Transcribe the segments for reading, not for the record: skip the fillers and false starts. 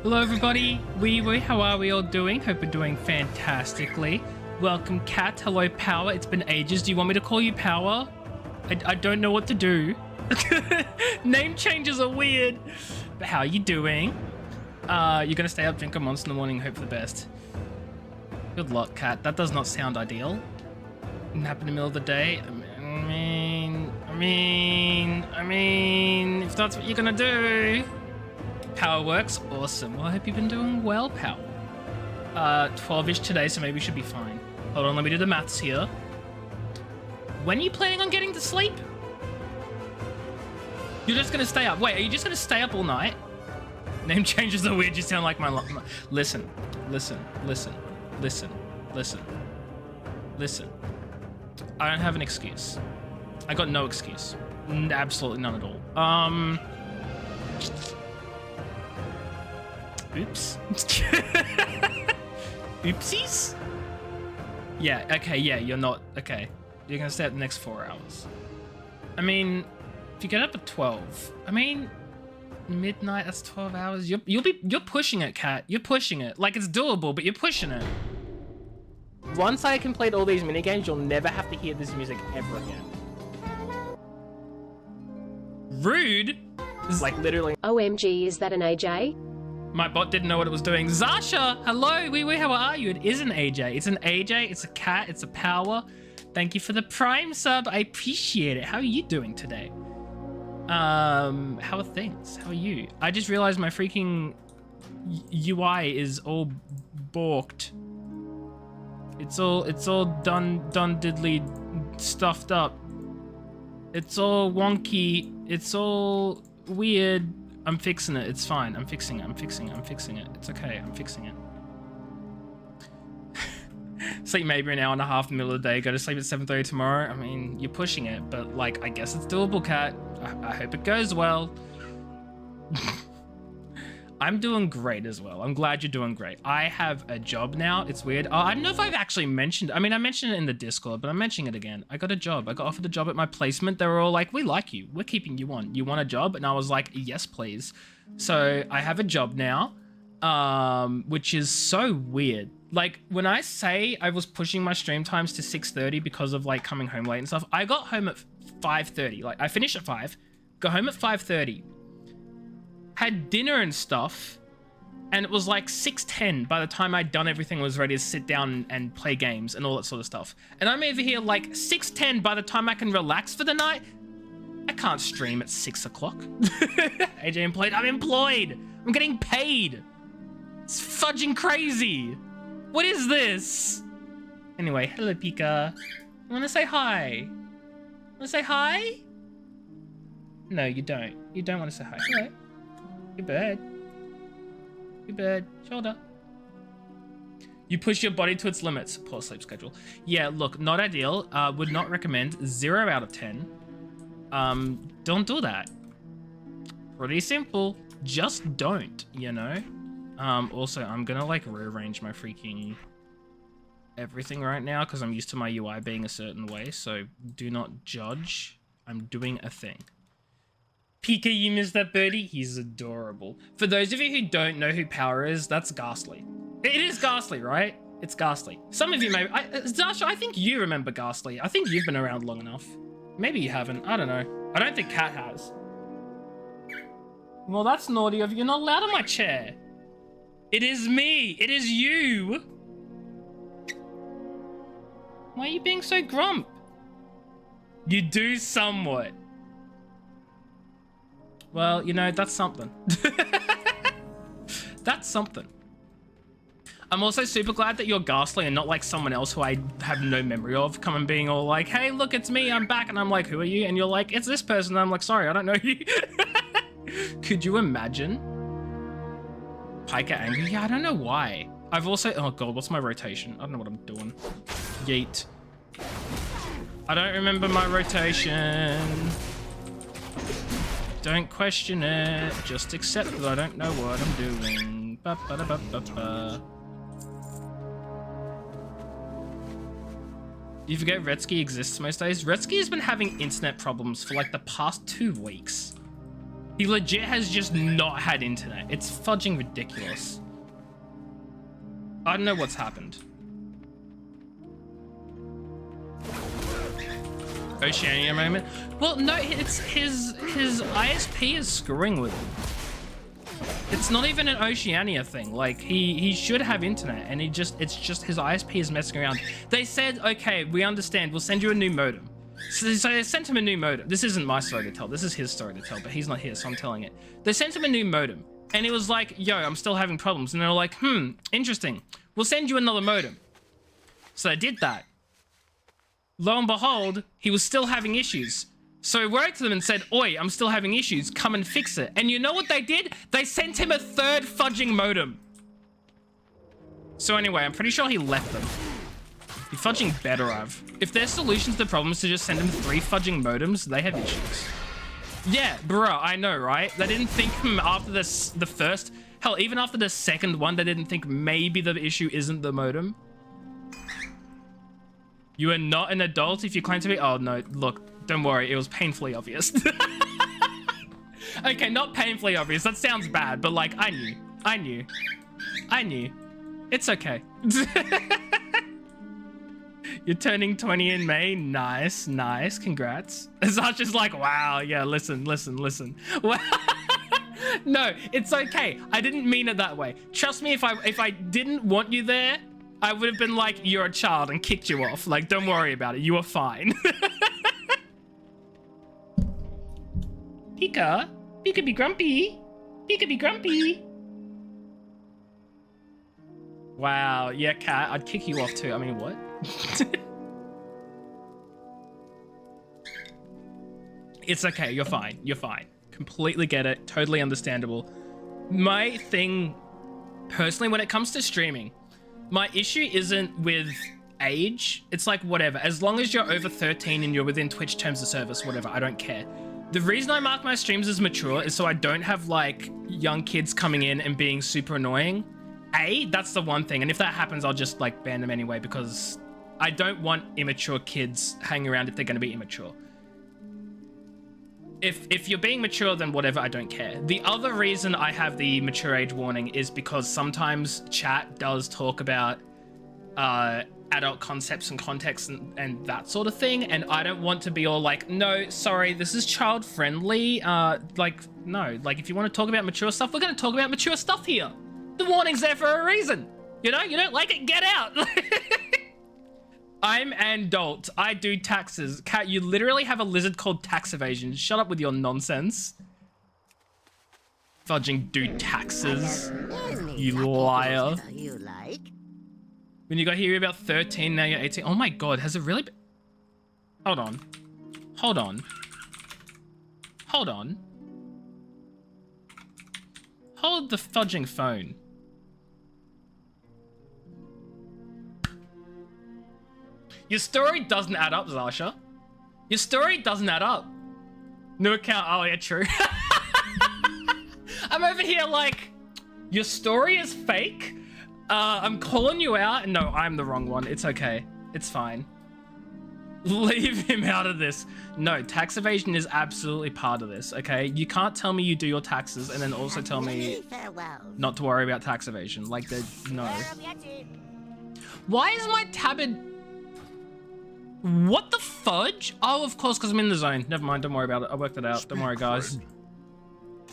Hello everybody, how are we all doing? Hope we're doing fantastically. Welcome Kat, hello Power, it's been ages. Do you want me to call you Power? I don't know what to do. Name changes are weird. But how are you doing? You're gonna stay up, drink a monster in the morning, hope for the best. Good luck, Cat. That does not sound ideal. Didn't happen in the middle of the day. I mean, if that's what you're gonna do. Power works, awesome. Well, I hope you've been doing well, Power. 12-ish today, so maybe we should be fine. Hold on, let me do the maths here. When are you planning on getting to sleep? You're just gonna stay up. Wait, are you just gonna stay up all night? Name changes are weird, you sound like my listen. I don't have an excuse. I got no excuse. Absolutely none at all. Oops. Oopsies? Yeah, okay, yeah, you're not, okay. You're gonna stay up the next 4 hours. I mean, if you get up at 12, I mean, midnight, that's 12 hours. You're pushing it, Cat. You're pushing it. Like, it's doable, but you're pushing it. Once I complete all these minigames, you'll never have to hear this music ever again. Rude? Like, literally. OMG, is that an AJ? My bot didn't know what it was doing. Zasha, hello, wee, how are you? It is an AJ. It's an AJ, it's a cat, it's a power. Thank you for the Prime sub. I appreciate it. How are you doing today? How are things? How are you? I just realized my freaking UI is all balked. It's all done diddly stuffed up. It's all wonky. It's all weird. I'm fixing it. It's fine. I'm fixing it. It's okay. I'm fixing it. Sleep maybe an hour and a half in the middle of the day. Go to sleep at 7:30 tomorrow. I mean, you're pushing it, but like, I guess it's doable, Cat. I hope it goes well. I'm doing great as well. I'm glad you're doing great. I have a job now. It's weird. I don't know if I've actually mentioned, I mean, I mentioned it in the Discord, but I'm mentioning it again. I got a job. I got offered a job at my placement. They were all like, we like you. We're keeping you on. You want a job? And I was like, yes, please. So I have a job now, which is so weird. Like, when I say I was pushing my stream times to 6:30 because of like coming home late and stuff, I got home at 5:30. Like, I finished at 5, got home at 5:30. Had dinner and stuff, and it was like 6:10 by the time I'd done everything, was ready to sit down and play games and all that sort of stuff. And I'm over here like 6:10 by the time I can relax for the night. I can't stream at 6 o'clock. AJ employed. I'm employed. I'm getting paid. It's fudging crazy. What is this? Anyway, hello Pika. You wanna say hi? Wanna say hi? No, you don't. You don't wanna say hi. Hello. Good bird. Good bird. Shoulder. You push your body to its limits. Poor sleep schedule. Yeah, look, not ideal. Would not recommend. 0 out of 10. Don't do that. Pretty simple. Just don't, you know? Also, I'm gonna like rearrange my freaking everything right now because I'm used to my UI being a certain way, so do not judge. I'm doing a thing. Pika, you missed that birdie? He's adorable. For those of you who don't know who Power is, that's Ghastly. It is Ghastly, right? It's Ghastly. Some of you may... Zasha, I think you remember Ghastly. I think you've been around long enough. Maybe you haven't. I don't know. I don't think Cat has. Well, that's naughty of you. You're not allowed on my chair. It is me. It is you. Why are you being so grump? You do somewhat. Well, you know, that's something. That's something. I'm also super glad that you're Ghastly and not like someone else who I have no memory of coming being all like, hey, look, it's me, I'm back. And I'm like, who are you? And you're like, it's this person. And I'm like, sorry, I don't know you. Could you imagine? Pika angry? Yeah, I don't know why. I've also, oh God, what's my rotation? I don't know what I'm doing. Yeet. I don't remember my rotation. Don't question it, just accept that I don't know what I'm doing. Ba -ba -da -ba -ba -ba. You forget Retsky exists most days? Retsky has been having internet problems for like the past 2 weeks. He legit has just not had internet. It's fudging ridiculous. I don't know what's happened. Oceania moment. Well, no, it's his ISP is screwing with him. It's not even an Oceania thing. Like, he should have internet, and it's just his ISP is messing around. They said, okay, we understand. We'll send you a new modem. So they sent him a new modem. This isn't my story to tell. This is his story to tell, but he's not here, so I'm telling it. They sent him a new modem, and he was like, yo, I'm still having problems. And they were like, interesting. We'll send you another modem. So they did that. Lo and behold, he was still having issues. So I wrote to them and said, oi, I'm still having issues. Come and fix it. And you know what they did? They sent him a third fudging modem. So anyway, I'm pretty sure he left them. He fudging better have. If their solution to the problem is to just send him 3 fudging modems, they have issues. Yeah, bruh, I know, right? They didn't think after the first... Hell, even after the second one, they didn't think maybe the issue isn't the modem. You are not an adult if you claim to be... Oh, no, look, don't worry. It was painfully obvious. Okay, not painfully obvious. That sounds bad, but like, I knew. It's okay. You're turning 20 in May. Nice. Congrats. Sasha's like, wow, yeah, listen. No, it's okay. I didn't mean it that way. Trust me, if I didn't want you there, I would have been like, you're a child and kicked you off. Like, don't worry about it. You are fine. Pika be grumpy. Pika be grumpy. Wow, yeah, cat, I'd kick you off too. I mean, what? It's okay, you're fine. Completely get it, totally understandable. My thing, personally, when it comes to streaming, my issue isn't with age. It's like, whatever. As long as you're over 13 and you're within Twitch terms of service, whatever, I don't care. The reason I mark my streams as mature is so I don't have, like, young kids coming in and being super annoying. That's the one thing. And if that happens, I'll just, like, ban them anyway, because I don't want immature kids hanging around if they're going to be immature. If you're being mature, then whatever, I don't care. The other reason I have the mature age warning is because sometimes chat does talk about adult concepts and context and that sort of thing, and I don't want to be all like, no, sorry, this is child friendly. Like, no, like, if you want to talk about mature stuff, we're going to talk about mature stuff here. The warning's there for a reason. You know, you don't like it, get out. I'm an adult. I do taxes. Cat, you literally have a lizard called tax evasion. Shut up with your nonsense. Fudging do taxes. You liar. When you got here, you're about 13, now you're 18. Oh my god, has it really been... Hold on. Hold the fudging phone. Your story doesn't add up, Zasha. Your story doesn't add up. New account. Oh, yeah, true. I'm over here like, your story is fake. I'm calling you out. No, I'm the wrong one. It's okay. It's fine. Leave him out of this. No, tax evasion is absolutely part of this, okay? You can't tell me you do your taxes and then also tell me not to worry about tax evasion. Like, no. Why is my tablet... What the fudge? Oh, of course, because I'm in the zone. Never mind, don't worry about it. I worked it out. Don't worry, guys.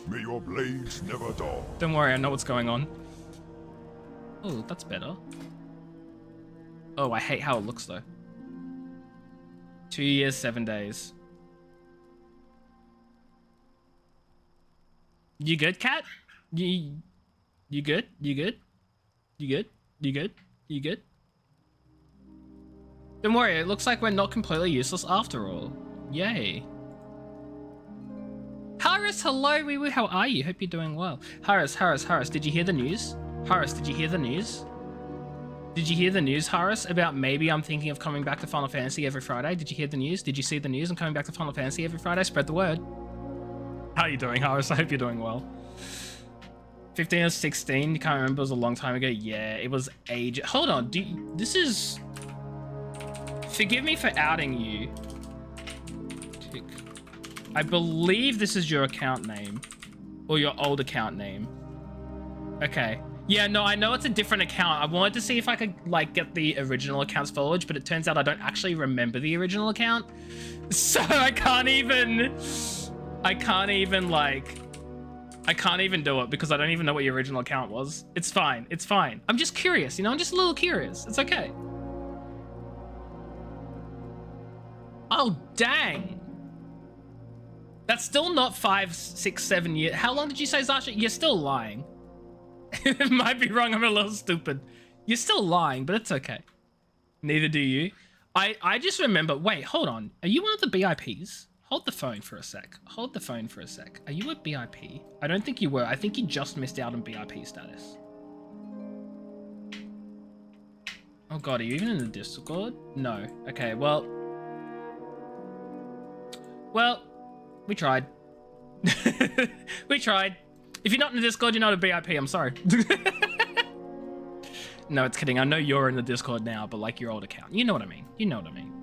May your blades never dull. Don't worry, I know what's going on. Oh, that's better. Oh, I hate how it looks, though. 2 years, 7 days. You good, cat? You good? You good? You good? You good? You good? Don't worry, it looks like we're not completely useless after all. Yay. Harris, hello, wee wee, how are you? Hope you're doing well. Harris, did you hear the news? Harris, did you hear the news? Did you hear the news, Harris, about maybe I'm thinking of coming back to Final Fantasy every Friday? Did you hear the news? Did you see the news? I'm coming back to Final Fantasy every Friday. Spread the word. How are you doing, Harris? I hope you're doing well. 15 or 16, you can't remember, it was a long time ago. Yeah, it was age. Hold on, this is... Forgive me for outing you. I believe this is your account name. Or your old account name. Okay. Yeah, no, I know it's a different account. I wanted to see if I could, like, get the original account's foliage, but it turns out I don't actually remember the original account. So I can't even, like... I can't even do it because I don't even know what your original account was. It's fine. It's fine. I'm just curious, you know? I'm just a little curious. It's okay. Oh, dang. That's still not 5, 6, 7 years. How long did you say, Zasha? You're still lying. It might be wrong. I'm a little stupid. You're still lying, but it's okay. Neither do you. I just remember. Wait, hold on. Are you one of the BIPs? Hold the phone for a sec. Hold the phone for a sec. Are you a BIP? I don't think you were. I think you just missed out on BIP status. Oh god, are you even in the Discord? No. Okay, well, we tried. We tried. If you're not in the Discord, you're not a BIP. I'm sorry. No, it's kidding. I know you're in the Discord now, but like your old account. You know what I mean. You know what I mean.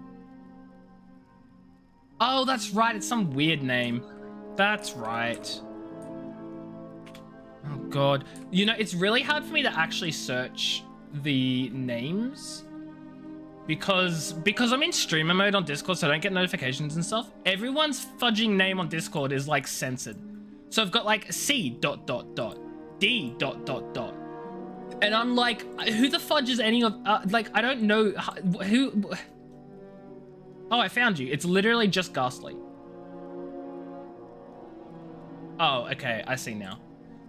Oh, that's right. It's some weird name. That's right. Oh god. You know, it's really hard for me to actually search the names because I'm in streamer mode on Discord, so I don't get notifications and stuff. Everyone's fudging name on Discord is like censored. So I've got like C dot dot dot D dot dot dot. And I'm like, who the fudge is any of, like, I don't know who. Oh, I found you. It's literally just Ghastly. Oh, okay. I see now.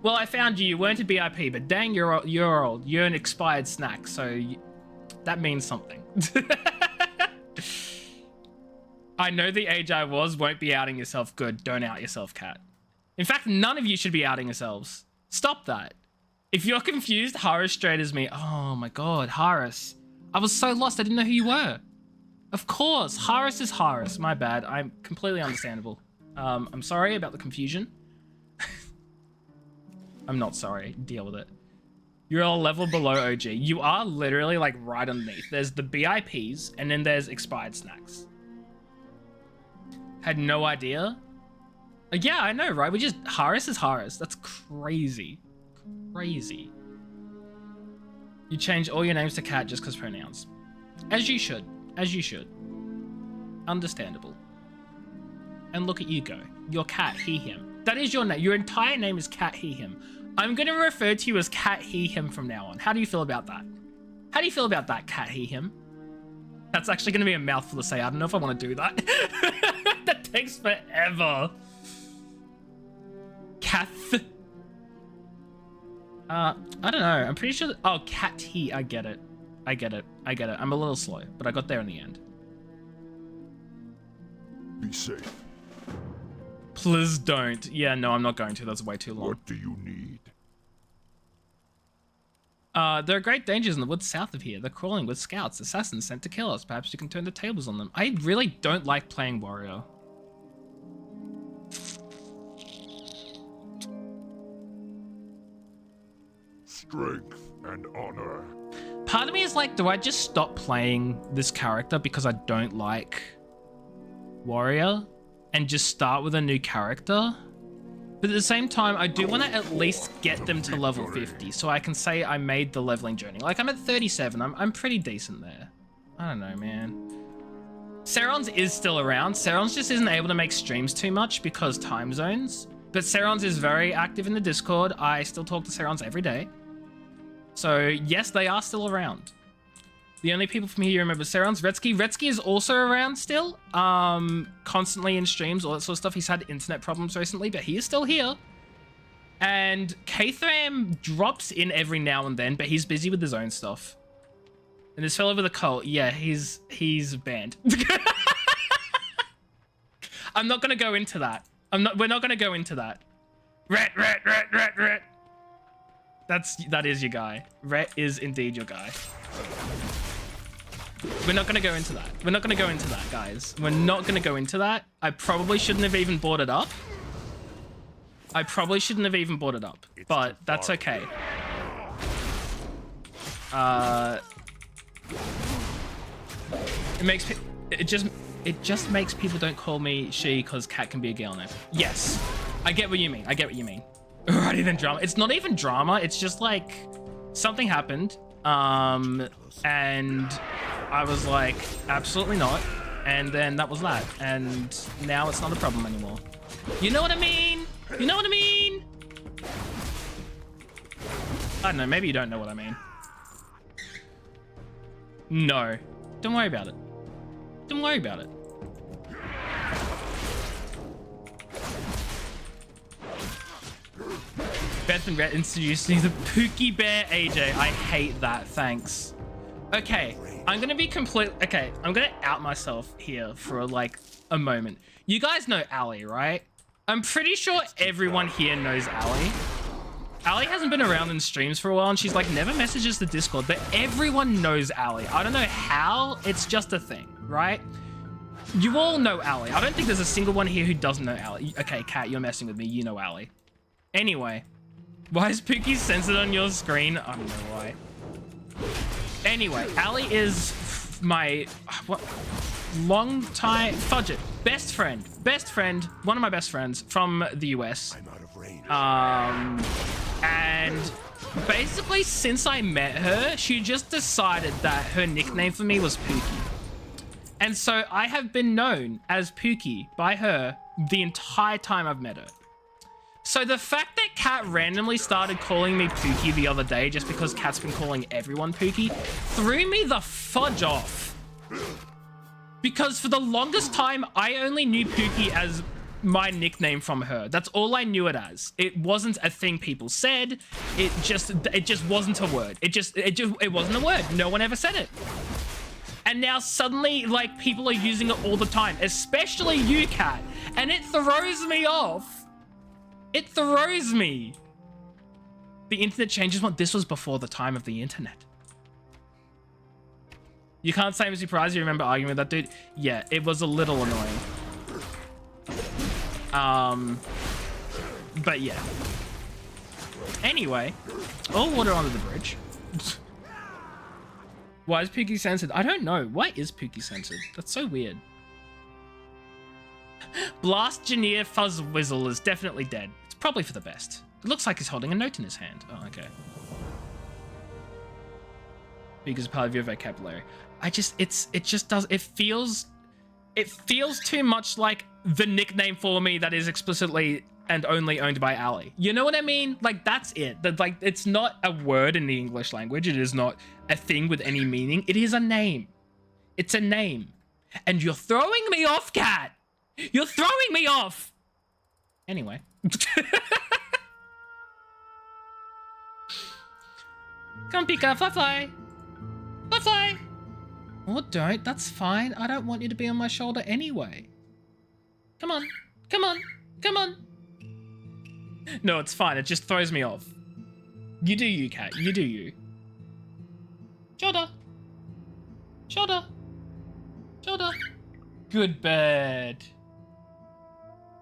Well, I found you. You weren't a BIP, but dang, you're old. You're an expired snack, so that means something. I know the age I was. Won't be outing yourself. Good. Don't out yourself, Cat. In fact, none of you should be outing yourselves. Stop that. If you're confused, Haris straight as me. Oh my god, Haris. I was so lost, I didn't know who you were. Of course, Haris is Haris. My bad. I'm completely understandable. I'm sorry about the confusion. I'm not sorry. Deal with it. You're a level below OG. You are literally like right underneath. There's the BIPs and then there's expired snacks. Had no idea. Yeah, I know, right? Haris is Haris. That's crazy. Crazy. You change all your names to Cat just because pronouns. As you should. As you should. Understandable. And look at you go. You're Cat, he, him. That is your name. Your entire name is Cat, he, him. I'm going to refer to you as Cat, he, him from now on. How do you feel about that? How do you feel about that, Cat, he, him? That's actually going to be a mouthful to say. I don't know if I want to do that. That takes forever. Kath. I don't know. I'm pretty sure. Oh, Cat, he. I get it. I get it. I get it. I'm a little slow, but I got there in the end. Be safe. Please don't. Yeah, no, I'm not going to. That's way too long. What do you need? There are great dangers in the woods south of here. They're crawling with scouts, assassins sent to kill us. Perhaps you can turn the tables on them. I really don't like playing warrior. Strength and honor. Part of me is like, do I just stop playing this character because I don't like warrior and just start with a new character? But at the same time, I do want to at least get them to level 50 so I can say I made the leveling journey. Like, I'm at 37. I'm pretty decent there. I don't know, man. Serons is still around. Serons just isn't able to make streams too much because time zones. But Serons is very active in the Discord. I still talk to Serons every day. So, yes, they are still around. The only people from here you remember Serons. Retsky is also around still. Constantly in streams, all that sort of stuff. He's had internet problems recently, but he is still here. And Kathram drops in every now and then, but he's busy with his own stuff. And this fellow with a cult, yeah, he's banned. I'm not gonna go into that. We're not gonna go into that. Ret. That is your guy. Ret is indeed your guy. We're not gonna go into that. We're not gonna go into that, guys. We're not gonna go into that. I probably shouldn't have even brought it up. But that's okay. It just makes people don't call me she because Cat can be a girl now. Yes, I get what you mean. Alrighty then, drama. It's not even drama. It's just like something happened, and I was like, absolutely not. And then that was that. And now it's not a problem anymore. You know what I mean? I don't know, maybe you don't know what I mean. No. Don't worry about it. Don't worry about it. Beth and Rhett introducing the Pookie Bear AJ. I hate that, thanks. Okay, I'm gonna be I'm gonna out myself here for like a moment. You guys know Ali, right? I'm pretty sure everyone here knows Ali. Ali hasn't been around in streams for a while and she's like never messages the Discord, but everyone knows Ali. I don't know how, it's just a thing, right? You all know Ali. I don't think there's a single one here who doesn't know Ali. Okay, Kat, you're messing with me. You know Ali. Anyway, why is Pookie censored on your screen? I don't know why. Anyway, Ali is my long time Fudget best friend, one of my best friends from the US. I'm out of range. And basically since I met her, she just decided that her nickname for me was Pookie. And so I have been known as Pookie by her the entire time I've met her. So the fact that Kat randomly started calling me Pookie the other day just because Kat's been calling everyone Pookie threw me the fudge off. Because for the longest time, I only knew Pookie as my nickname from her. That's all I knew it as. It wasn't a thing people said. It just wasn't a word. It wasn't a word. No one ever said it. And now suddenly, like, people are using it all the time, especially you, Kat. And it throws me off. It throws me. The internet changes. This was before the time of the internet. You can't say I'm surprised you remember arguing with that dude. Yeah, it was a little annoying. But yeah. Anyway, all water under the bridge. Why is Pookie censored? I don't know. Why is Pookie censored? That's so weird. Blast Janier Fuzzwizzle is definitely dead. It's probably for the best. It looks like he's holding a note in his hand. Oh, okay. Because a part of your vocabulary. It feels too much like the nickname for me that is explicitly and only owned by Ali. You know what I mean? Like, that's it. Like, it's not a word in the English language. It is not a thing with any meaning. It is a name. It's a name. And you're throwing me off, Kat. You're throwing me off. Anyway. Come, Pika. Fly, fly. Fly, fly. Or don't. That's fine. I don't want you to be on my shoulder anyway. Come on. Come on. Come on. No, it's fine. It just throws me off. You do you, Kat. You do you. Shoulder. Shoulder. Shoulder. Good bird.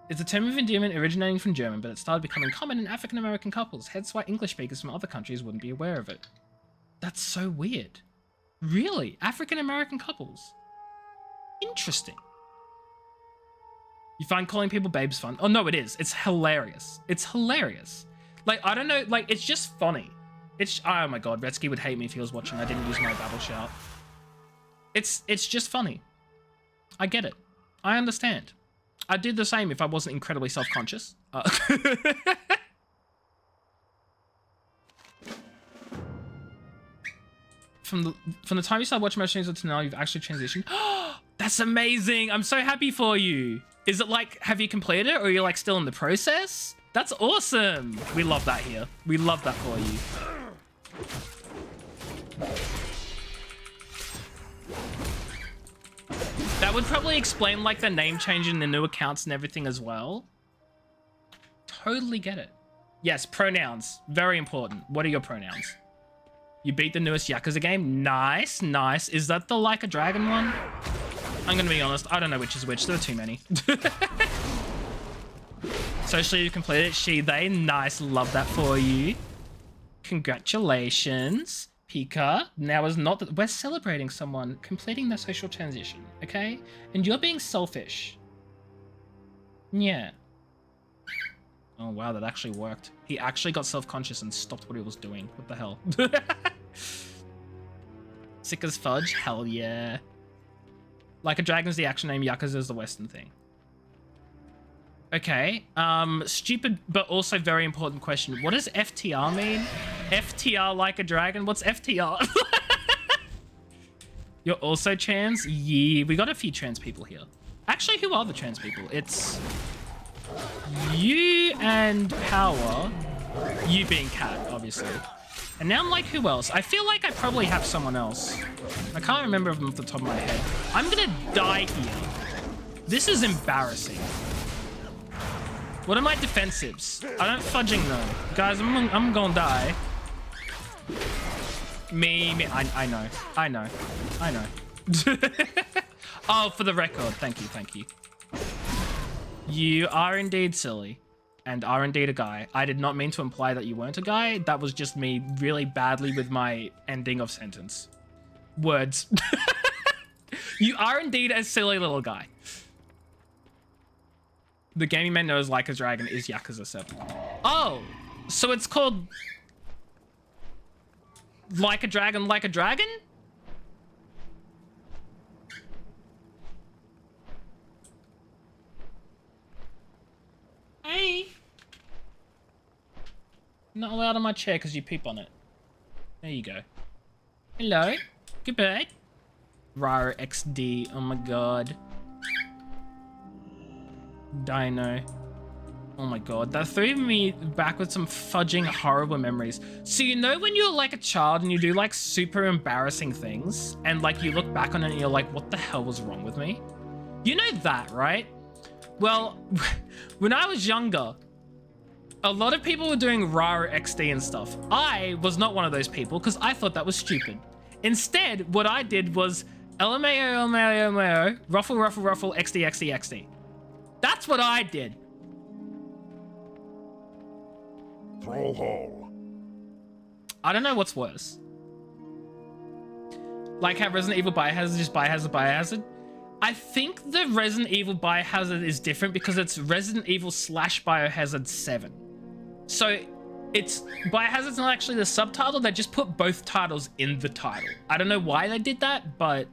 It's a term of endearment originating from German, but it started becoming common in African American couples, hence why English speakers from other countries wouldn't be aware of it. That's so weird. Really? African American couples? Interesting. You find calling people babes fun? Oh, no, it is. It's hilarious. It's hilarious. Like, I don't know. Like, it's just funny. It's... Oh, my God. Retsky would hate me if he was watching. I didn't use my babble shout. It's just funny. I get it. I understand. I'd do the same if I wasn't incredibly self-conscious. From the time you started watching my streams until now, you've actually transitioned. That's amazing. I'm so happy for you. Is it like, have you completed it or are you like still in the process? That's awesome. We love that here. We love that for you. That would probably explain like the name change in the new accounts and everything as well. Totally get it. Yes, pronouns. Very important. What are your pronouns? You beat the newest Yakuza game? Nice, nice. Is that the Like a Dragon one? I'm gonna be honest, I don't know which is which. There are too many. Socially, you completed it. She, they. Nice, love that for you. Congratulations. Pika, now is not that we're celebrating someone completing their social transition, okay? And you're being selfish. Yeah. Oh wow, that actually worked. He actually got self-conscious and stopped what he was doing. What the hell? Sick as fudge? Hell yeah. Like a Dragon's the action name, Yakuza is the Western thing. Okay, stupid but also very important question. What does FTR mean? FTR like a dragon? What's FTR? You're also trans? Yeah, we got a few trans people here. Actually, who are the trans people? It's you and Power. You being Cat, obviously. And now I'm like, who else? I feel like I probably have someone else. I can't remember them off the top of my head. I'm gonna die here. This is embarrassing. What are my defensives? I don't fudging know. Guys, I'm gonna die. Me. I know. Oh, for the record, thank you. You are indeed silly. And are indeed a guy. I did not mean to imply that you weren't a guy. That was just me really badly with my ending of sentence. Words. You are indeed a silly little guy. The gaming man knows Like a Dragon is Yakuza 7. Oh, so it's called Like a Dragon, Like a Dragon? Hey. Not allowed on my chair because you poop on it. There you go. Hello. Goodbye. Rara XD. Oh my god. Dino. Oh my god. That threw me back with some fudging horrible memories. So you know when you're like a child and you do like super embarrassing things and like you look back on it and you're like, what the hell was wrong with me? You know that, right? Well, when I was younger, a lot of people were doing Rara XD and stuff. I was not one of those people because I thought that was stupid. Instead, what I did was LMAO, ruffle, XD. That's what I did. Brawlhall. I don't know what's worse. Like how Resident Evil Biohazard is Biohazard. I think the Resident Evil Biohazard is different because it's Resident Evil / Biohazard 7. So it's Biohazard's not actually the subtitle. They just put both titles in the title. I don't know why they did that, but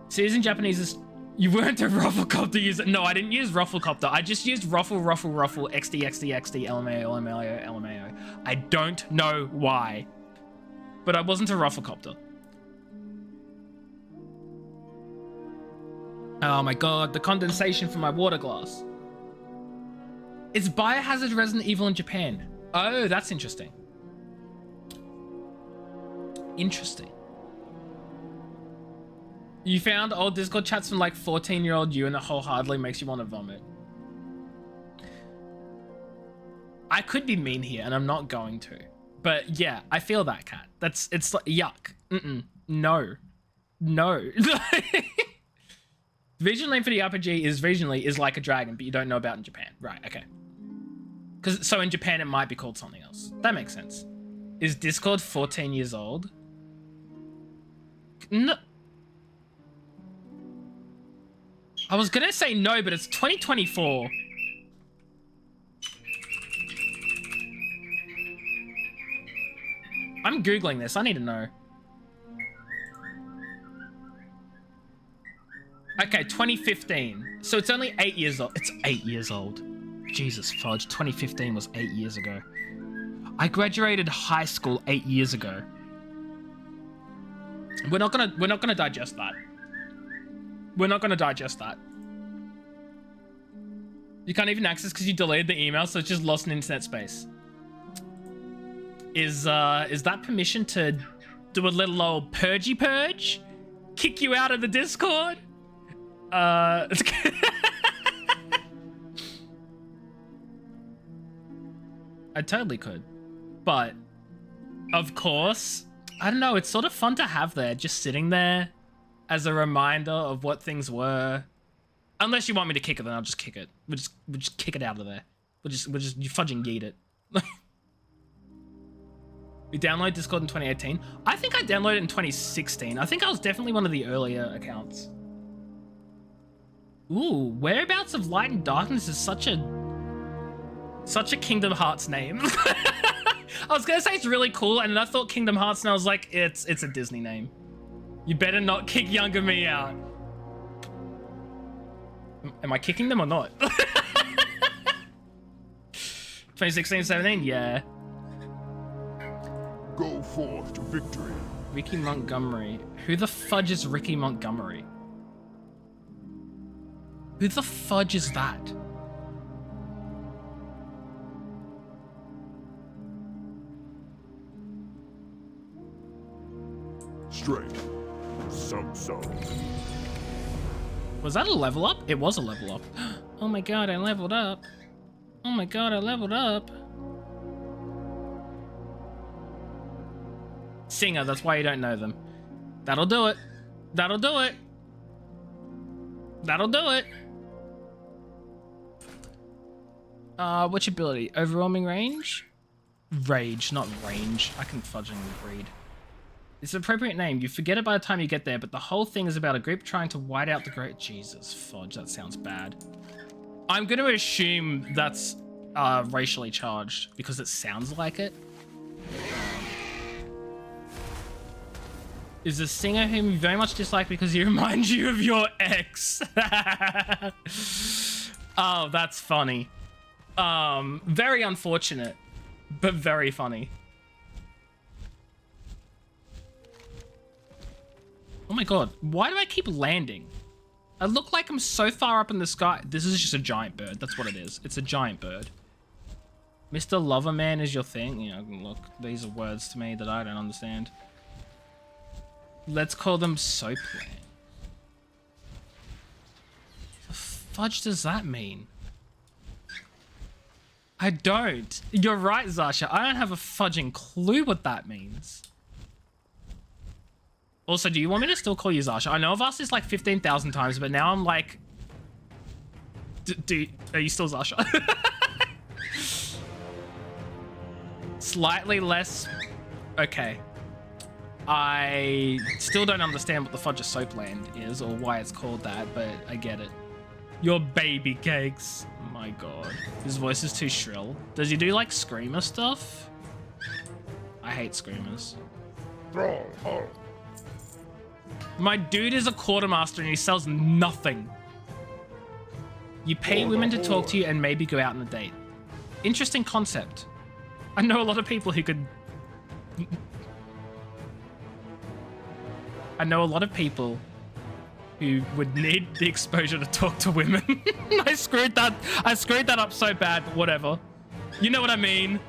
Series in Japanese is... You weren't a Rufflecopter user. No, I didn't use Rufflecopter. I just used ruffle, XD, LMAO. I don't know why. But I wasn't a Rufflecopter. Oh my god, the condensation from my water glass. It's Biohazard Resident Evil in Japan. Oh, that's interesting. Interesting. You found old Discord chats from like 14-year-old you and it wholeheartedly makes you want to vomit. I could be mean here and I'm not going to. But yeah, I feel that, Cat. It's like, yuck. No. The regional name for the RPG is Like a Dragon, but you don't know about in Japan. Right, okay. So in Japan, it might be called something else. That makes sense. Is Discord 14 years old? No. I was gonna say no, but it's 2024. I'm Googling this. I need to know. Okay, 2015. So it's only 8 years old. It's 8 years old. Jesus fudge. 2015 was 8 years ago. I graduated high school 8 years ago. We're not gonna digest that. We're not gonna digest that. You can't even access because you deleted the email, so it's just lost in internet space. Is that permission to do a little old purgy purge? Kick you out of the Discord? I totally could. But, of course, I don't know, it's sort of fun to have there, just sitting there as a reminder of what things were. Unless you want me to kick it, then I'll just kick it. We'll just kick it out of there. We'll just you fudging yeet it. We downloaded Discord in 2018. I think I downloaded it in 2016. I think I was definitely one of the earlier accounts. Ooh, Whereabouts of Light and Darkness is such a Kingdom Hearts name. I was gonna say it's really cool, and then I thought Kingdom Hearts, and I was like, it's a Disney name. You better not kick younger me out. Am I kicking them or not? 2016, 17? Yeah. Go forth to victory. Ricky Montgomery. Who the fudge is Ricky Montgomery? Who the fudge is that? Strength. Some. Was that a level up? It was a level up. Oh my god, I leveled up. Oh my god, I leveled up. Singer, that's why you don't know them. That'll do it. That'll do it. That'll do it. What's your ability? Overwhelming range? Rage, not range. I can fudging read. It's an appropriate name. You forget it by the time you get there, but the whole thing is about a group trying to white out the great... Jesus, fudge, that sounds bad. I'm going to assume that's racially charged because it sounds like it. Is a singer whom you very much dislike because he reminds you of your ex. Oh, that's funny. Very unfortunate, but very funny. Oh my god, why do I keep landing? I look like I'm so far up in the sky. This is just a giant bird. That's what it is. It's a giant bird. Mr. Loverman is your thing? You know, look, these are words to me that I don't understand. Let's call them soap land. The fudge does that mean? I don't. You're right, Zasha. I don't have a fudging clue what that means. Also, do you want me to still call you Zasha? I know I've asked this like 15,000 times, but now I'm like... Are you still Zasha? Slightly less... Okay. I still don't understand what the Fudge of Soapland is or why it's called that, but I get it. Your baby cakes. Oh my god. His voice is too shrill. Does he do like screamer stuff? I hate screamers. My dude is a quartermaster and he sells nothing. You pay women to talk to you and maybe go out on a date. Interesting concept. I know a lot of people who could... I know a lot of people who would need the exposure to talk to women. I screwed that up so bad, but whatever. You know what I mean.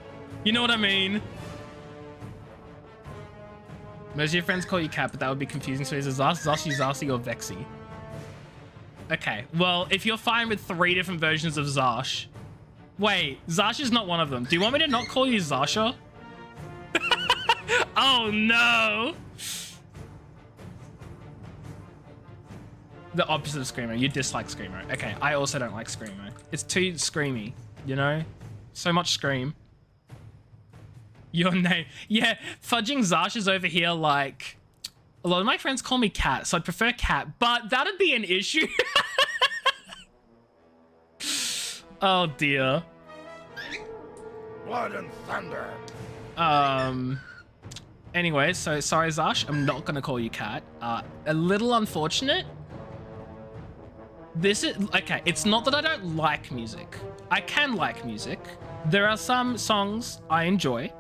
You know what I mean. Most of your friends call you Cat, but that would be confusing. So is it Zashi, Zasi, or Vexy? Okay, well, if you're fine with 3 different versions of Zash... Wait, Zash is not one of them. Do you want me to not call you Zasha? Oh, no! The opposite of Screamo. You dislike Screamo. Okay, I also don't like Screamo. It's too screamy, you know? So much scream. Your name. Yeah, fudging Zash is over here like... A lot of my friends call me Cat, so I'd prefer Cat, but that'd be an issue. Oh dear. Blood and thunder. Anyway, so sorry Zash, I'm not gonna call you Cat. A little unfortunate. This is, okay, it's not that I don't like music. I can like music. There are some songs I enjoy.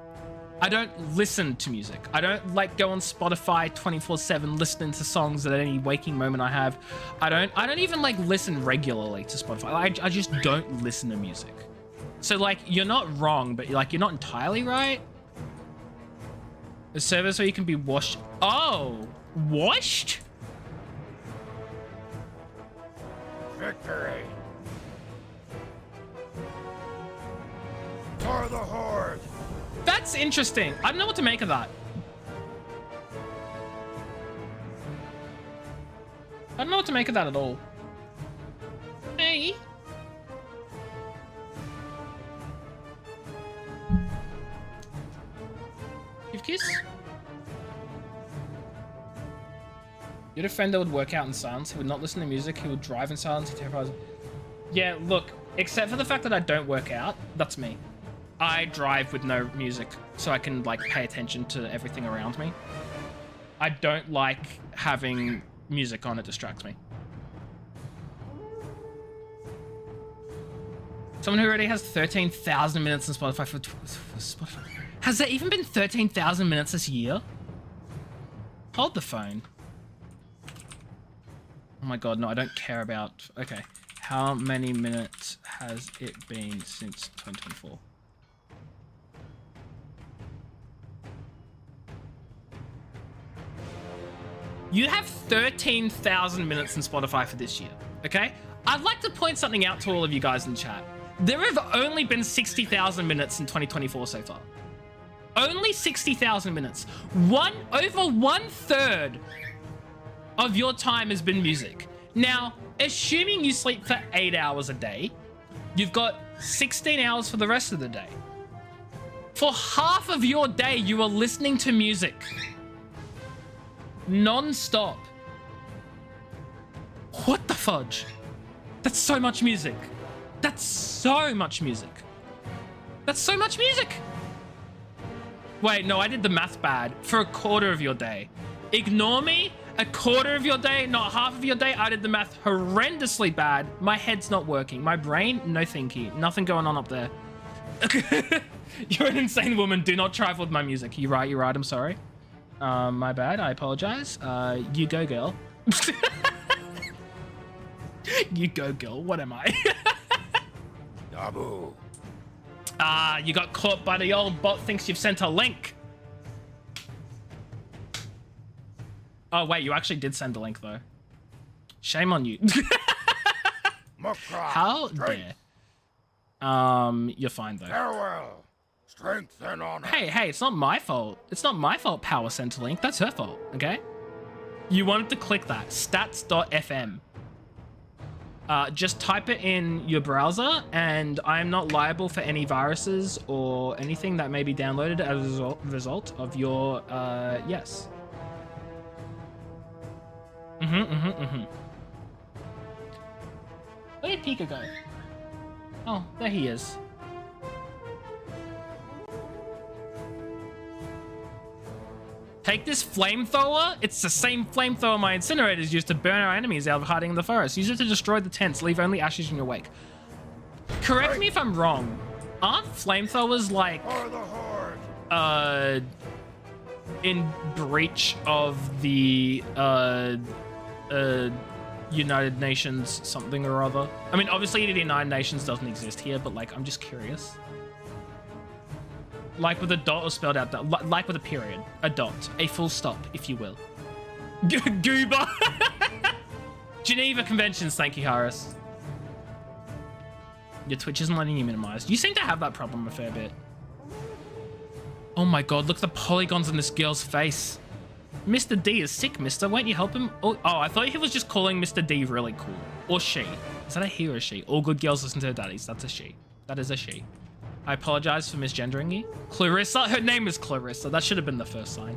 I don't listen to music. I don't like go on Spotify 24/7 listening to songs at any waking moment I have. I don't even like listen regularly to Spotify. I just don't listen to music. So like, you're not wrong, but like, you're not entirely right. A service where you can be washed. Oh, washed? Victory. For the Horde. That's interesting. I don't know what to make of that. I don't know what to make of that at all. Hey. Give kiss. You had a friend that would work out in silence. He would not listen to music. He would drive in silence. He terrifies. Yeah, look, except for the fact that I don't work out, that's me. I drive with no music so I can like pay attention to everything around me. I don't like having music on, it distracts me. Someone who already has 13,000 minutes on Spotify for Spotify. Has there even been 13,000 minutes this year? Hold the phone. Oh my god, no, I don't care about... Okay. How many minutes has it been since 2024? You have 13,000 minutes in Spotify for this year, okay? I'd like to point something out to all of you guys in chat. There have only been 60,000 minutes in 2024 so far. Only 60,000 minutes. Over 1/3 of your time has been music. Now, assuming you sleep for 8 hours a day, you've got 16 hours for the rest of the day. For half of your day, you are listening to music. Non-stop. What the fudge? That's so much music. That's so much music. That's so much music. Wait, no, I did the math bad. For a quarter of your day. Ignore me. A quarter of your day, not half of your day. I did the math horrendously bad. My head's not working. My brain, no thinky. Nothing going on up there. You're an insane woman. Do not trifle with my music. You're right. I'm sorry. My bad. I apologize. You go, girl. You go, girl. What am I? Nabu. Ah, you got caught by the old bot thinks you've sent a link. Oh, wait, you actually did send a link, though. Shame on you. How dare. You're fine, though. Farewell. Strength and honor. Hey, it's not my fault. It's not my fault Power sent a link. That's her fault, okay? You wanted to click that. Stats.fm. Just type it in your browser, and I am not liable for any viruses or anything that may be downloaded as a result of your, yes. Where did Pika go? Oh, there he is. Take this flamethrower. It's the same flamethrower my incinerators used to burn our enemies out of hiding in the forest. Use it to destroy the tents. Leave only ashes in your wake. Correct me if I'm wrong. Aren't flamethrowers like in breach of the United Nations something or other? I mean, obviously the United Nations doesn't exist here, but like, I'm just curious. Like with a dot or spelled out, like with a period, a dot, a full stop, if you will. Goober. Geneva Conventions, thank you, Harris. Your Twitch isn't letting you minimize. You seem to have that problem a fair bit. Oh my god, look at the polygons in this girl's face. Mr. D is sick, mister. Won't you help him? Oh, I thought he was just calling Mr. D really cool. Or she. Is that a he or a she? All good girls listen to their daddies. That's a she. That is a she. I apologize for misgendering you. Clarissa? Her name is Clarissa. That should have been the first sign.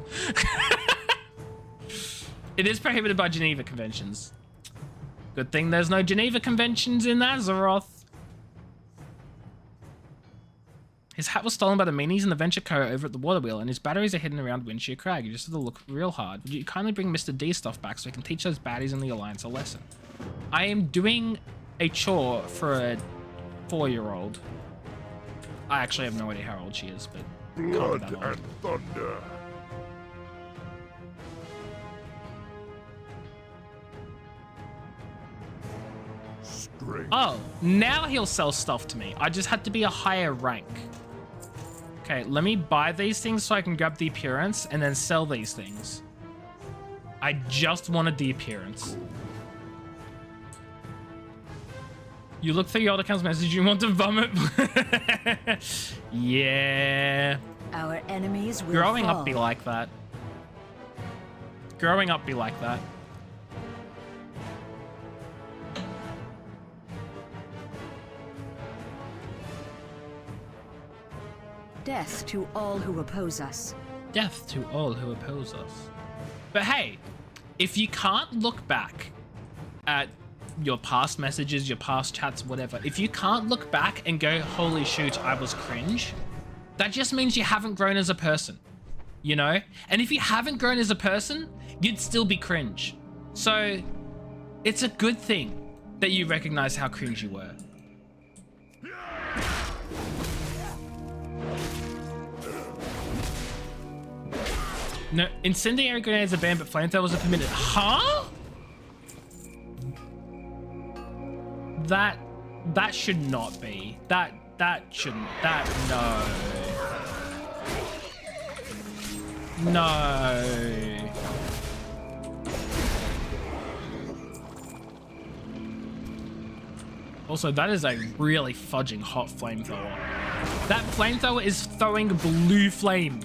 It is prohibited by Geneva Conventions. Good thing there's no Geneva Conventions in Azeroth. His hat was stolen by the meanies in the Venture Co. over at the water wheel, and his batteries are hidden around Windshear Crag. You just have to look real hard. Would you kindly bring Mr. D stuff back so we can teach those baddies in the Alliance a lesson? I am doing a chore for a 4-year-old. I actually have no idea how old she is, but blood and thunder. Strength. Oh, now he'll sell stuff to me. I just had to be a higher rank. Okay, let me buy these things so I can grab the appearance and then sell these things. I just wanted the appearance. You look through your old account's message, you want to vomit? Yeah. Our enemies will Growing fall. up be like that. Growing up be like that. Death to all who oppose us. Death to all who oppose us. But hey, if you can't look back at your past messages, your past chats, whatever, if you can't look back and go, holy shoot, I was cringe, that just means you haven't grown as a person, you know? And if you haven't grown as a person, you'd still be cringe. So it's a good thing that you recognize how cringe you were. No, incendiary grenades are banned, but flamethrowers are permitted. Huh? That should not be. That shouldn't. No. Also, that is a really fudging hot flamethrower. That flamethrower is throwing blue flame.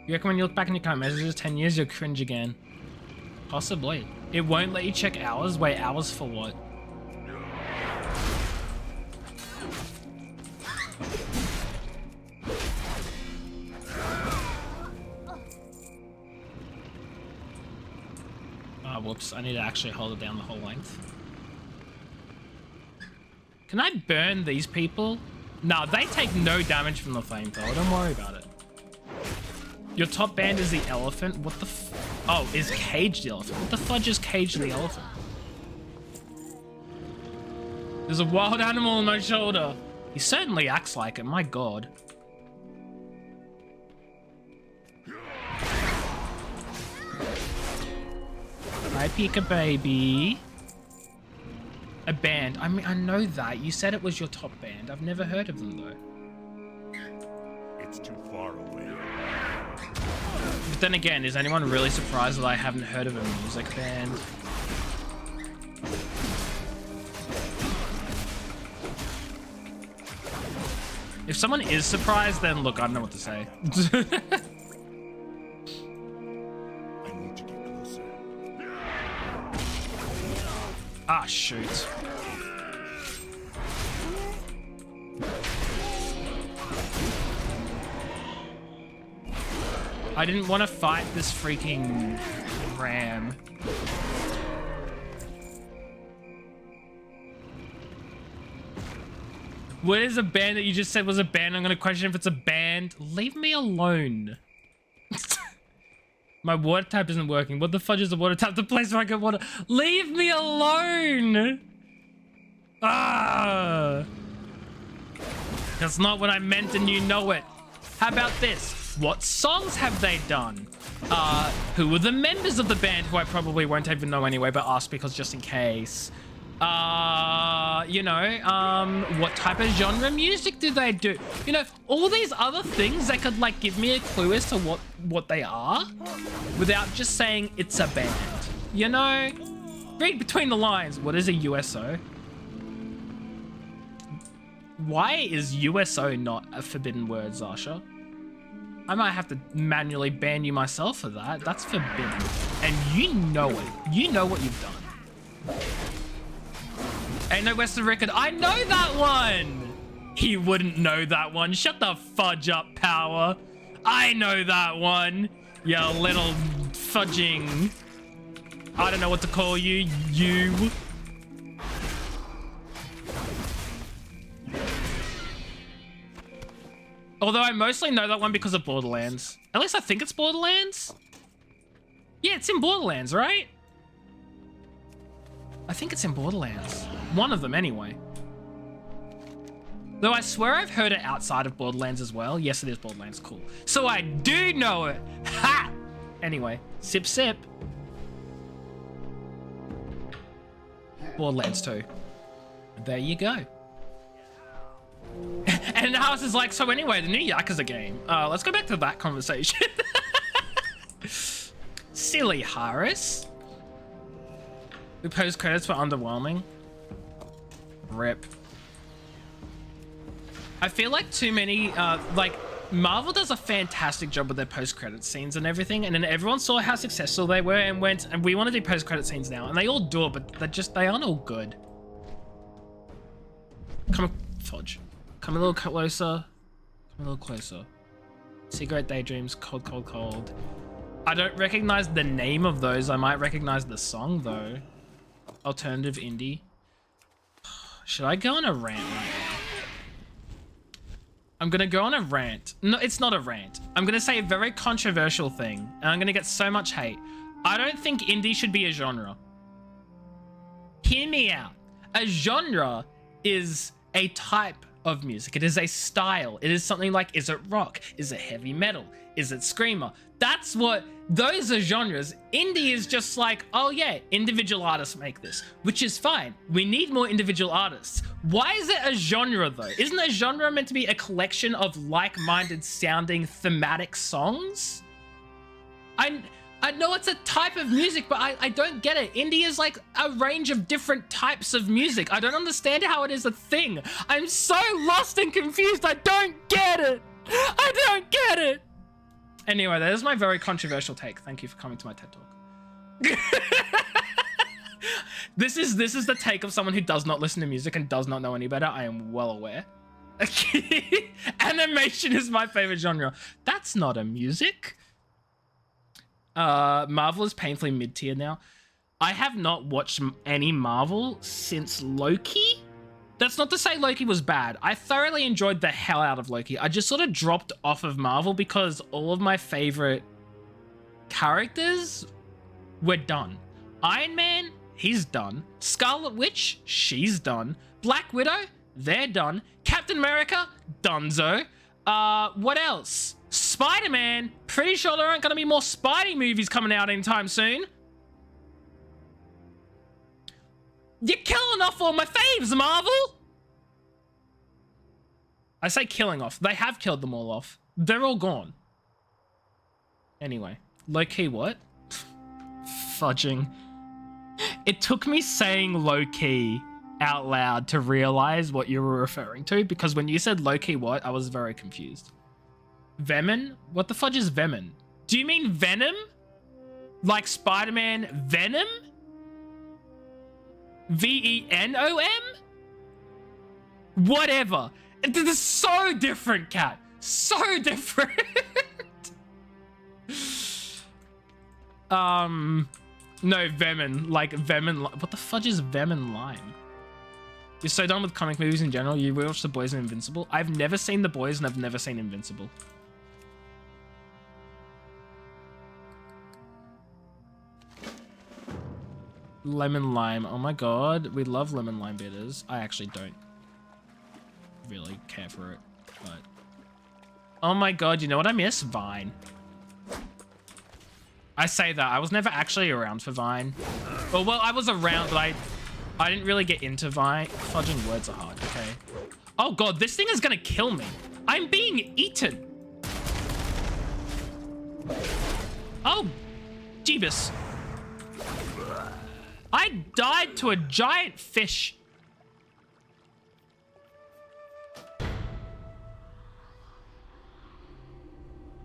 You reckon when you look back in your current messages 10 years, you'll cringe again? Possibly. It won't let you check hours? Wait, hours for what? Oh, whoops. I need to actually hold it down the whole length. Can I burn these people? No, they take no damage from the flamethrower. Don't worry about it. Your top band is the elephant. What the oh, is Cage the elephant? What the fudge is Cage the elephant? There's a wild animal on my shoulder. He certainly acts like it, my god. Hi, Pika baby. A band. I mean, I know that. You said it was your top band. I've never heard of them though. It's too far away. But then again, is anyone really surprised that I haven't heard of a music band? If someone is surprised, then look, I don't know what to say. I need to get closer. Ah, shoot. I didn't want to fight this freaking ram. What is a band that you just said was a band? I'm going to question if it's a band. Leave me alone. My water tap isn't working. What the fudge is a water tap? The place where I get water. Leave me alone. Ah. That's not what I meant and you know it. How about this? What songs have they done? Who are the members of the band who I probably won't even know anyway, but ask because just in case. You know, what type of genre music do they do? You know, all these other things that could like give me a clue as to what they are without just saying it's a band. You know, read between the lines. What is a USO? Why is USO not a forbidden word, Zasha? I might have to manually ban you myself for that. That's forbidden. And you know it. You know what you've done. Ain't no Western record. I know that one. He wouldn't know that one. Shut the fudge up, Power. I know that one. You little fudging. I don't know what to call you. You. Although I mostly know that one because of Borderlands. At least I think it's Borderlands. Yeah, it's in Borderlands, right? I think it's in Borderlands. One of them, anyway. Though I swear I've heard it outside of Borderlands as well. Yes, it is Borderlands. Cool. So I do know it. Ha! Anyway, sip, sip. Borderlands 2. There you go. And House is like, so anyway, the new Yakuza game. Let's go back to that conversation. Silly Harris. The post credits were underwhelming. Rip. I feel like too many, like, Marvel does a fantastic job with their post-credit scenes and everything, and then everyone saw how successful they were and went, and we want to do post-credit scenes now, and they all do it, but they aren't all good. Come on, fudge. Come a little closer. Come a little closer. Cigarette Daydreams, Cold, Cold, Cold. I don't recognize the name of those. I might recognize the song, though. Alternative indie. Should I go on a rant right now? I'm gonna go on a rant. No, it's not a rant. I'm gonna say a very controversial thing, and I'm gonna get so much hate. I don't think indie should be a genre. Hear me out. A genre is a type of music. It is a style. It is something like, is it rock? Is it heavy metal? Is it screamer? That's what, those are genres. Indie is just like, oh yeah, individual artists make this, which is fine. We need more individual artists. Why is it a genre though? Isn't a genre meant to be a collection of like-minded sounding thematic songs? I know it's a type of music, but I don't get it. Indie is like a range of different types of music. I don't understand how it is a thing. I'm so lost and confused. I don't get it. I don't get it. Anyway, that is my very controversial take. Thank you for coming to my TED Talk. This is the take of someone who does not listen to music and does not know any better. I am well aware. Animation is my favorite genre. That's not a music. Marvel is painfully mid-tier now. I have not watched any Marvel since Loki. That's not to say Loki was bad. I thoroughly enjoyed the hell out of Loki. I just sort of dropped off of Marvel because all of my favorite characters were done. Iron Man, he's done. Scarlet Witch, she's done. Black Widow, they're done. Captain America, donezo. What else? Spider-Man, pretty sure there aren't going to be more Spidey movies coming out anytime soon. You're killing off all my faves, Marvel! I say killing off. They have killed them all off. They're all gone. Anyway, low-key what? Fudging. It took me saying low-key out loud to realize what you were referring to, because when you said low-key what, I was very confused. Venom? What the fudge is Venom? Do you mean Venom? Like Spider-Man Venom? V-E-N-O-M? Whatever. It is so different, Cat. So different. No, Venom. Like Venom. What the fudge is Venom Lime? You're so done with comic movies in general. You watch The Boys and Invincible. I've never seen The Boys and I've never seen Invincible. Lemon lime. Oh my god. We love lemon lime bitters. I actually don't really care for it, but oh my god, you know what I miss? Vine. I say that. I was never actually around for Vine. Oh, well, I was around, but I didn't really get into Vine. Fudging words are hard, okay? Oh god, this thing is gonna kill me. I'm being eaten. Oh, Jeebus. I died to a giant fish.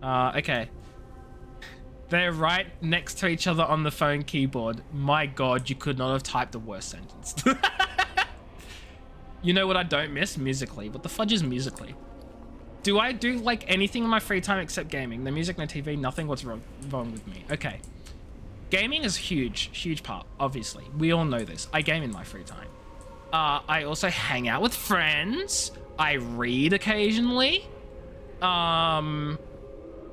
Okay. They're right next to each other on the phone keyboard. My god, you could not have typed a worse sentence. You know what I don't miss? Musically. What the fudge is Musically? Do I do like anything in my free time except gaming? No music, no TV, nothing. What's wrong with me? Okay. Gaming is huge part, obviously. We all know this. I game in my free time. I also hang out with friends. I read occasionally. Watch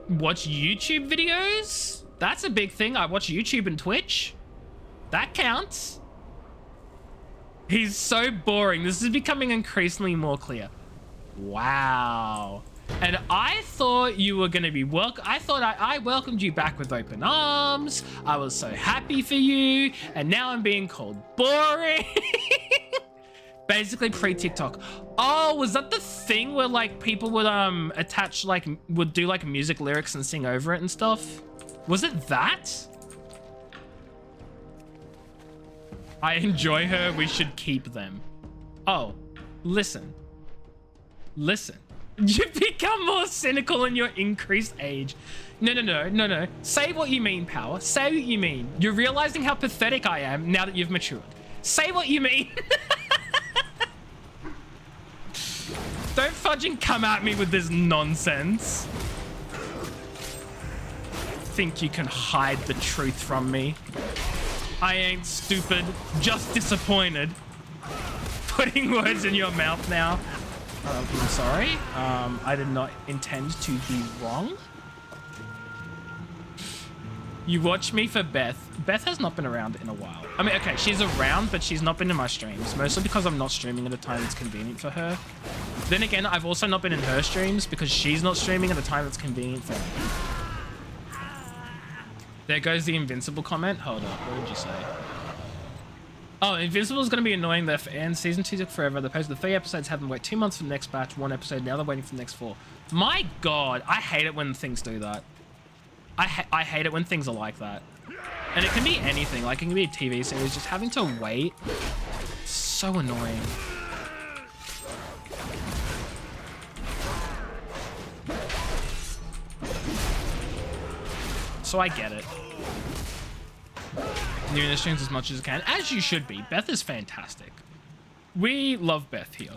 YouTube videos. That's a big thing. I watch YouTube and Twitch. That counts. He's so boring. This is becoming increasingly more clear. Wow. And I thought you were going to be I thought I welcomed you back with open arms. I was so happy for you. And now I'm being called boring. Basically pre-TikTok. Oh, was that the thing where like people would attach like would do like music lyrics and sing over it and stuff? Was it that? I enjoy her. We should keep them. Oh, listen. Listen. You've become more cynical in your increased age. No. Say what you mean, Power. Say what you mean. You're realizing how pathetic I am now that you've matured. Say what you mean. Don't fudging come at me with this nonsense. Think you can hide the truth from me? I ain't stupid, just disappointed. Putting words in your mouth now. I'm sorry. I did not intend to be wrong. You watch me for Beth. Beth has not been around in a while. I mean, okay, she's around, but she's not been in my streams. Mostly because I'm not streaming at a time that's convenient for her. Then again, I've also not been in her streams because she's not streaming at a time that's convenient for me. There goes the Invincible comment. Hold up, what did you say? Oh, Invincible is going to be annoying. The fans. Season 2 took forever. They posted the 3 episodes, had them wait 2 months for the next batch, 1 episode. Now they're waiting for the next 4. My God, I hate it when things do that. I hate it when things are like that. And it can be anything. Like, it can be a TV series. Just having to wait. It's so annoying. So I get it. New in the streams as much as I can, as you should be. Beth is fantastic. We love Beth here.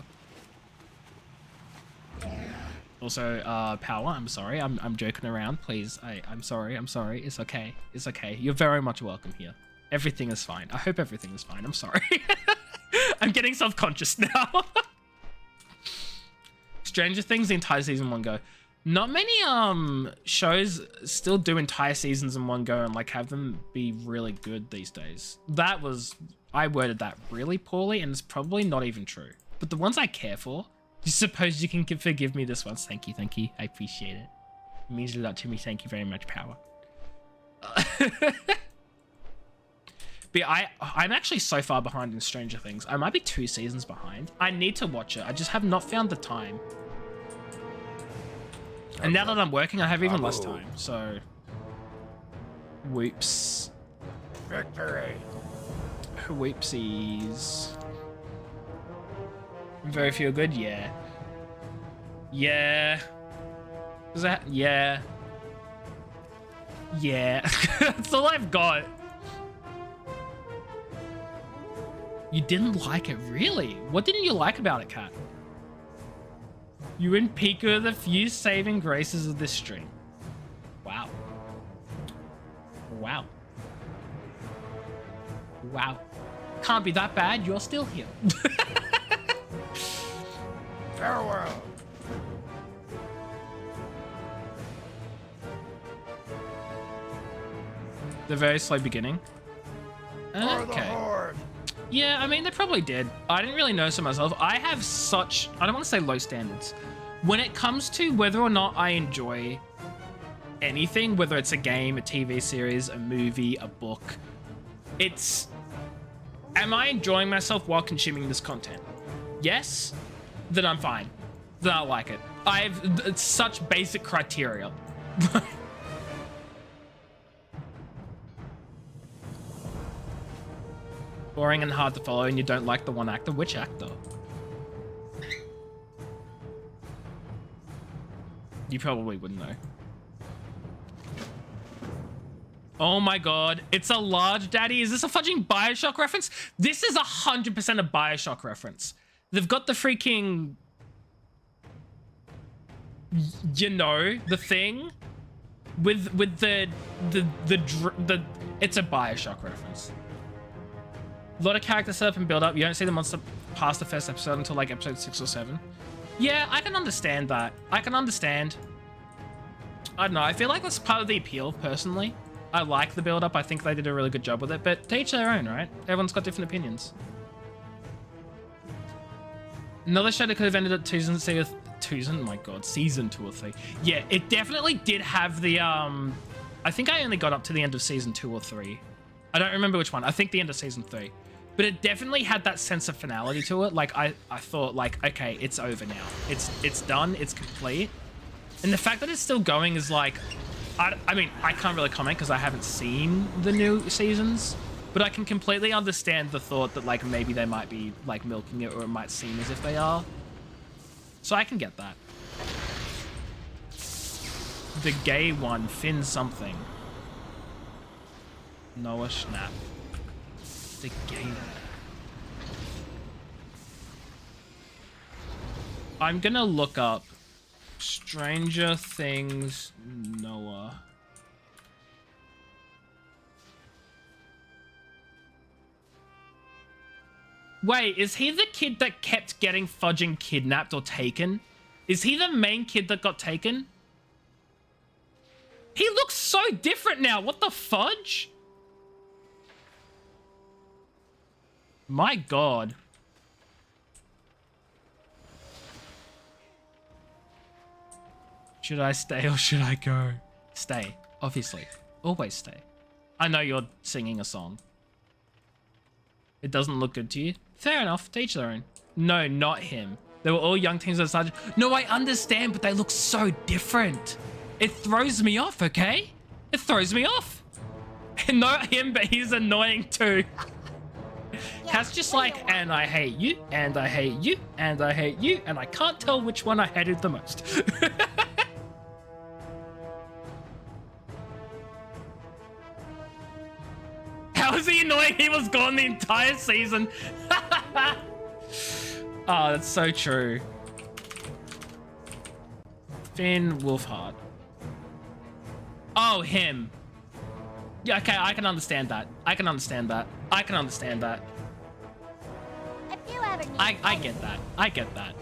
Also, Power, I'm sorry. I'm joking around. Please, I'm sorry. I'm sorry. It's okay. It's okay. You're very much welcome here. Everything is fine. I hope everything is fine. I'm sorry. I'm getting self-conscious now. Stranger Things, the entire season one go. Not many shows still do entire seasons in one go and like have them be really good these days. I worded that really poorly and it's probably not even true. But the ones I care for, you suppose you can forgive me this once. Thank you, thank you. I appreciate it. It means a lot to me. Thank you very much, Power. But I'm actually so far behind in Stranger Things. I might be 2 seasons behind. I need to watch it. I just have not found the time. And now that I'm working, I have even less time, so... Whoops. Victory. Whoopsies. Very feel good? Yeah. Yeah. Is that... Yeah. Yeah. That's all I've got. You didn't like it, really? What didn't you like about it, Kat? You and Pika are the few saving graces of this stream. Wow. Wow. Wow. Can't be that bad. You're still here. Farewell. The very slow beginning. For the Okay. Horde. Yeah, I mean, they probably did. I didn't really notice it myself. I have such, I don't want to say low standards. When it comes to whether or not I enjoy anything, whether it's a game, a TV series, a movie, a book, it's, am I enjoying myself while consuming this content? Yes, then I'm fine. Then I like it. It's such basic criteria. Boring and hard to follow, and you don't like the one actor. Which actor? You probably wouldn't know. Oh my God, it's a Large Daddy. Is this a fudging Bioshock reference? This is 100% a Bioshock reference. They've got the freaking, you know, the thing with the it's a Bioshock reference. A lot of character setup and build up. You don't see the monster past the first episode until like episode 6 or 7. Yeah, I can understand that. I can understand. I don't know. I feel like that's part of the appeal, personally. I like the build up. I think they did a really good job with it, but to each their own, right? Everyone's got different opinions. Another show that could have ended at season 2 or 3. Yeah, it definitely did have the, I think I only got up to the end of season 2 or 3. I don't remember which one. I think the end of season 3. But it definitely had that sense of finality to it. Like, I thought, like, okay, it's over now. It's done. It's complete. And the fact that it's still going is like... I mean, I can't really comment because I haven't seen the new seasons. But I can completely understand the thought that, like, maybe they might be, like, milking it, or it might seem as if they are. So I can get that. The gay one, Finn something. Noah Schnapp. The game. I'm gonna look up Stranger Things Noah. Wait, is he the kid that kept getting fudging kidnapped or taken? Is he the main kid that got taken? He looks so different now. What the fudge? My God. Should I stay or should I go? Stay, obviously. Always stay. I know you're singing a song. It doesn't look good to you. Fair enough, to each their own. No, not him. They were all young teens at such. No, I understand, but they look so different. It throws me off, okay? It throws me off. Not him, but he's annoying too. Cat's just like, and I hate you, and I hate you, and I hate you, and I can't tell which one I hated the most. How is he annoying? He was gone the entire season. Oh, that's so true. Finn Wolfhard. Oh, him. Yeah, okay, I can understand that. I can understand that. I can understand that. If you ever need I get that. I get that.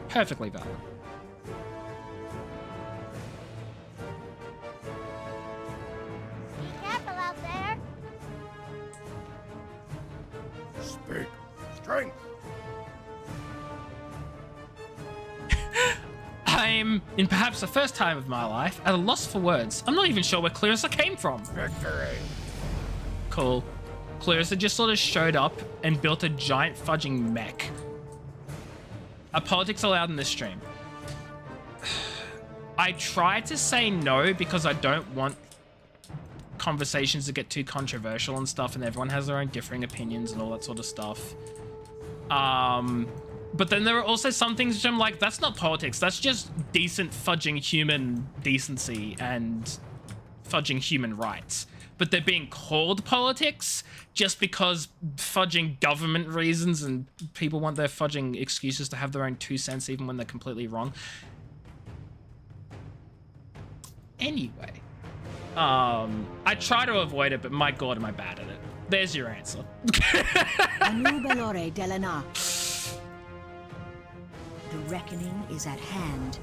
Perfectly valid. be careful out there. Speak. Strength. I'm, in perhaps the first time of my life, at a loss for words. I'm not even sure where Clarissa came from. Victory. Cool. Clarissa just sort of showed up and built a giant fudging mech. Are politics allowed in this stream? I try to say no because I don't want conversations to get too controversial and stuff, and everyone has their own differing opinions and all that sort of stuff. But then there are also some things which I'm like, that's not politics. That's just decent fudging human decency and fudging human rights. But they're being called politics just because fudging government reasons and people want their fudging excuses to have their own 2 cents even when they're completely wrong. Anyway, I try to avoid it, but my God, am I bad at it. There's your answer. Anu Belore Delana. The reckoning is at hand.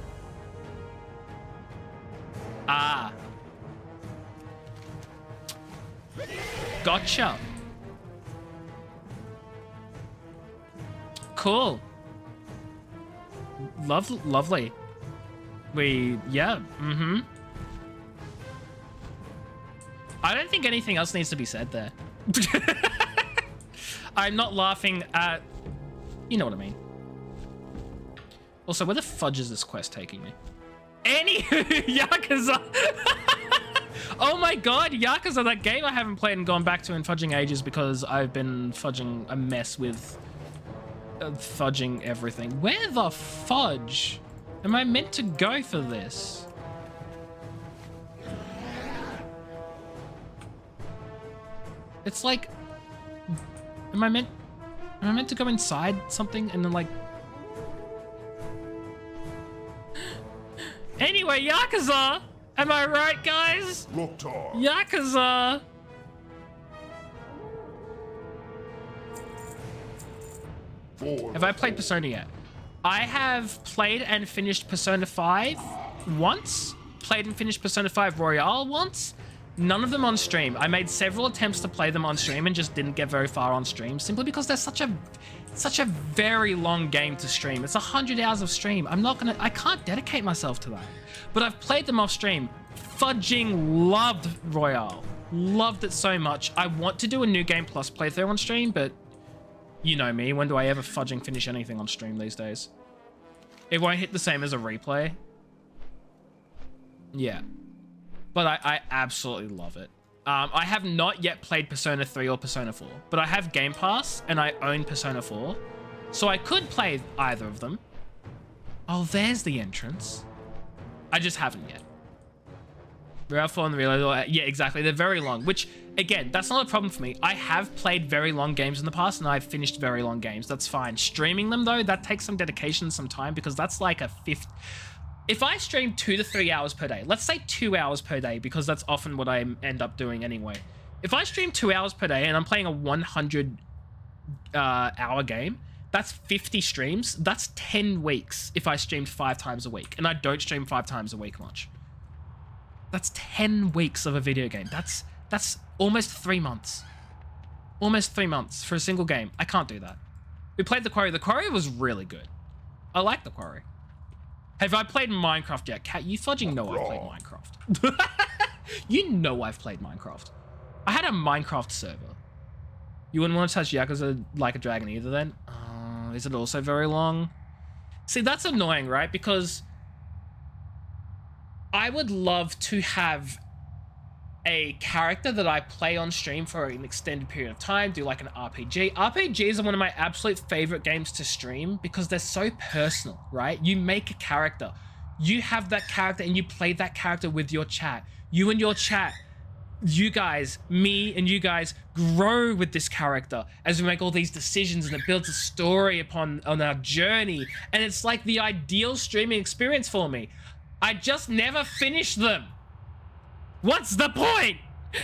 Ah. Gotcha. Cool. Lovely. Yeah, I don't think anything else needs to be said there. I'm not laughing at... You know what I mean. Also, where the fudge is this quest taking me? Anywho, Yakuza! Oh my God, Yakuza, that game I haven't played and gone back to in fudging ages because I've been fudging a mess with fudging everything. Where the fudge am I meant to go for this? It's like, am I meant to go inside something and then like... Anyway, Yakuza! Am I right, guys? Loktar. Yakuza! Have I played Persona yet? I have played and finished Persona 5 once. Played and finished Persona 5 Royale once. None of them on stream. I made several attempts to play them on stream and just didn't get very far on stream simply because they're such a very long game to stream. It's 100 hours of stream. I can't dedicate myself to that. But I've played them off stream. Fudging loved Royale. Loved it so much. I want to do a New Game Plus playthrough on stream, but you know me. When do I ever fudging finish anything on stream these days? It won't hit the same as a replay. Yeah. But I absolutely love it. I have not yet played Persona 3 or Persona 4, but I have Game Pass and I own Persona 4. So I could play either of them. Oh, there's the entrance. I just haven't yet. Royale 4 and the Reload, yeah, exactly. They're very long, which, again, that's not a problem for me. I have played very long games in the past and I've finished very long games. That's fine. Streaming them, though, that takes some dedication, some time, because that's like a fifth... If I stream 2 to 3 hours per day, let's say 2 hours per day, because that's often what I end up doing anyway. If I stream 2 hours per day and I'm playing a 100 hour game, That's 50 streams. That's 10 weeks if I streamed 5 times a week. And I don't stream 5 times a week much. That's 10 weeks of a video game. That's almost 3 months. Almost 3 months for a single game. I can't do that. We played The Quarry. The Quarry was really good. I like The Quarry. Have I played Minecraft yet? Cat, you fudging know I've played Minecraft. You know I've played Minecraft. I had a Minecraft server. You wouldn't want to touch Yakuza Like a Dragon either then? Is it also very long? See, that's annoying, right? Because I would love to have a character that I play on stream for an extended period of time, do like an RPG. RPGs are one of my absolute favorite games to stream because they're so personal, right? You make a character, you have that character and you play that character with your chat. You and your chat, you guys, me and you guys grow with this character as we make all these decisions, and it builds a story on our journey. And it's like the ideal streaming experience for me. I just never finish them. What's the point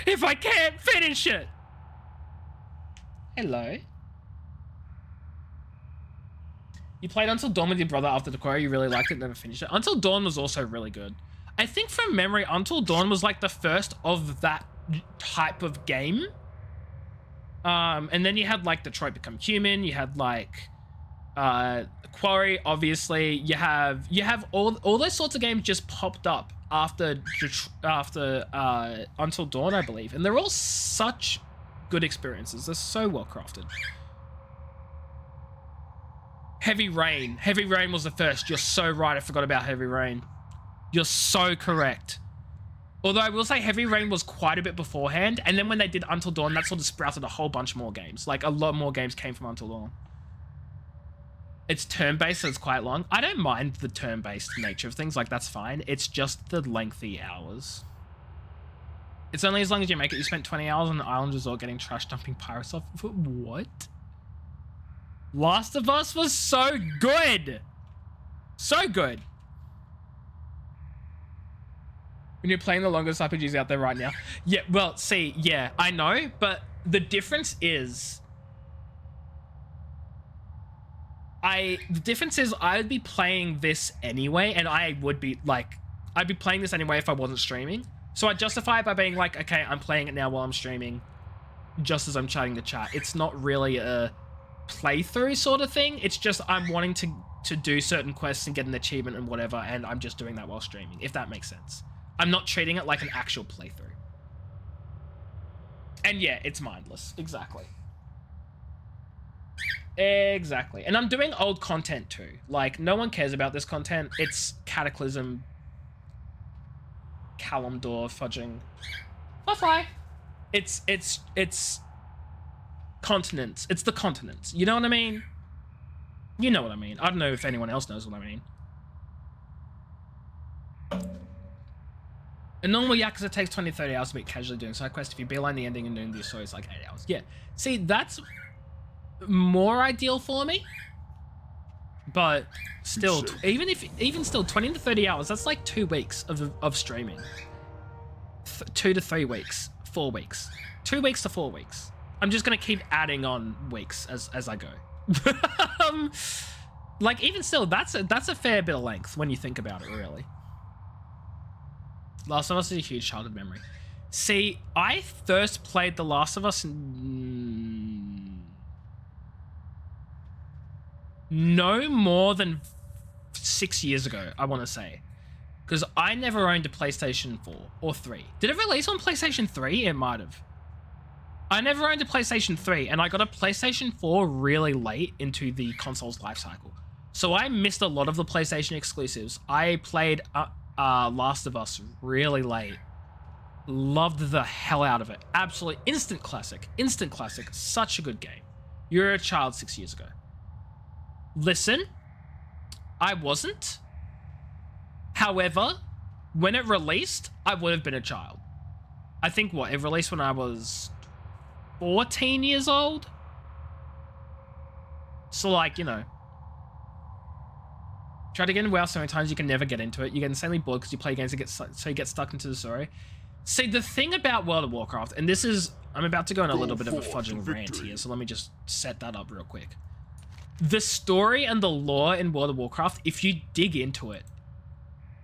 if I can't finish it? Hello. You played Until Dawn with your brother after The Quarry. You really liked it, never finished it. Until Dawn was also really good. I think from memory, Until Dawn was like the first of that type of game. And then you had like Detroit Become Human. You had like Quarry, obviously. You have all those sorts of games just popped up after Until Dawn, I believe, and they're all such good experiences. They're so well crafted. Heavy Rain was the first. You're so right. I forgot about Heavy Rain. You're so correct. Although I will say Heavy Rain was quite a bit beforehand, and then when they did Until Dawn, that sort of sprouted a whole bunch more games. Like a lot more games came from Until Dawn. It's turn-based, so it's quite long. I don't mind the turn-based nature of things, like that's fine. It's just the lengthy hours. It's only as long as you make it. You spent 20 hours on the island resort getting trash dumping pirates off. What? Last of Us was so good. So good. When you're playing the longest RPGs out there right now. Yeah, well, see, yeah, I know, but the difference is I would be playing this anyway, and I'd be playing this anyway if I wasn't streaming. So I justify it by being like, okay, I'm playing it now while I'm streaming, just as I'm chatting the chat. It's not really a playthrough sort of thing. It's just I'm wanting to do certain quests and get an achievement and whatever, and I'm just doing that while streaming, if that makes sense. I'm not treating it like an actual playthrough. And yeah, it's mindless. Exactly. Exactly. And I'm doing old content too. Like, no one cares about this content. It's Cataclysm, Kalimdor, fudging. Fly. It's continents. It's the continents. You know what I mean? You know what I mean. I don't know if anyone else knows what I mean. A normal Yakuza takes 20-30 hours to beat casually doing side quests. If you beeline the ending and doing the story, it's like 8 hours. Yeah. See, that's more ideal for me. But still, even still, 20 to 30 hours, that's like 2 weeks of streaming. 2 to 3 weeks, 4 weeks. 2 weeks to 4 weeks. I'm just going to keep adding on weeks as I go. Like, even still, that's a fair bit of length when you think about it, really. Last of Us is a huge childhood memory. See, I first played The Last of Us no more than 6 years ago, I want to say. Because I never owned a PlayStation 4 or 3. Did it release on PlayStation 3? It might have. I never owned a PlayStation 3, and I got a PlayStation 4 really late into the console's life cycle. So I missed a lot of the PlayStation exclusives. I played Last of Us really late. Loved the hell out of it. Absolutely instant classic. Instant classic. Such a good game. You're a child 6 years ago. Listen, I wasn't. However, when it released, I would have been a child. I think it released when I was 14 years old. So, like, you know. Try to get in WoW so many times you can never get into it. You get insanely bored because you play games so you get stuck into the story. See, the thing about World of Warcraft, and this is, I'm about to go on a little bit of a fudging rant here, so let me just set that up real quick. The story and the lore in World of Warcraft, if you dig into it,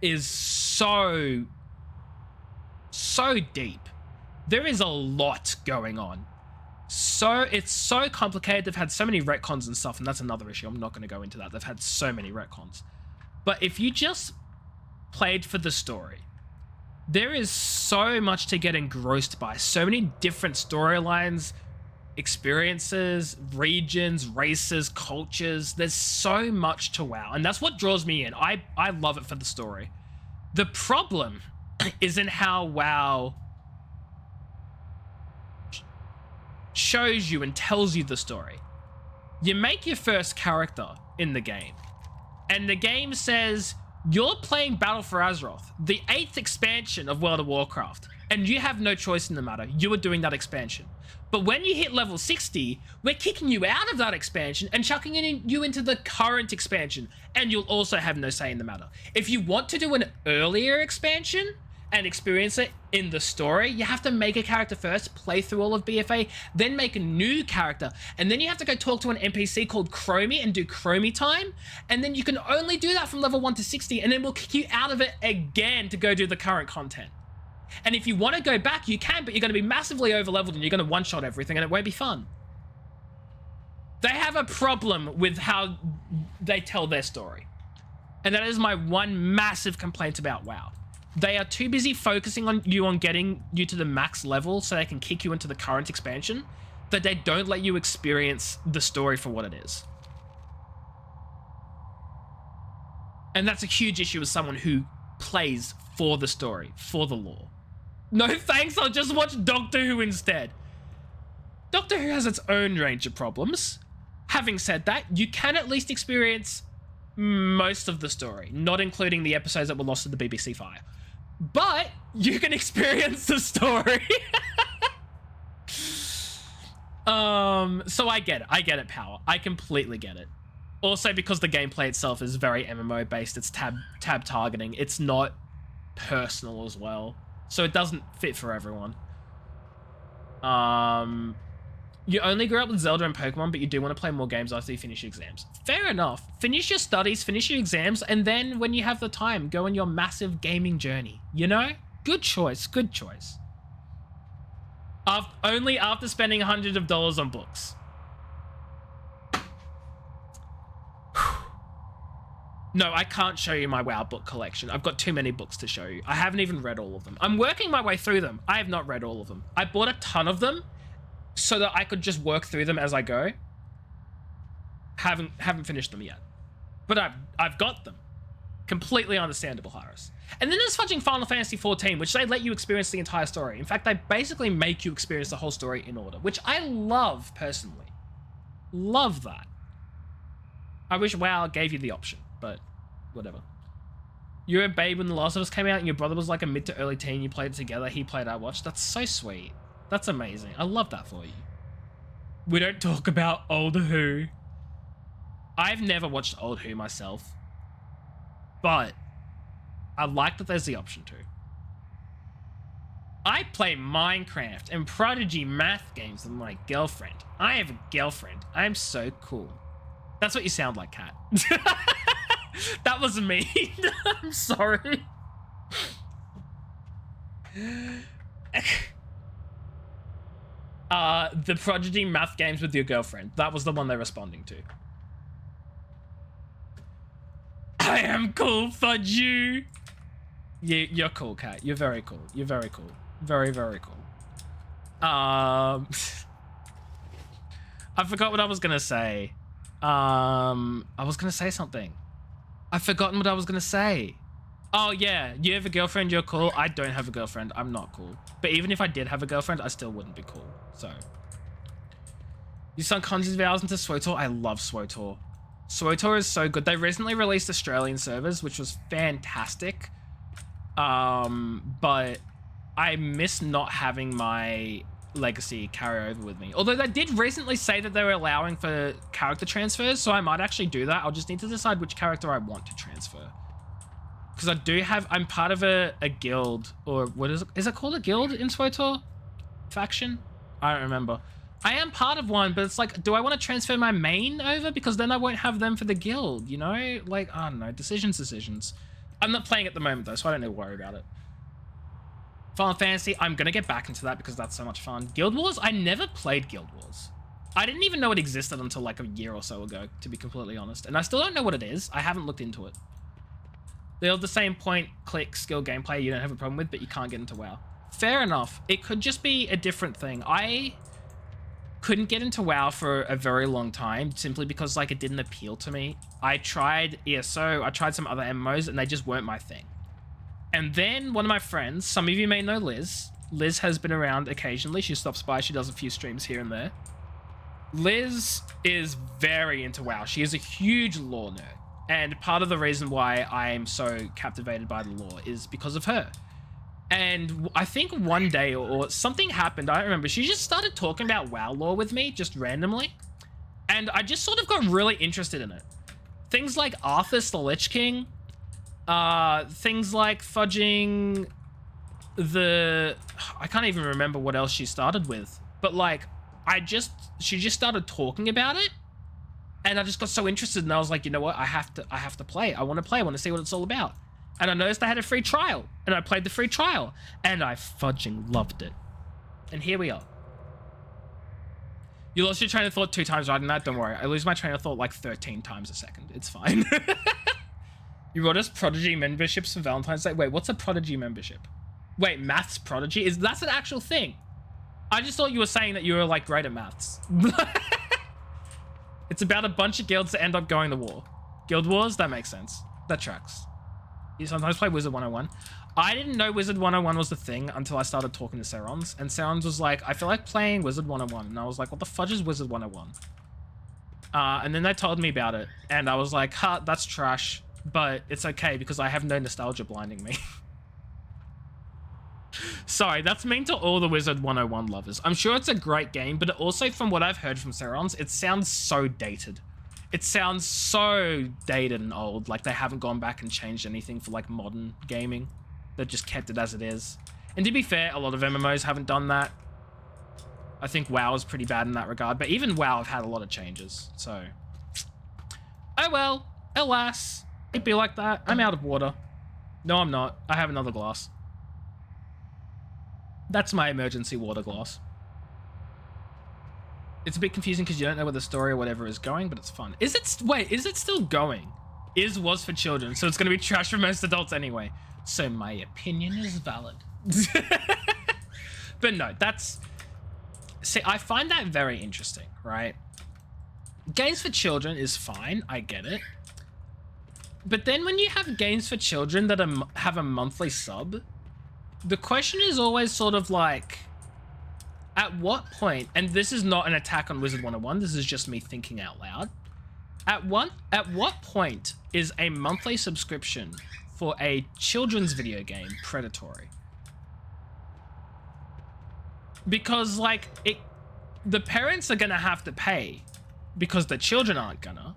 is so deep. There is a lot going on. So it's so complicated. They've had so many retcons and stuff, and that's another issue. I'm not going to go into that. They've had so many retcons. But if you just played for the story, there is so much to get engrossed by. So many different storylines, experiences, regions, races, cultures. There's so much to WoW, and that's what draws me in. I love it for the story. The problem is in how WoW shows you and tells you the story. You make your first character in the game, and the game says you're playing Battle for Azeroth, the 8th expansion of World of Warcraft, and you have no choice in the matter. You are doing that expansion. But when you hit level 60, we're kicking you out of that expansion and chucking you into the current expansion, and you'll also have no say in the matter. If you want to do an earlier expansion and experience it in the story, you have to make a character first, play through all of BFA, then make a new character, and then you have to go talk to an NPC called Chromie and do Chromie time, and then you can only do that from level 1 to 60, and then we'll kick you out of it again to go do the current content. And if you want to go back, you can, but you're going to be massively over-leveled and you're going to one-shot everything, and it won't be fun. They have a problem with how they tell their story, and that is my one massive complaint about WoW. They are too busy focusing on getting you to the max level so they can kick you into the current expansion, that they don't let you experience the story for what it is. And that's a huge issue as someone who plays for the story, for the lore. No thanks, I'll just watch Doctor Who instead. Doctor Who has its own range of problems. Having said that, you can at least experience most of the story, not including the episodes that were lost to the BBC Fire. But you can experience the story. So I get it, Power. I completely get it. Also, because the gameplay itself is very MMO based, it's tab targeting. It's not personal as well, so it doesn't fit for everyone. You only grew up with Zelda and Pokemon, but you do want to play more games after you finish your exams. Fair enough. Finish your studies, finish your exams, and then when you have the time, go on your massive gaming journey. You know? Good choice, good choice. Only after spending hundreds of dollars on books. No, I can't show you my WoW book collection. I've got too many books to show you. I haven't even read all of them. I'm working my way through them. I have not read all of them. I bought a ton of them so that I could just work through them as I go. Haven't finished them yet. But I've got them. Completely understandable, Harris. And then there's fudging Final Fantasy XIV, which they let you experience the entire story. In fact, they basically make you experience the whole story in order, which I love personally. Love that. I wish WoW gave you the option, but whatever. You were a babe when The Last of Us came out and your brother was like a mid to early teen. You played it together. He played, I watched. That's so sweet. That's amazing. I love that for you. We don't talk about old Who. I've never watched old Who myself, but I like that there's the option to. I play Minecraft and Prodigy math games with my girlfriend. I have a girlfriend. I'm so cool. That's what you sound like, Kat. That was me. I'm sorry. The Prodigy math games with your girlfriend. That was the one they're responding to. I am cool, fudge you. You're cool, Kat. You're very cool. You're very cool. Very, very cool. I forgot what I was gonna say. I was gonna say something. I've forgotten what I was gonna say. Oh yeah, you have a girlfriend, you're cool. I don't have a girlfriend, I'm not cool. But even if I did have a girlfriend, I still wouldn't be cool, so. You sunk hundreds of hours into SWTOR. I love SWTOR. SWTOR is so good. They recently released Australian servers, which was fantastic. But I miss not having my legacy carry over with me. Although they did recently say that they were allowing for character transfers, so I might actually do that. I'll just need to decide which character I want to transfer. Because I do have, I'm part of a guild, or what is it called a guild in SWTOR? Faction? I don't remember. I am part of one, but it's like, do I want to transfer my main over? Because then I won't have them for the guild, you know? Like, I don't know, decisions. I'm not playing at the moment though, so I don't need to worry about it. Final Fantasy, I'm gonna get back into that because that's so much fun. Guild Wars, I never played Guild Wars. I didn't even know it existed until like a year or so ago, to be completely honest. And I still don't know what it is. I haven't looked into it. They're the same point, click, skill gameplay you don't have a problem with, but you can't get into WoW. Fair enough. It could just be a different thing. I couldn't get into WoW for a very long time simply because like it didn't appeal to me. I tried ESO, I tried some other MMOs and they just weren't my thing. And then one of my friends, some of you may know Liz. Liz has been around occasionally. She stops by, she does a few streams here and there. Liz is very into WoW. She is a huge lore nerd. And part of the reason why I am so captivated by the lore is because of her. And I think one day or something happened, I don't remember, she just started talking about WoW lore with me, just randomly. And I just sort of got really interested in it. Things like Arthas the Lich King, things like fudging the... I can't even remember what else she started with. But like, she just started talking about it. And I just got so interested and I was like, you know what? I have to play. I want to play. I want to see what it's all about. And I noticed I had a free trial and I played the free trial and I fudging loved it. And here we are. You lost your train of thought 2 times right in that? Don't worry. I lose my train of thought like 13 times a second. It's fine. You wrote us Prodigy memberships for Valentine's Day. Wait, what's a Prodigy membership? Wait, maths Prodigy? That's an actual thing. I just thought you were saying that you were like great at maths. It's about a bunch of guilds that end up going to war. Guild Wars? That makes sense. That tracks. You sometimes play Wizard 101. I didn't know Wizard 101 was the thing until I started talking to Serons. And Serons was like, I feel like playing Wizard 101. And I was like, what the fudge is Wizard 101? And then they told me about it. And I was like, ha, that's trash. But it's okay because I have no nostalgia blinding me. Sorry, that's mean to all the Wizard 101 lovers. I'm sure it's a great game, but also from what I've heard from Serons, it sounds so dated. It sounds so dated and old, like they haven't gone back and changed anything for like modern gaming. They've just kept it as it is. And to be fair, a lot of MMOs haven't done that. I think WoW is pretty bad in that regard, but even WoW have had a lot of changes, so. Oh well, alas, it'd be like that. I'm out of water. No, I'm not. I have another glass. That's my emergency water glass. It's a bit confusing because you don't know where the story or whatever is going, but it's fun. Is it still going? Was for children, so it's going to be trash for most adults anyway. So my opinion is valid. But no, see, I find that very interesting, right? Games for children is fine, I get it. But then when you have games for children that have a monthly sub, the question is always sort of like, at what point, and this is not an attack on Wizard 101, this is just me thinking out loud. At what point is a monthly subscription for a children's video game predatory? Because like, the parents are gonna have to pay because the children aren't gonna.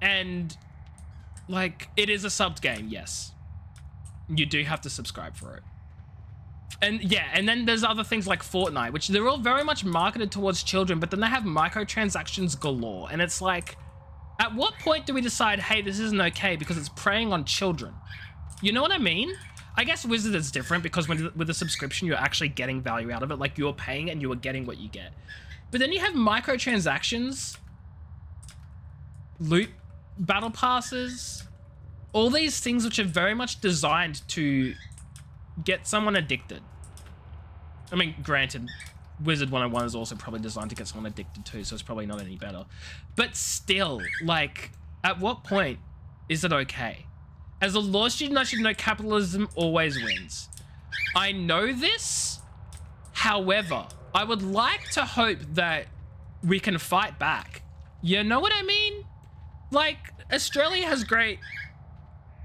And like, it is a subbed game, yes. You do have to subscribe for it. And yeah, and then there's other things like Fortnite, which they're all very much marketed towards children, but then they have microtransactions galore. And it's like, at what point do we decide, hey, this isn't okay because it's preying on children? You know what I mean? I guess Wizard is different because with a subscription, you're actually getting value out of it. Like, you're paying and you are getting what you get. But then you have microtransactions, loot battle passes, all these things which are very much designed to get someone addicted. I mean, granted, Wizard 101 is also probably designed to get someone addicted too, so it's probably not any better. But still, like, at what point is it okay? As a law student, I should know capitalism always wins. I know this. However, I would like to hope that we can fight back. You know what I mean? Like, Australia has great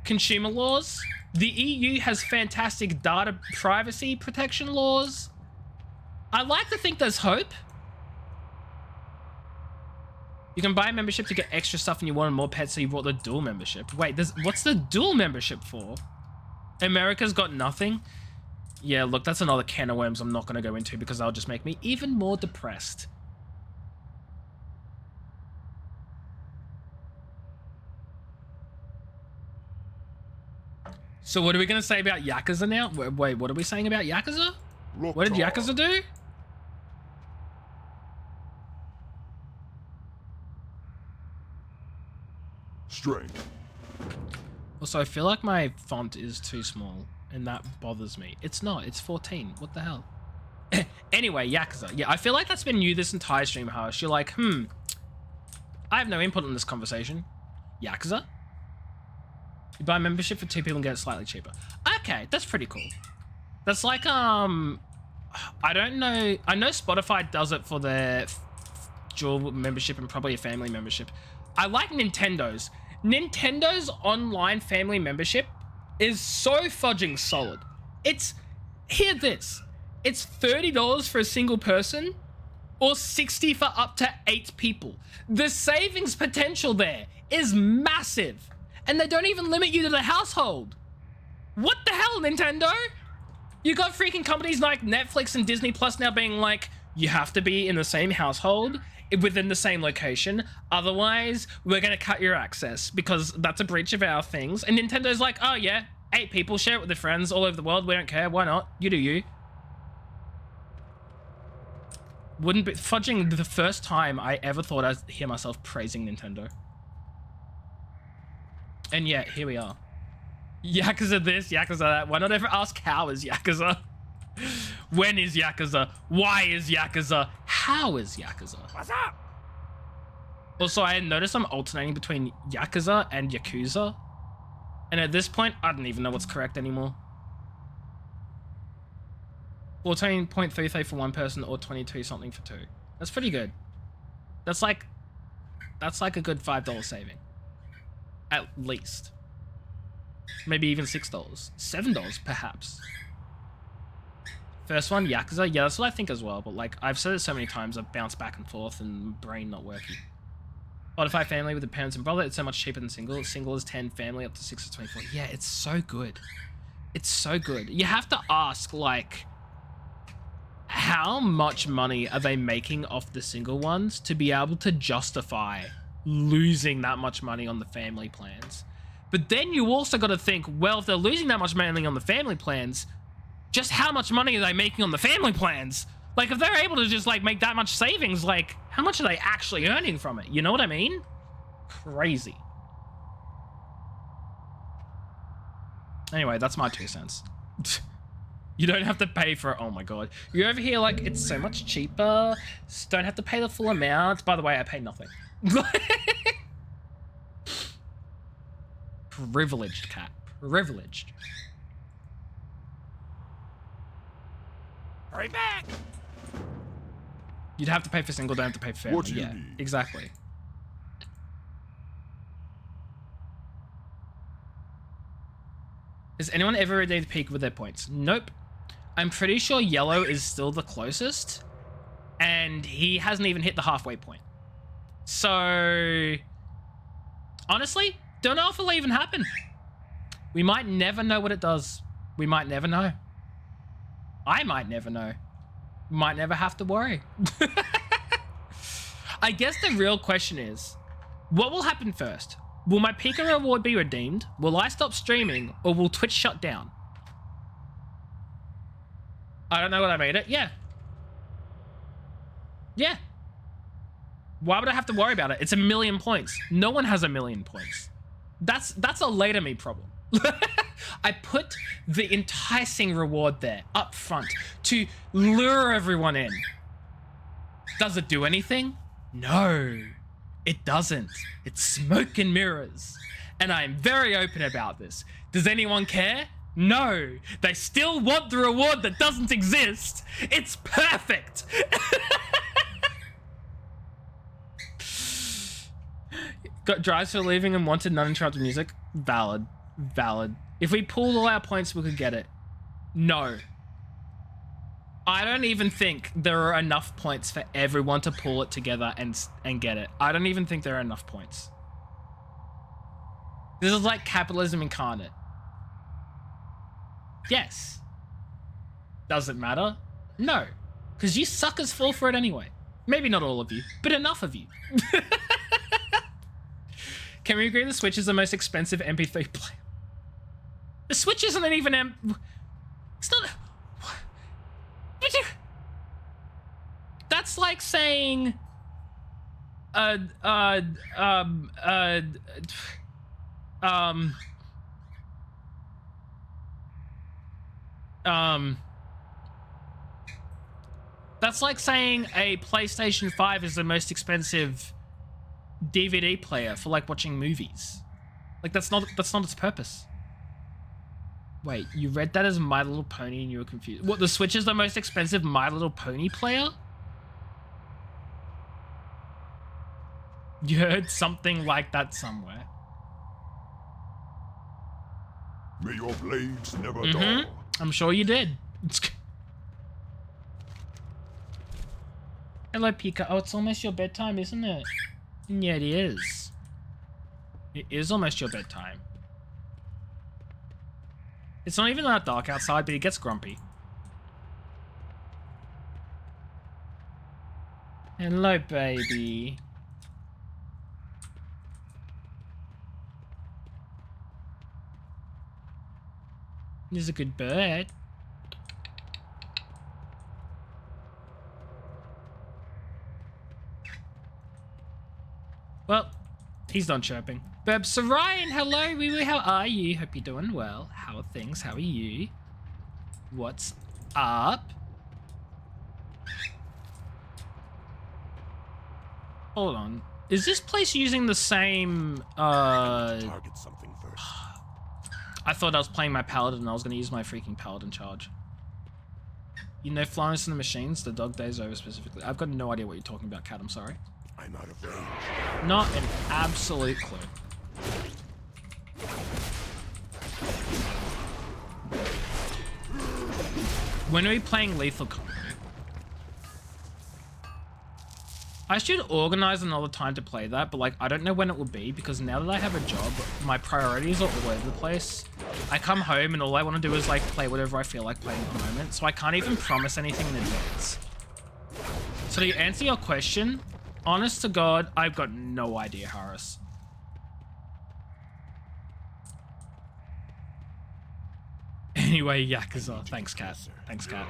consumer laws. The EU has fantastic data privacy protection laws. I like to think there's hope. You can buy a membership to get extra stuff and you wanted more pets, so you bought the dual membership. Wait, what's the dual membership for? America's got nothing? Yeah, look, that's another can of worms I'm not going to go into because that'll just make me even more depressed. So what are we going to say about Yakuza now? Wait, what are we saying about Yakuza? What did Yakuza do? Strength. Also, I feel like my font is too small, and that bothers me. It's not. It's 14. What the hell? Anyway, Yakuza. Yeah, I feel like that's been you this entire stream, Harsh. You're like, I have no input in this conversation. Yakuza? You buy membership for 2 people and get it slightly cheaper. Okay, that's pretty cool. That's like, I don't know. I know Spotify does it for their dual membership and probably a family membership. I like Nintendo's. Nintendo's online family membership is so fudging solid. Hear this. It's $30 for a single person or $60 for up to 8 people. The savings potential there is massive. And they don't even limit you to the household. What the hell, Nintendo? You got freaking companies like Netflix and Disney Plus now being like, you have to be in the same household within the same location. Otherwise, we're going to cut your access because that's a breach of our things. And Nintendo's like, oh yeah, 8 people, share it with their friends all over the world. We don't care. Why not? You do you. Wouldn't be fudging the first time I ever thought I'd hear myself praising Nintendo. And yet, here we are. Yakuza this, Yakuza that. Why not ever ask how is Yakuza? When is Yakuza? Why is Yakuza? How is Yakuza? What's up? Also, I noticed I'm alternating between Yakuza and Yakuza. And at this point, I don't even know what's correct anymore. 14.33 for one person or 22 something for 2. That's pretty good. That's like a good $5 saving. At least. Maybe even $6. $7 perhaps. First one, Yakuza. Yeah, that's what I think as well. But like, I've said it so many times, I've bounced back and forth and brain not working. Modify family with the parents and brother. It's so much cheaper than single. Single is 10, family up to 6 is 24. Yeah, it's so good. It's so good. You have to ask, like, how much money are they making off the single ones to be able to justify losing that much money on the family plans? But then you also got to think, well, if they're losing that much money on the family plans, just how much money are they making on the family plans? Like, if they're able to just, like, make that much savings, like, how much are they actually earning from it? You know what I mean? Crazy. Anyway, that's my 2 cents. You don't have to pay for it. Oh my god. You're over here like, it's so much cheaper. Don't have to pay the full amount. By the way, I pay nothing. Privileged, cat. Privileged. Hurry back! You'd have to pay for single, don't have to pay for family. What do you Yeah, need? exactly. Has anyone ever redeemed peak with their points? Nope. I'm pretty sure yellow is still the closest, and he hasn't even hit the halfway point. So, honestly, don't know if it'll even happen. We might never know what it does. We might never know. I might never know. Might never have to worry. I guess the real question is, what will happen first? Will my Pika reward be redeemed? Will I stop streaming? Or will Twitch shut down? I don't know what I made it. Yeah. Yeah. Why would I have to worry about it? It's 1,000,000 points. No one has 1,000,000 points. That's a later me problem. I put the enticing reward there up front to lure everyone in. Does it do anything? No, it doesn't. It's smoke and mirrors. And I'm very open about this. Does anyone care? No, they still want the reward that doesn't exist. It's perfect. Got drives for leaving and wanted uninterrupted music. Valid. Valid. If we pooled all our points, we could get it. No. I don't even think there are enough points for everyone to pull it together and get it. I don't even think there are enough points. This is like capitalism incarnate. Yes. Does it matter? No, because you suckers fall for it anyway. Maybe not all of you, but enough of you. Can we agree the Switch is the most expensive MP3 player? The Switch isn't even it's not. That's like saying that's like saying a PlayStation 5 is the most expensive DVD player for like watching movies. Like that's not its purpose. Wait, you read that as My Little Pony and you were confused. What, the Switch is the most expensive My Little Pony player? You heard something like that somewhere. May your blades never dull. I'm sure you did. Hello, Pika. Oh, it's almost your bedtime, isn't it? Yeah, it is. It is almost your bedtime. It's not even that dark outside, but he gets grumpy. Hello, baby. He's a good bird. Well, he's done chirping. Burb Sarian, hello, wee wee, how are you? Hope you're doing well. How are things? How are you? What's up? Hold on. Is this place using the same, Target something first. I thought I was playing my paladin and I was going to use my freaking paladin charge. You know Florence and the Machines? The Dog Days Over specifically. I've got no idea what you're talking about, Cat. I'm sorry. I'm out of range. Not an absolute clue. When are we playing Lethal Company? I should organize another time to play that, but like I don't know when it will be because now that I have a job, my priorities are all over the place. I come home and all I want to do is like play whatever I feel like playing at the moment, so I can't even promise anything in advance. So to answer your question, honest to God, I've got no idea, Harris. Anyway, Yakuza. Thanks, Cat. Thanks, Cat.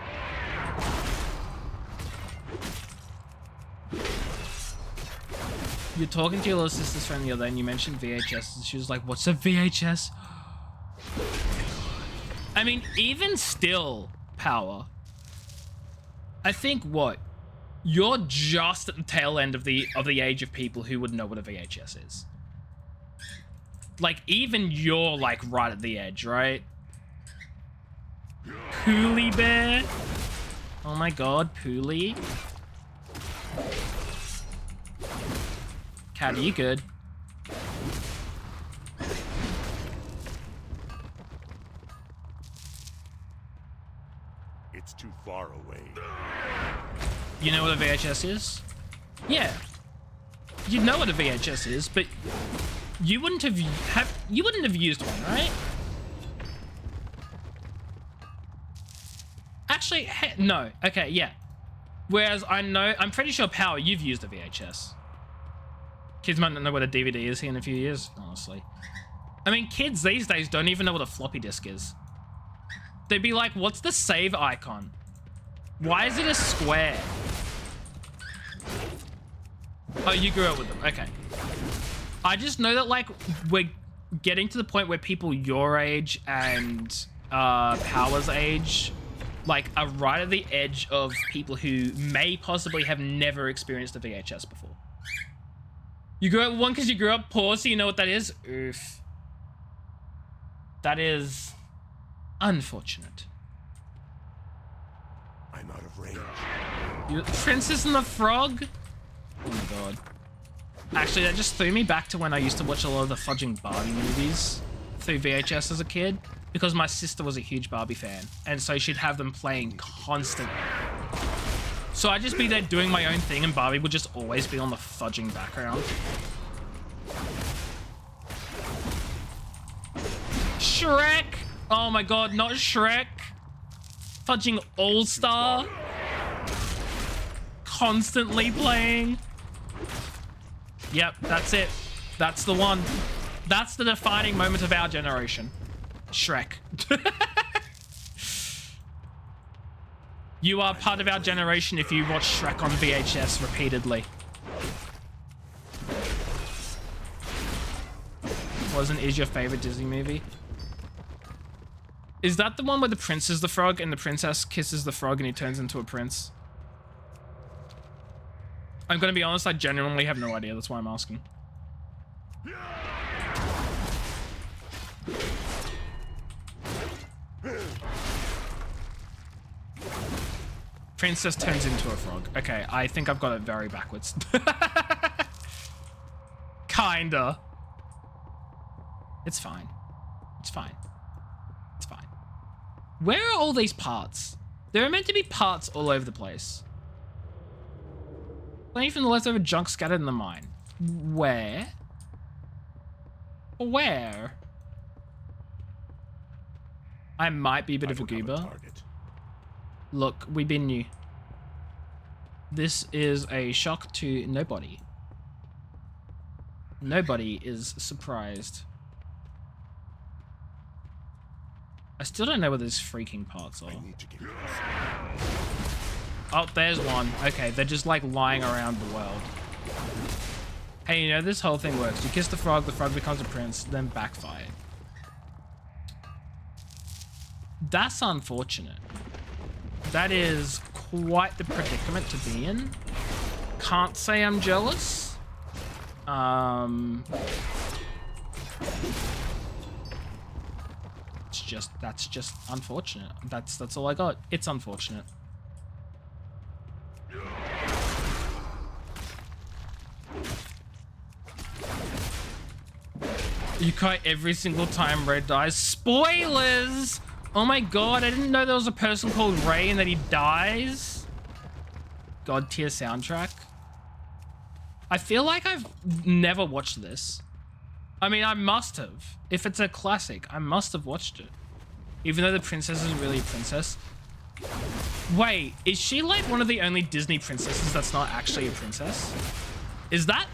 You're talking to your little sister's friend the other day and you mentioned VHS and she was like, what's a VHS? I mean, even still, Power. I think what? You're just at the tail end of the age of people who would know what a VHS is. Like, even you're like right at the edge, right? Poolie Bear. Oh my god, Poolie. Cat, are you good? It's too far away. You know what a VHS is? Yeah. You know what a VHS is, but you wouldn't have used one, right? Actually, no. Okay, yeah. Whereas I'm pretty sure, Power, you've used a VHS. Kids might not know what a DVD is here in a few years, honestly. I mean, kids these days don't even know what a floppy disk is. They'd be like, what's the save icon? Why is it a square? Oh, you grew up with them. Okay. I just know that, like, we're getting to the point where people your age and Power's age, like, are right at the edge of people who may possibly have never experienced a VHS before. You grew up with one because you grew up poor, so you know what that is? Oof. That is unfortunate. I'm out of range. Princess and the Frog? Oh my god. Actually, that just threw me back to when I used to watch a lot of the fudging Barbie movies through VHS as a kid, because my sister was a huge Barbie fan, and so she'd have them playing constantly. So I'd just be there doing my own thing, and Barbie would just always be on the fudging background. Shrek! Oh my god, not Shrek! fudging all-star constantly playing. Yep, that's it. That's the one. That's the defining moment of our generation. Shrek. You are part of our generation if you watch Shrek on VHS repeatedly. Is your favorite Disney movie? Is that the one where the prince is the frog and the princess kisses the frog and he turns into a prince? I'm gonna be honest, I genuinely have no idea. That's why I'm asking. Princess turns into a frog. Okay, I think I've got it very backwards. Kinda. It's fine. It's fine. It's fine. Where are all these parts? There are meant to be parts all over the place. Plenty from the leftover junk scattered in the mine. Where? Where? I might be a bit of a goober. Look, we've been new. This is a shock to nobody. Nobody is surprised. I still don't know what these freaking parts are. Oh, there's one. Okay, they're just like lying around the world. Hey, you know, this whole thing works. You kiss the frog becomes a prince, then backfire. That's unfortunate. That is quite the predicament to be in. Can't say I'm jealous. That's just unfortunate. That's all I got. It's unfortunate. You cry every single time Red dies. Spoilers! Oh my god, I didn't know there was a person called Ray and that he dies. God tier soundtrack. I feel like I've never watched this. I mean, I must have. If it's a classic, I must have watched it. Even though the princess isn't really a princess. Wait, is she like one of the only Disney princesses that's not actually a princess? Is that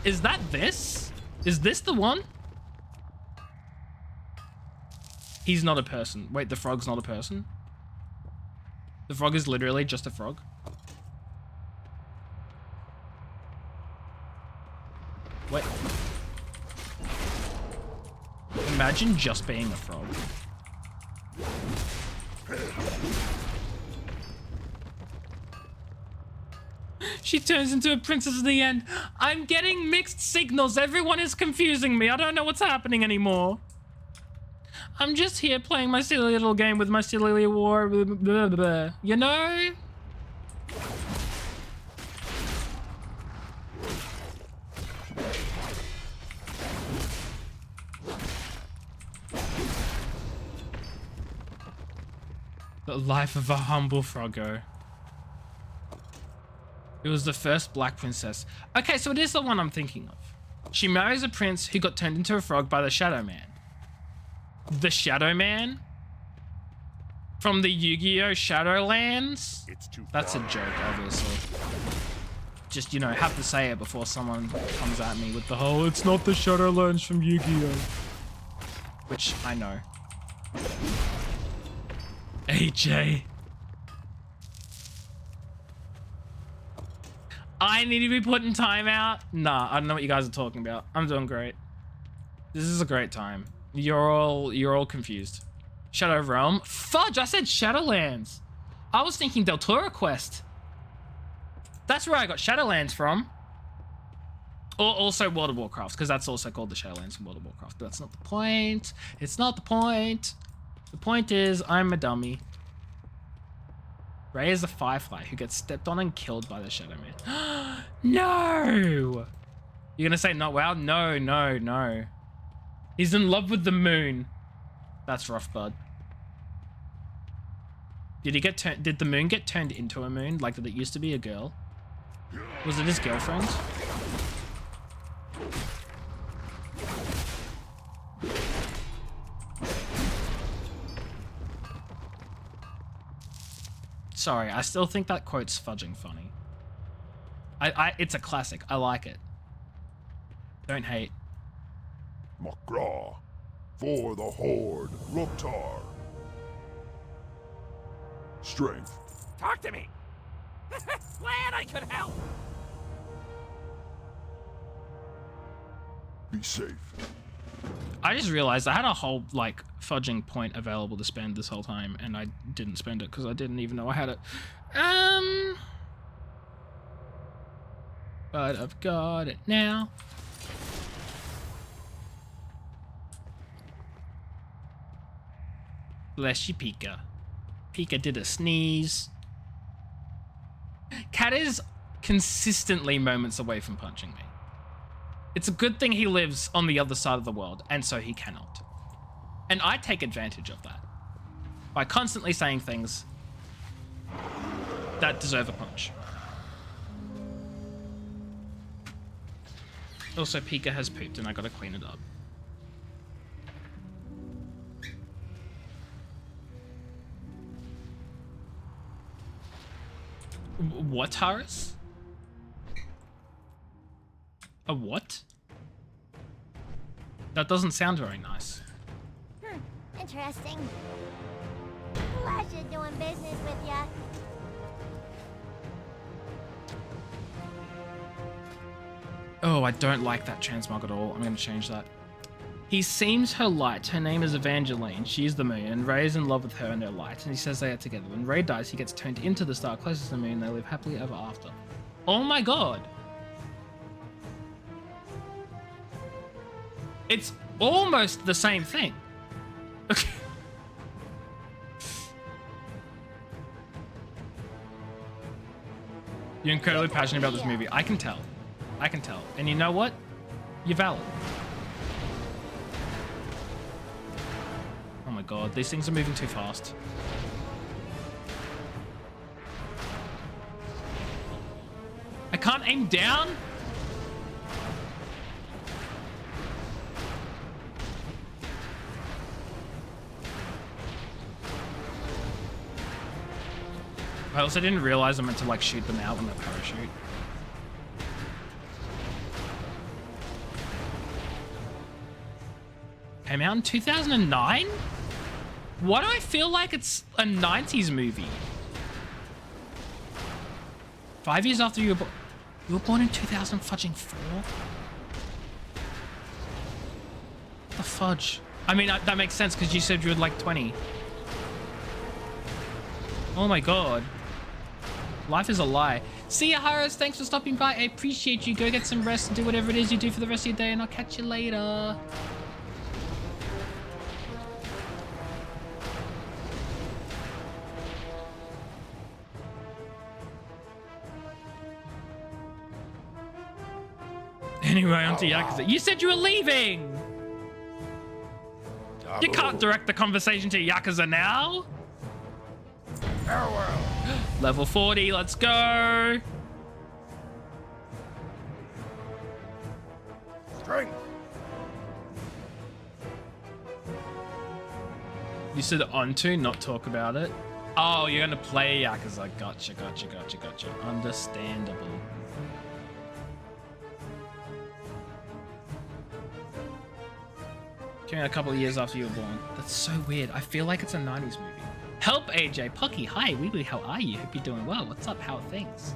this? Is this the one? He's not a person. Wait, the frog's not a person? The frog is literally just a frog? Wait. Imagine just being a frog. She turns into a princess at the end. I'm getting mixed signals. Everyone is confusing me. I don't know what's happening anymore. I'm just here playing my silly little game with my silly little war. Blah, blah, blah. You know? The life of a humble froggo. It was the first black princess. Okay, so it is the one I'm thinking of. She marries a prince who got turned into a frog by the Shadow Man. The Shadow Man? From the Yu-Gi-Oh! Shadowlands? That's a joke, obviously. Just, you know, have to say it before someone comes at me with the whole, it's not the Shadowlands from Yu-Gi-Oh! Which I know. AJ. I need to be put in timeout? Nah, I don't know what you guys are talking about. I'm doing great. This is a great time. You're all confused. Shadow Realm? Fudge, I said Shadowlands. I was thinking Deltura Quest. That's where I got Shadowlands from. Or also World of Warcraft, because that's also called the Shadowlands in World of Warcraft. But that's not the point. It's not the point. The point is, I'm a dummy. Ray is a firefly who gets stepped on and killed by the Shadow Man. No! You're gonna say not wow? No, no, no. He's in love with the moon. That's rough, bud. Did the moon get turned into a moon? Like, did it used to be a girl? Was it his girlfriend? Sorry, I still think that quote's fudging funny. It's a classic. I like it. Don't hate. Makra. For the Horde. Loktar. Strength. Talk to me. Glad I could help. Be safe. I just realized I had a whole, like, fudging point available to spend this whole time, and I didn't spend it because I didn't even know I had it. But I've got it now. Bless you, Pika. Pika did a sneeze. Cat is consistently moments away from punching me. It's a good thing he lives on the other side of the world, and so he cannot. And I take advantage of that by constantly saying things that deserve a punch. Also, Pika has pooped, and I gotta clean it up. What, Harris? A what? That doesn't sound very nice. Interesting. Pleasure doing business with ya. Oh, I don't like that transmog at all. I'm going to change that. He seems her light. Her name is Evangeline. She's the moon, and Ray is in love with her and her light, and he says they are together. When Ray dies, he gets turned into the star closest to the moon. They live happily ever after. Oh my god. It's almost the same thing. You're incredibly passionate about this movie. I can tell. I can tell. And you know what? You're valid. Oh my god, these things are moving too fast. I can't aim down? I also didn't realize I meant to like shoot them out on the parachute. Came out in 2009? Why do I feel like it's a 90s movie? 5 years after you were born. You were born in 2004? The fudge. I mean, that makes sense because you said you were like 20. Oh my god. Life is a lie. See ya, Harris. Thanks for stopping by. I appreciate you. Go get some rest and do whatever it is you do for the rest of your day, and I'll catch you later. Anyway, on to Yakuza. You said you were leaving! You can't direct the conversation to Yakuza now! Farewell. Level 40, let's go! Strength. You said on to, not talk about it? Oh, you're gonna play Yakuza. Gotcha. Understandable. Came out a couple of years after you were born. That's so weird. I feel like it's a 90s movie. Help, AJ. Pucky, hi. Weebly, how are you? Hope you're doing well. What's up? How are things?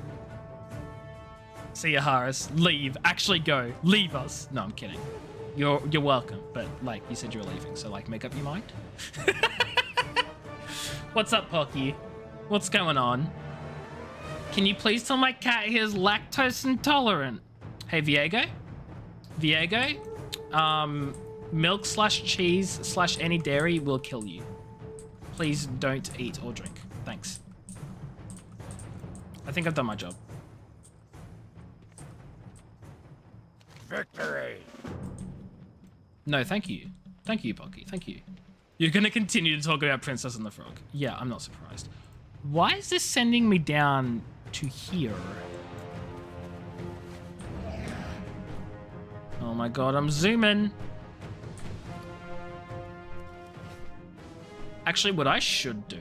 See ya, Harris. Leave. Actually go. Leave us. No, I'm kidding. You're welcome. But, like, you said you were leaving. So, like, make up your mind. What's up, Pucky? What's going on? Can you please tell my cat he is lactose intolerant? Hey, Viego? Milk / cheese / any dairy will kill you. Please don't eat or drink. Thanks. I think I've done my job. Victory. No, thank you. Thank you, Pocky. Thank you. You're going to continue to talk about Princess and the Frog. Yeah, I'm not surprised. Why is this sending me down to here? Oh my god, I'm zooming. Actually, what I should do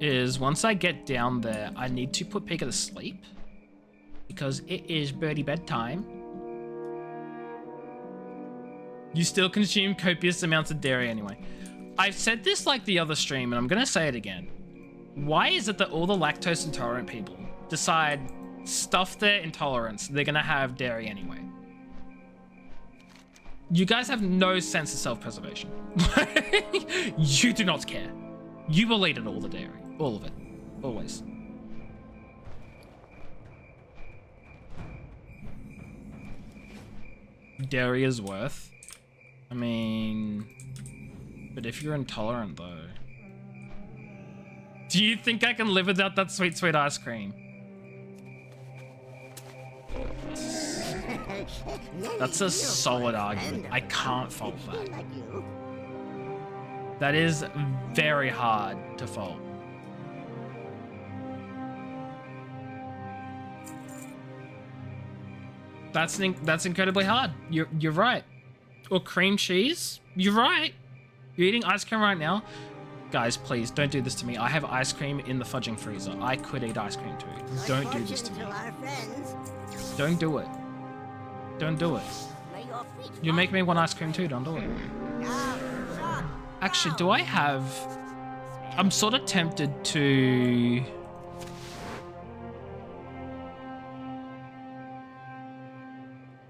is once I get down there, I need to put Pika to sleep because it is birdie bedtime. You still consume copious amounts of dairy anyway. I've said this like the other stream, and I'm gonna say it again. Why is it that all the lactose intolerant people decide stuff their intolerance, they're gonna have dairy anyway? You guys have no sense of self-preservation. You do not care. You will eat it all, the dairy. All of it. Always. Dairy is worth. I mean... But if you're intolerant, though... Do you think I can live without that sweet, sweet ice cream? That's a solid argument. I can't fault that. That is very hard to fault. That's incredibly hard. You're right. Or cream cheese. You're right. You're eating ice cream right now. Guys, please don't do this to me. I have ice cream in the fudging freezer. I could eat ice cream too. Don't do this to me. Don't do it. Don't do it. You make me want ice cream too. Don't do it. Actually, do I have... I'm sort of tempted to...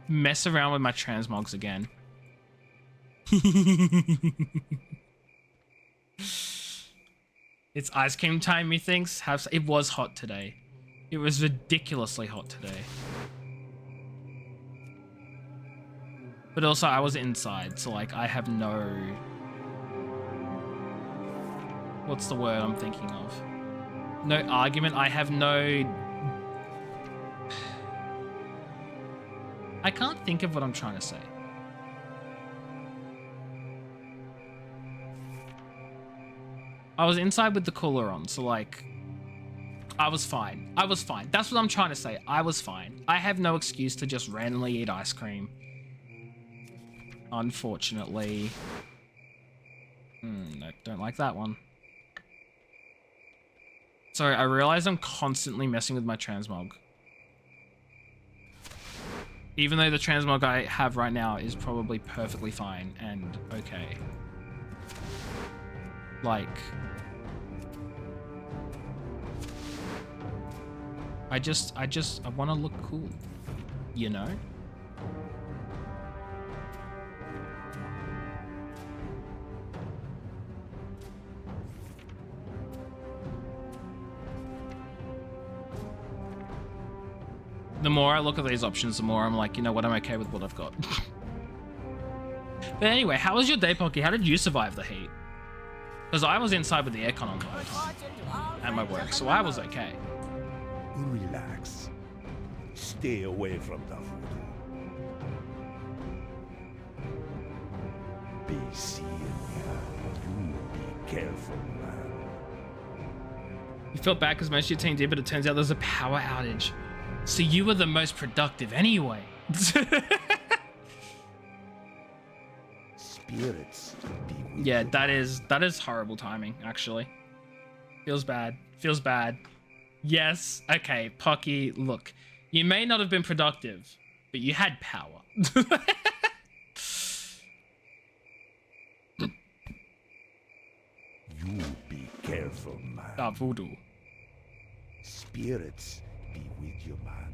mess around with my transmogs again. It's ice cream time, methinks. It was hot today. It was ridiculously hot today. But also, I was inside, so like, I have no... What's the word I'm thinking of? No argument. I have no... I can't think of what I'm trying to say. I was inside with the cooler on, so like, I was fine. I was fine. That's what I'm trying to say. I was fine. I have no excuse to just randomly eat ice cream. Unfortunately. No, don't like that one. Sorry, I realize I'm constantly messing with my transmog. Even though the transmog I have right now is probably perfectly fine and okay. Like... I want to look cool, you know? The more I look at these options, the more I'm like, you know what, I'm okay with what I've got. But anyway, how was your day, Pocky? How did you survive the heat? Because I was inside with the aircon on the whole time at my work, so I was okay. Relax. Stay away from the voodoo. Be seeing you be careful, man. You felt bad because most of your team did, but it turns out there's a power outage. So you were the most productive anyway. Spirits be with Yeah, you. that is horrible timing, actually. Feels bad. Feels bad. Yes. Okay, Pocky, look. You may not have been productive, but you had power. You be careful, man. Ah, voodoo. Spirits be with you, man.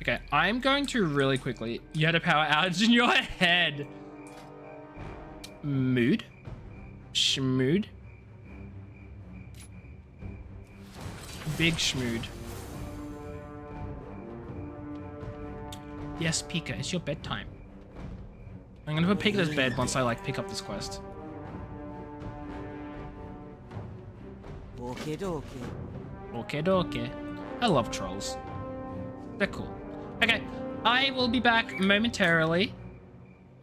Okay, I'm going to really quickly... You had a power outage in your head. Mood. Schmood. Big schmood. Yes, Pika, it's your bedtime. I'm gonna put Pika to bed once I like pick up this quest. Okie dokie. Okay, okay. I love trolls. They're cool. Okay, I will be back momentarily.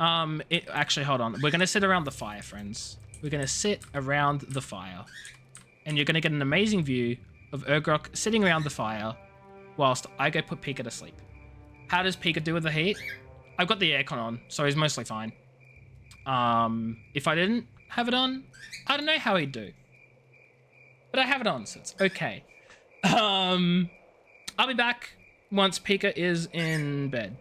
Actually, hold on. We're gonna sit around the fire, friends. We're gonna sit around the fire. And you're gonna get an amazing view of Urgrok sitting around the fire whilst I go put Pika to sleep. How does Pika do with the heat? I've got the aircon on, so he's mostly fine. If I didn't have it on, I don't know how he'd do. but I have it on, so it's okay. I'll be back once Pika is in bed.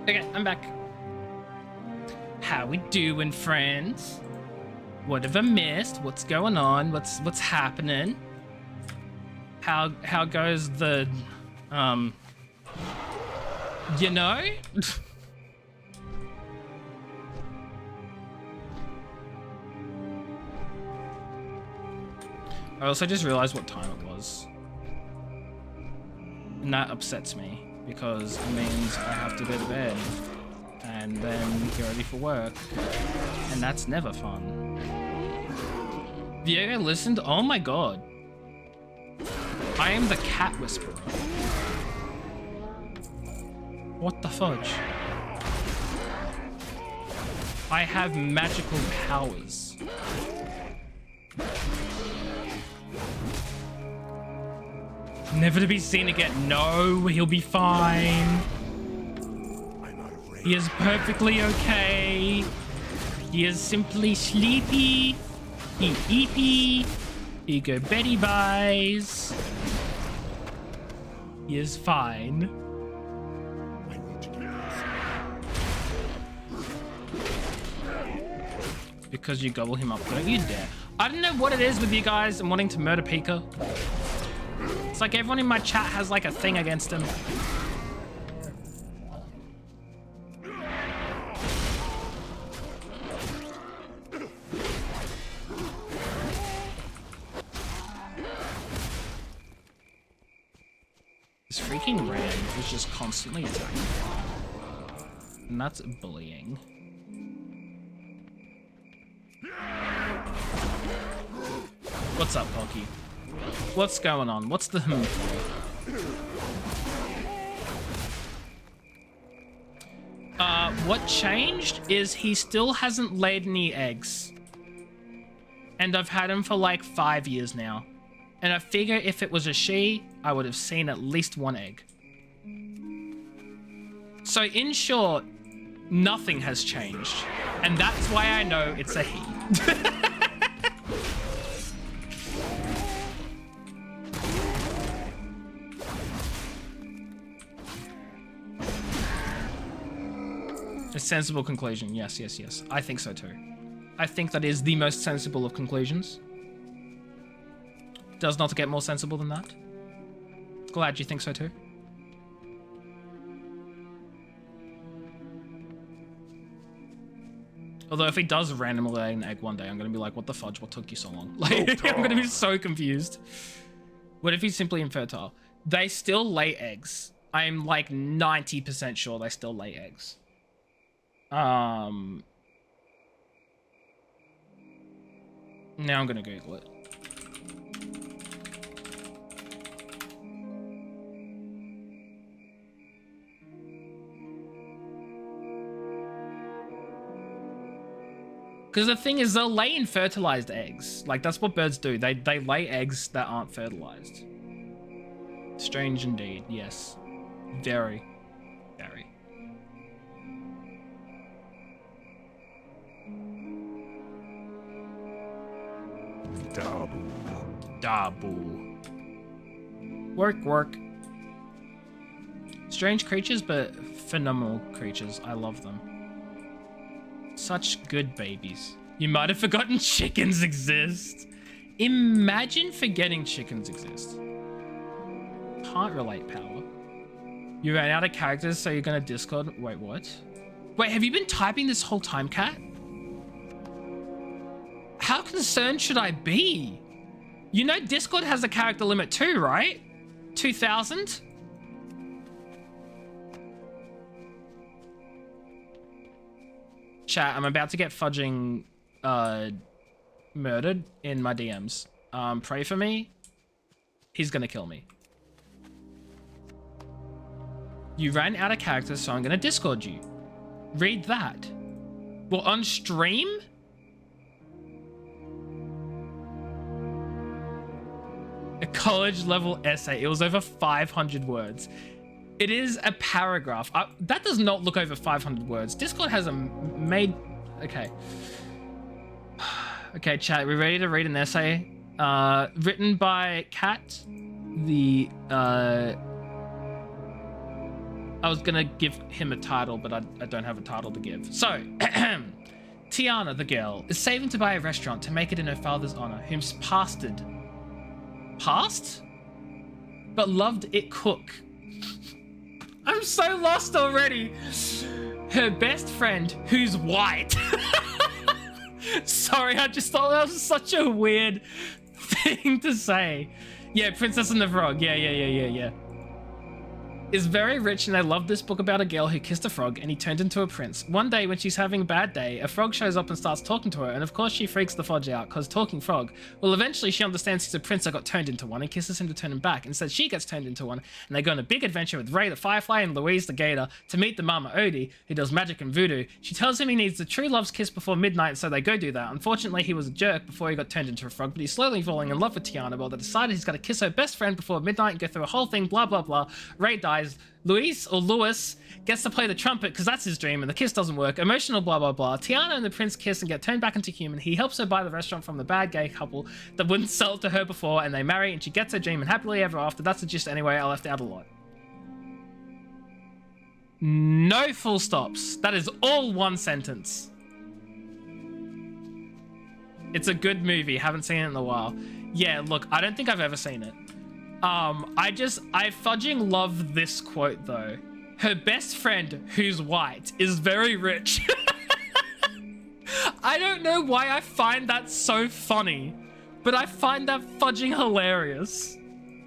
Okay, I'm back. How we doing, friends? What have I missed? What's going on? What's happening? How goes the you know? I also just realized what time it was. And that upsets me because it means I have to go to bed and then get ready for work. And that's never fun. Viego listened? Oh my god. I am the cat whisperer. What the fudge? I have magical powers. Never to be seen again. No, he'll be fine. He is perfectly okay. He is simply sleepy. He eepy. He go Betty buys. He is fine. Because you gobble him up, don't you dare. I don't know what it is with you guys and wanting to murder Pika. It's like everyone in my chat has like a thing against him. This freaking Ram is just constantly attacking. And that's bullying. What's up, Pocky? What's going on? What's the what changed is he still hasn't laid any eggs. And I've had him for like 5 years now. And I figure if it was a she, I would have seen at least one egg. So in short, nothing has changed. And that's why I know it's a he. A sensible conclusion. Yes, yes, yes. I think so too. I think that is the most sensible of conclusions. Does not get more sensible than that. Glad you think so too. Although if he does randomly lay an egg one day, I'm going to be like, what the fudge? What took you so long? Like, I'm going to be so confused. What if he's simply infertile? They still lay eggs. I'm like 90% sure they still lay eggs. Now I'm gonna Google it. Because the thing is, they'll lay in fertilized eggs. Like, that's what birds do. They lay eggs that aren't fertilized. Strange indeed, yes. Very. Very. Dabu. Dabu. Work, work. Strange creatures, but phenomenal creatures. I love them. Such good babies. You might have forgotten chickens exist. Imagine forgetting chickens exist. Can't relate, Power. You ran out of characters, so you're gonna Discord. Wait, what? Wait, have you been typing this whole time, Cat? How concerned should I be? You know Discord has a character limit too, right? 2,000? Chat, I'm about to get fudging murdered in my DMs. Pray for me. He's gonna kill me. You ran out of characters, so I'm gonna Discord you. Read that. Well, on stream? A college level essay. It was over 500 words. It is a paragraph. That does not look over 500 words. Discord has a made... Okay. Okay, chat. We ready to read an essay? Written by Kat. The... I was gonna give him a title, but I don't have a title to give. So, Tiana, the girl, is saving to buy a restaurant to make it in her father's honor, whom's passed? But loved it cook. I'm so lost already. Her best friend, who's white. Sorry, I just thought that was such a weird thing to say. Yeah, Princess and the Frog. Yeah. Is very rich, and they love this book about a girl who kissed a frog and he turned into a prince. One day when she's having a bad day, a frog shows up and starts talking to her, and of course she freaks the fudge out because talking frog. Well, eventually she understands he's a prince that got turned into one and kisses him to turn him back. Instead, she gets turned into one, and they go on a big adventure with Ray the Firefly and Louise the Gator to meet the Mama Odie, who does magic and voodoo. She tells him he needs the true love's kiss before midnight, so they go do that. Unfortunately, he was a jerk before he got turned into a frog, but he's slowly falling in love with Tiana. Well, they decided he's got to kiss her best friend before midnight and go through a whole thing, blah, blah, blah. Ray dies. Luis gets to play the trumpet because that's his dream, and the kiss doesn't work. Emotional, blah, blah, blah. Tiana and the prince kiss and get turned back into human. He helps her buy the restaurant from the bad gay couple that wouldn't sell it to her before, and they marry, and she gets her dream, and happily ever after. That's the gist anyway. I left out a lot. No full stops. That is all one sentence. It's a good movie. Haven't seen it in a while. Yeah, look, I don't think I've ever seen it. I fudging love this quote though. Her best friend, who's white, is very rich. I don't know why I find that so funny, but I find that fudging hilarious.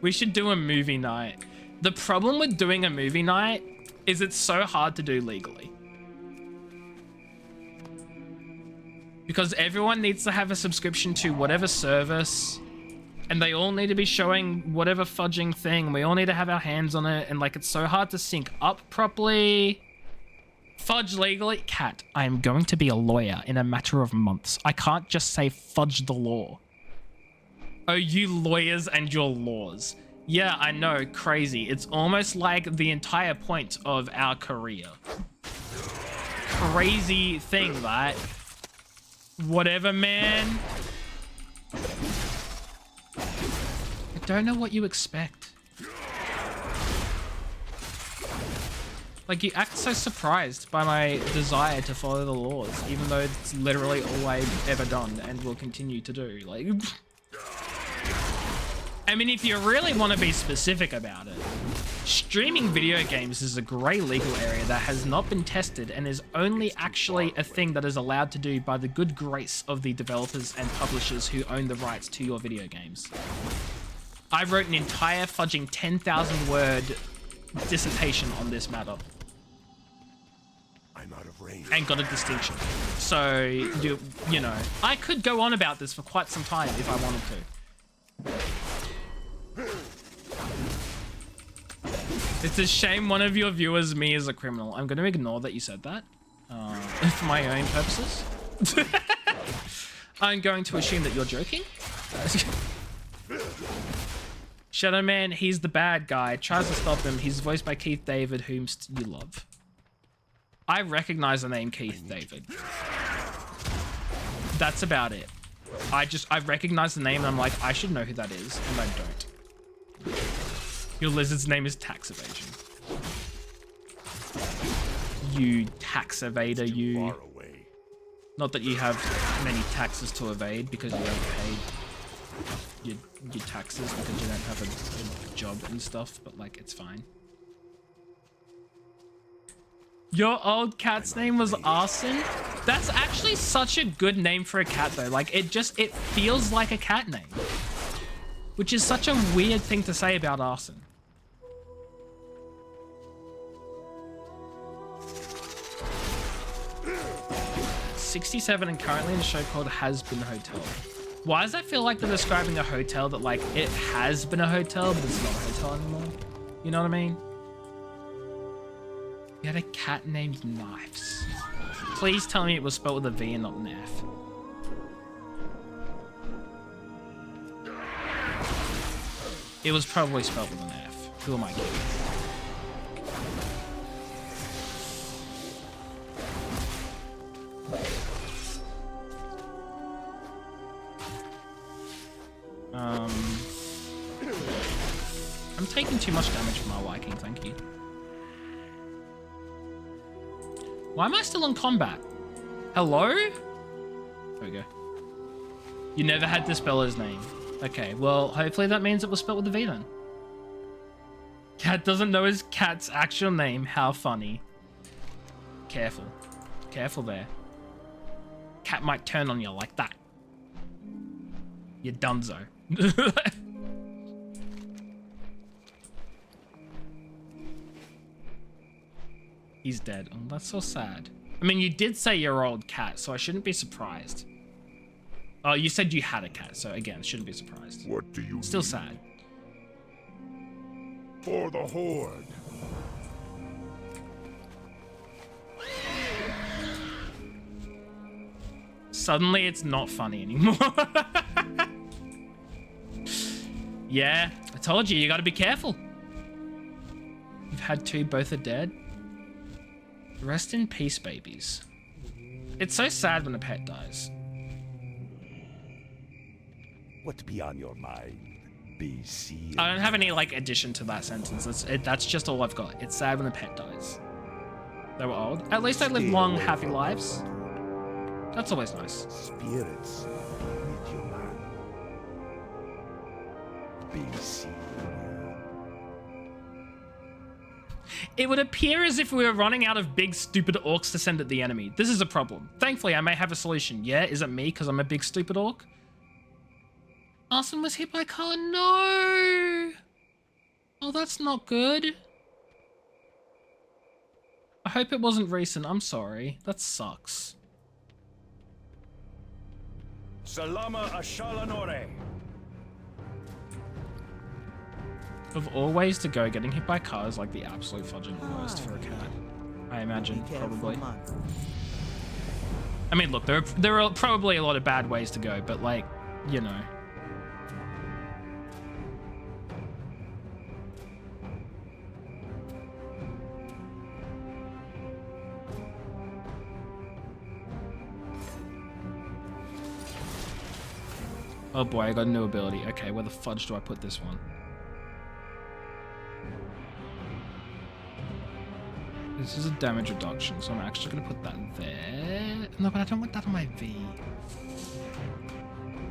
We should do a movie night. The problem with doing a movie night is it's so hard to do legally. Because everyone needs to have a subscription to whatever service, and they all need to be showing whatever fudging thing. We all need to have our hands on it, and like it's so hard to sync up properly. Fudge legally. Cat, I am going to be a lawyer in a matter of months. I can't just say fudge the law. Oh, you lawyers and your laws. Yeah, I know, crazy. It's almost like the entire point of our career. Crazy thing, right? Whatever, man. I don't know what you expect. Like, you act so surprised by my desire to follow the laws, even though it's literally all I've ever done and will continue to do. Like, I mean, if you really want to be specific about it, streaming video games is a grey legal area that has not been tested and is only actually a thing that is allowed to do by the good grace of the developers and publishers who own the rights to your video games. I wrote an entire fudging 10,000 word dissertation on this matter. I'm out of range. And got a distinction. So, you know, I could go on about this for quite some time if I wanted to. It's a shame one of your viewers, me, is a criminal. I'm going to ignore that you said that. For my own purposes. I'm going to assume that you're joking. Shadow Man, he's the bad guy. Tries to stop him. He's voiced by Keith David, whom you love. I recognize the name Keith David. That's about it. I recognize the name and I'm like, I should know who that is, and I don't. Your lizard's name is Tax Evasion. You tax evader, you. Far away. Not that you have many taxes to evade because you don't pay your taxes because you don't have a job and stuff, but like it's fine. Your old cat's name was Arson? That's actually such a good name for a cat though. Like it feels like a cat name. Which is such a weird thing to say about Arson. $67 and currently in a show called Has Been Hotel. Why does that feel like they're describing a hotel that like it has been a hotel, but it's not a hotel anymore? You know what I mean? You had a cat named Knives. Please tell me it was spelled with a V and not an F. It was probably spelled with an F. Who am I kidding? I'm taking too much damage for my liking, thank you. Why am I still in combat? Hello? There we go. You never had to spell his name. Okay, well, hopefully that means it was spelled with a V then. Cat doesn't know his cat's actual name. How funny. Careful. Careful there. Cat might turn on you like that. You're donezo. He's dead. Oh, that's so sad. I mean, you did say your old cat, so I shouldn't be surprised. Oh, you said you had a cat, so again, shouldn't be surprised. What do you Still need? sad. For the Horde. Suddenly, it's not funny anymore. Yeah, I told you, you gotta be careful. You've had two, both are dead. Rest in peace, babies. It's so sad when a pet dies. What be on your mind? BC. I don't have any, like, addition to that sentence. That's just all I've got. It's sad when a pet dies. They were old. At least they lived long, happy lives. That's always nice. Spirits with you, man. BC. It would appear as if we were running out of big, stupid orcs to send at the enemy. This is a problem. Thankfully, I may have a solution. Yeah, is it me because I'm a big, stupid orc? Arson was hit by a car. No! Oh, that's not good. I hope it wasn't recent. I'm sorry. That sucks. Salama Ashalanore. Of all ways to go, getting hit by a car is like the absolute fudging worst for a cat. I imagine, probably. I mean, look, there are probably a lot of bad ways to go, but like, you know. Oh boy, I got a new ability. Okay, where the fudge do I put this one? This is a damage reduction, so I'm actually going to put that there. No, but I don't want that on my V.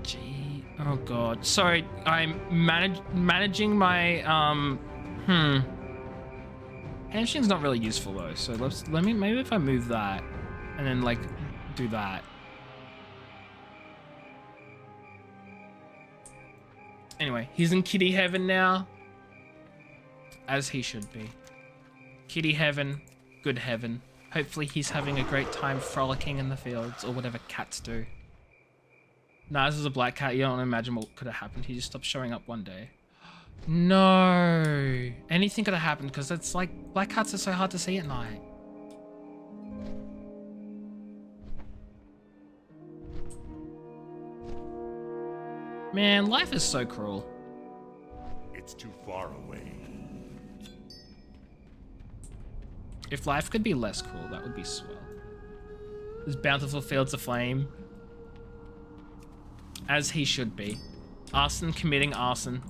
Gee. Oh god. Sorry, I'm managing my, Hamstring's not really useful though, so maybe if I move that, and then like, do that. Anyway, he's in kitty heaven now. As he should be. Kitty heaven. Good heaven. Hopefully he's having a great time frolicking in the fields, or whatever cats do. Nah, this is a black cat. You don't imagine what could have happened. He just stopped showing up one day. No. Anything could have happened, because it's like, black cats are so hard to see at night. Man, life is so cruel. It's too far away. If life could be less cruel, that would be swell. There's bountiful fields aflame. As he should be. Arson committing arson.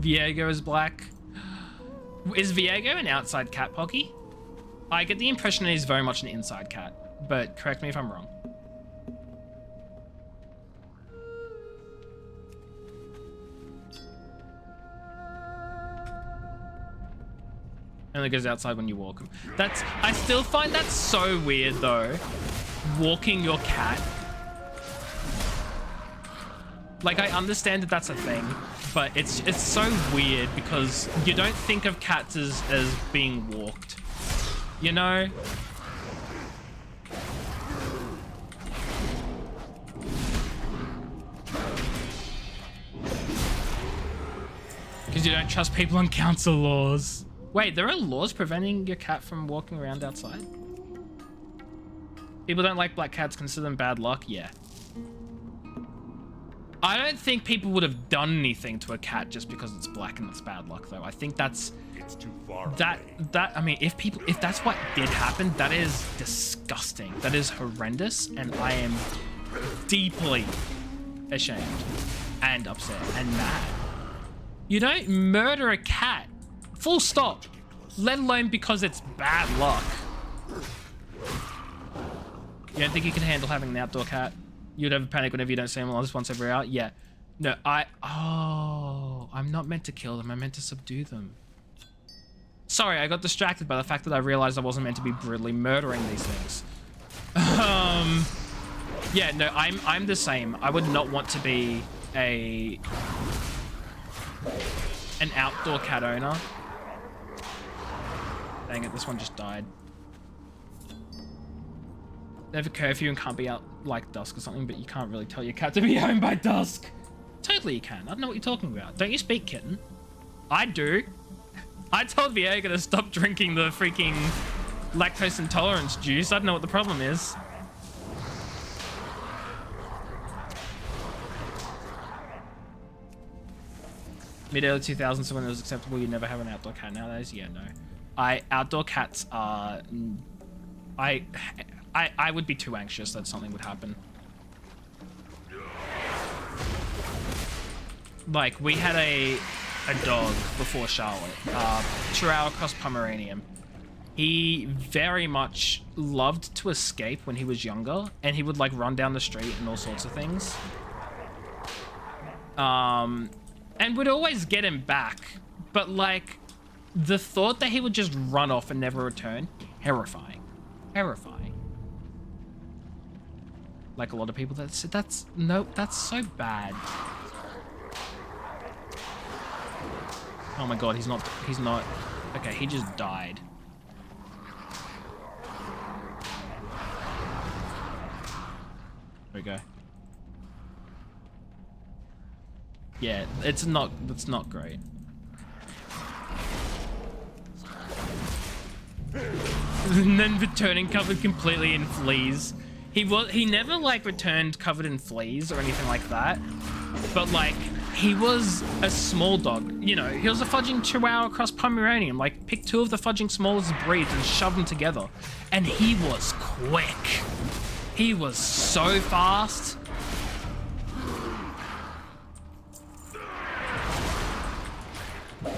Viego is black. Is Viego an outside cat, Pocky? I get the impression that he's very much an inside cat, but correct me if I'm wrong. Only goes outside when you walk him. I still find that so weird though. Walking your cat. Like, I understand that that's a thing, but it's so weird because you don't think of cats as being walked. You know? Because you don't trust people on council laws. Wait, there are laws preventing your cat from walking around outside? People don't like black cats, consider them bad luck? Yeah. I don't think people would have done anything to a cat just because it's black and it's bad luck, though. I think that's... It's too far I mean, if that's what did happen, that is disgusting. That is horrendous, and I am deeply ashamed and upset and mad. You don't murder a cat. Full stop. Let alone because it's bad luck. You don't think you can handle having an outdoor cat? You'd have a panic whenever you don't see them once every hour? Yeah. No, I'm not meant to kill them. I'm meant to subdue them. Sorry, I got distracted by the fact that I realized I wasn't meant to be brutally murdering these things. Yeah, no, I'm the same. I would not want to be an outdoor cat owner. Dang it, this one just died. They have a curfew and can't be out like dusk or something, but you can't really tell your cat to be home by dusk. Totally you can. I don't know what you're talking about. Don't you speak kitten? I do. I told Viega to stop drinking the freaking lactose intolerance juice. I don't know what the problem is. Mid-early 2000s, so when it was acceptable, you never have an outdoor cat nowadays. Yeah, no. Outdoor cats are... I would be too anxious that something would happen. Like, we had a dog before Charlotte, Chihuahua cross Pomeranian. He very much loved to escape when he was younger, and he would like run down the street and all sorts of things. And we'd always get him back, but like the thought that he would just run off and never return, terrifying. Terrifying. Like a lot of people that's so bad. Oh my god, he's not, okay, he just died. There we go. Yeah, it's not great. And then returning covered completely in fleas. He never like returned covered in fleas or anything like that. But like, he was a small dog. You know, he was a fudging Chihuahua cross Pomeranian. Like, pick two of the fudging smallest breeds and shove them together. And he was quick. He was so fast.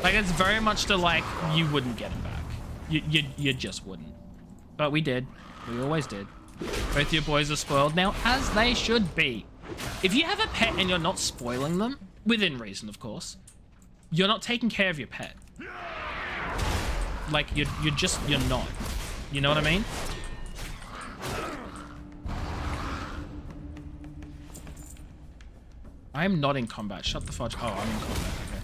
Like, it's very much to like, you wouldn't get him back. You just wouldn't. But we did. We always did. Both your boys are spoiled now, as they should be. If you have a pet and you're not spoiling them, within reason, of course, you're not taking care of your pet. Like, you're not. You know what I mean? I am not in combat. Shut the fudge. Oh, I'm in combat. Okay.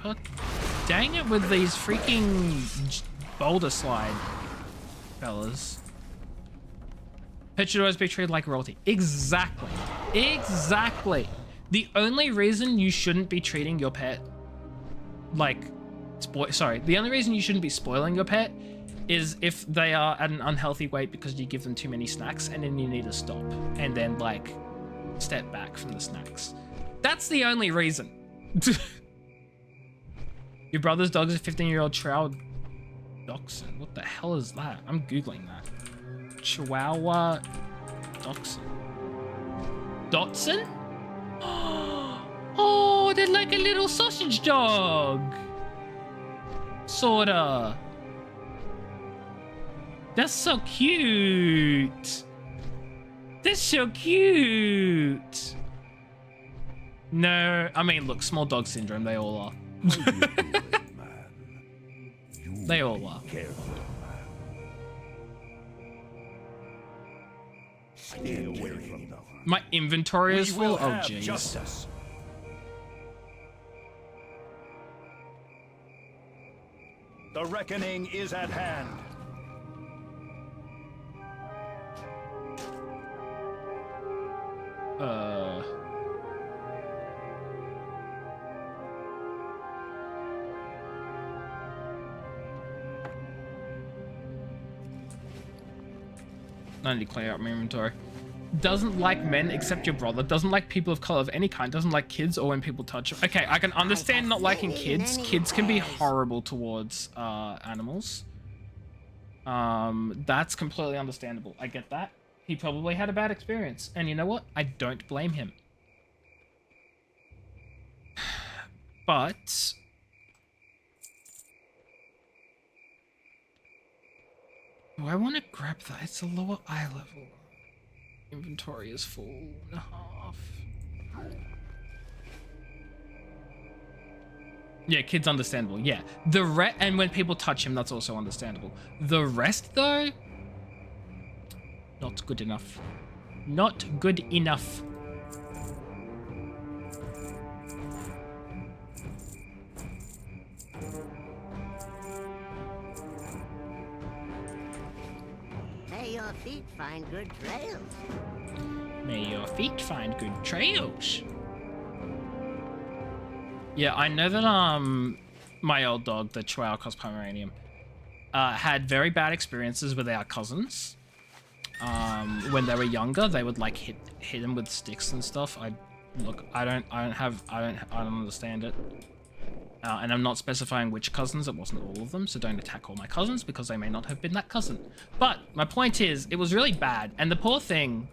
God dang it with these freaking boulder slide fellas. Pet should always be treated like royalty. Exactly. Exactly. The only reason you shouldn't be treating your pet like... the only reason you shouldn't be spoiling your pet is if they are at an unhealthy weight because you give them too many snacks, and then you need to stop and then like step back from the snacks. That's the only reason. Your brother's dog is a 15-year-old Chihuahua Dachshund. What the hell is that? I'm Googling that. Chihuahua Dachshund. Dachshund? Oh, they're like a little sausage dog. Sorta. That's so cute. That's so cute. No, I mean, look, small dog syndrome, they all are. They all are. Careful, man. Stay away from them. My inventory is We full. will Oh, have jeez. justice. The reckoning is at hand. Uh. I need to clear out my inventory. Doesn't like men except your brother. Doesn't like people of color of any kind. Doesn't like kids or when people touch him. Okay, I can understand not liking kids. Kids can be horrible towards animals. That's completely understandable. I get that. He probably had a bad experience. And you know what? I don't blame him. But do I want to grab that? It's a lower eye level. Inventory is full and a half. Yeah, kid's understandable. Yeah. And when people touch him, that's also understandable. The rest, though, not good enough. Not good enough. May your feet find good trails. May your feet find good trails. Yeah, I know that my old dog, the Chihuahua Cross Pomeranian, had very bad experiences with our cousins. When they were younger, they would like hit him with sticks and stuff. I don't understand it. And I'm not specifying which cousins, it wasn't all of them, so don't attack all my cousins because they may not have been that cousin. But my point is, it was really bad, and the poor thing,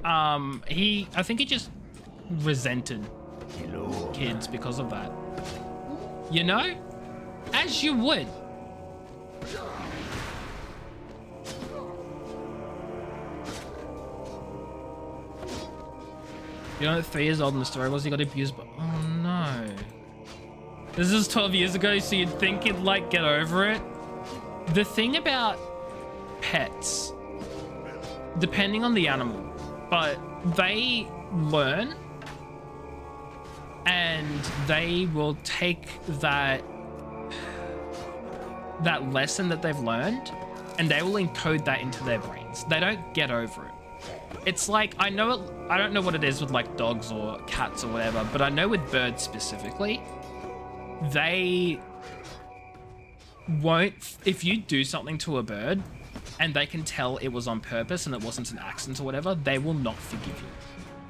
I think he just resented kids because of that. You know? As you would. You know, 3 years old in the story was he got abused, but oh no. This is 12 years ago, so you'd think he'd like get over it. The thing about pets, depending on the animal, but they learn and they will take that lesson that they've learned and they will encode that into their brains. They don't get over it. It's like, I don't know what it is with like dogs or cats or whatever, but I know with birds specifically, they won't, if you do something to a bird and they can tell it was on purpose and it wasn't an accident or whatever, they will not forgive you.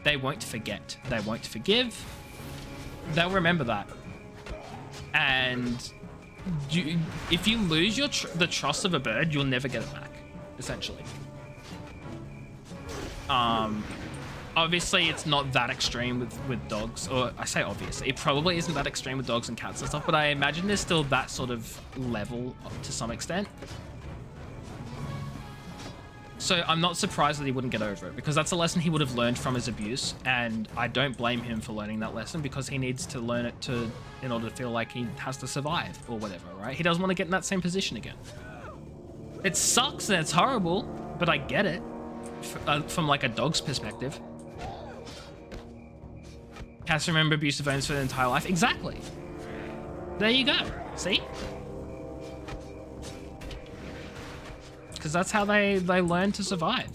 They won't forget. They won't forgive. They'll remember that. And if you lose the trust of a bird, you'll never get it back, essentially. Obviously it's not that extreme with dogs, or I say obviously, it probably isn't that extreme with dogs and cats and stuff, but I imagine there's still that sort of level to some extent. So I'm not surprised that he wouldn't get over it, because that's a lesson he would have learned from his abuse, and I don't blame him for learning that lesson, because he needs to learn it in order to feel like he has to survive or whatever, right? He doesn't want to get in that same position again. It sucks and it's horrible, but I get it from like a dog's perspective. Cats remember abusive events for their entire life. Exactly. There you go. See? Because that's how they learn to survive.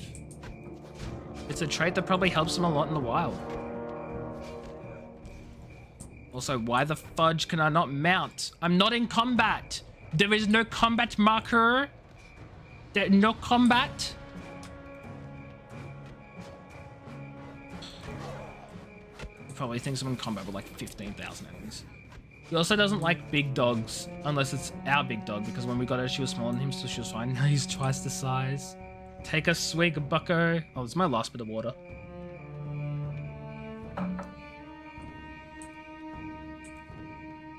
It's a trait that probably helps them a lot in the wild. Also, why the fudge can I not mount? I'm not in combat. There is no combat marker. No combat. He probably thinks I'm in combat with like 15,000 enemies. He also doesn't like big dogs, unless it's our big dog, because when we got her, she was smaller than him, so she was fine. Now he's twice the size. Take a swig, bucko. Oh, it's my last bit of water.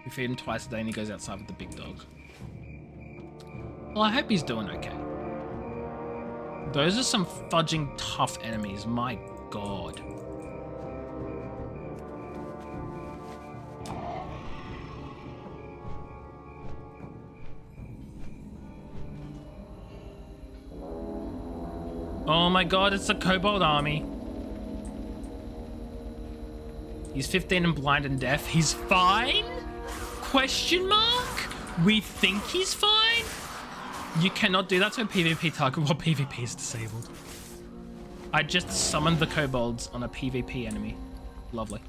We feed him twice a day and he goes outside with the big dog. Well, I hope he's doing okay. Those are some fudging tough enemies, my god. Oh my god, it's the Kobold army. He's 15 and blind and deaf. He's fine? Question mark? We think he's fine? You cannot do that to a PvP target while PvP is disabled. I just summoned the kobolds on a PvP enemy. Lovely.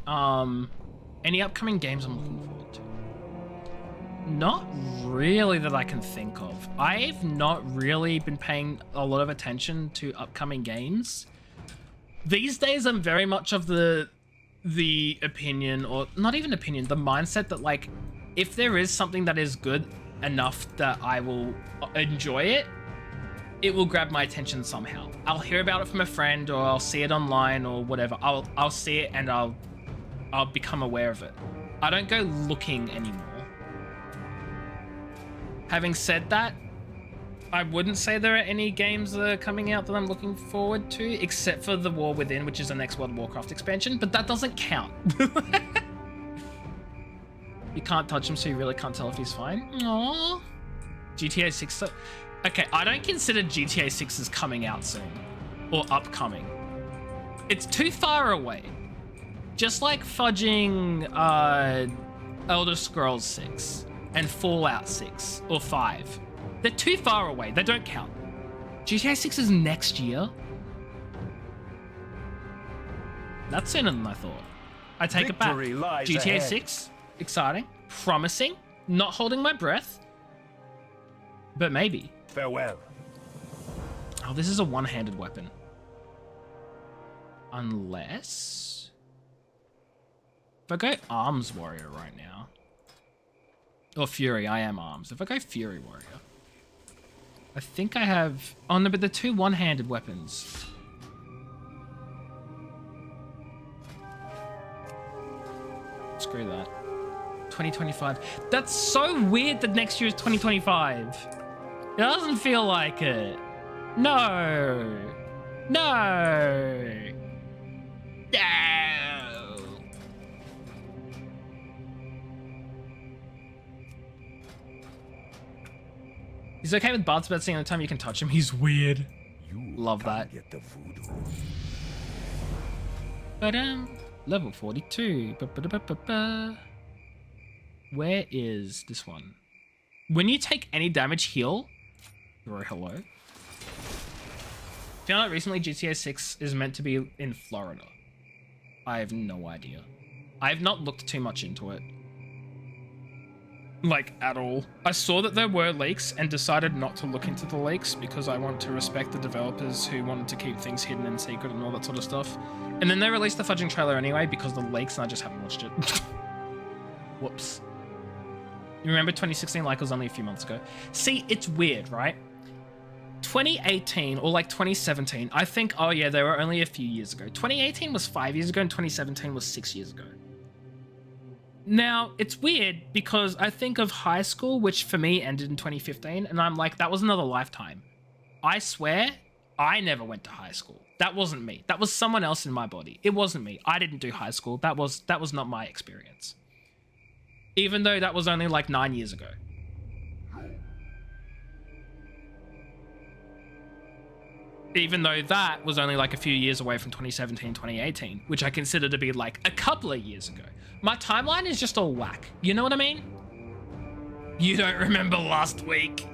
Any upcoming games I'm looking forward to? Not really that I can think of. I've not really been paying a lot of attention to upcoming games. These days I'm very much of the opinion, or not even opinion, the mindset that like, if there is something that is good enough that I will enjoy it, it will grab my attention somehow. I'll hear about it from a friend, or I'll see it online or whatever. I'll see it and I'll become aware of it. I don't go looking anymore. Having said that, I wouldn't say there are any games that are coming out that I'm looking forward to, except for The War Within, which is the next World of Warcraft expansion, but that doesn't count. You can't touch him, so you really can't tell if he's fine. Aww. GTA 6. Okay, I don't consider GTA 6 as coming out soon, or upcoming. It's too far away. Just like fudging Elder Scrolls 6 and Fallout 6 or 5. They're too far away. They don't count. GTA 6 is next year. That's sooner than I thought. I take it back. GTA 6, exciting, promising, not holding my breath, but maybe. Farewell. Oh, this is a one-handed weapon. Unless... if I go Arms Warrior right now. Or Fury, I am Arms. If I go Fury Warrior. I think I have... oh no, but they're two one-handed weapons. Screw that. 2025. That's so weird that next year is 2025. It doesn't feel like it. No. No. No. He's okay with Bart's about seeing the time you can touch him. He's weird. You Love can't that. Get the voodoo. Level 42. Ba-ba-da-ba-ba-ba. Where is this one? When you take any damage, heal. Or hello. Found out recently GTA 6 is meant to be in Florida. I have no idea. I have not looked too much into it. Like, at all. I saw that there were leaks and decided not to look into the leaks because I want to respect the developers who wanted to keep things hidden and secret and all that sort of stuff. And then they released the fudging trailer anyway because of the leaks and I just haven't watched it. Whoops. You remember 2016 like it was only a few months ago? See, it's weird, right? 2018 or like 2017, I think, oh yeah, they were only a few years ago. 2018 was 5 years ago and 2017 was 6 years ago. Now, it's weird because I think of high school, which for me ended in 2015, and I'm like, that was another lifetime. I swear, I never went to high school. That wasn't me. That was someone else in my body. It wasn't me. I didn't do high school. That was not my experience. Even though that was only like 9 years ago. Even though that was only like a few years away from 2017, 2018, which I consider to be like a couple of years ago. My timeline is just all whack. You know what I mean? You don't remember last week.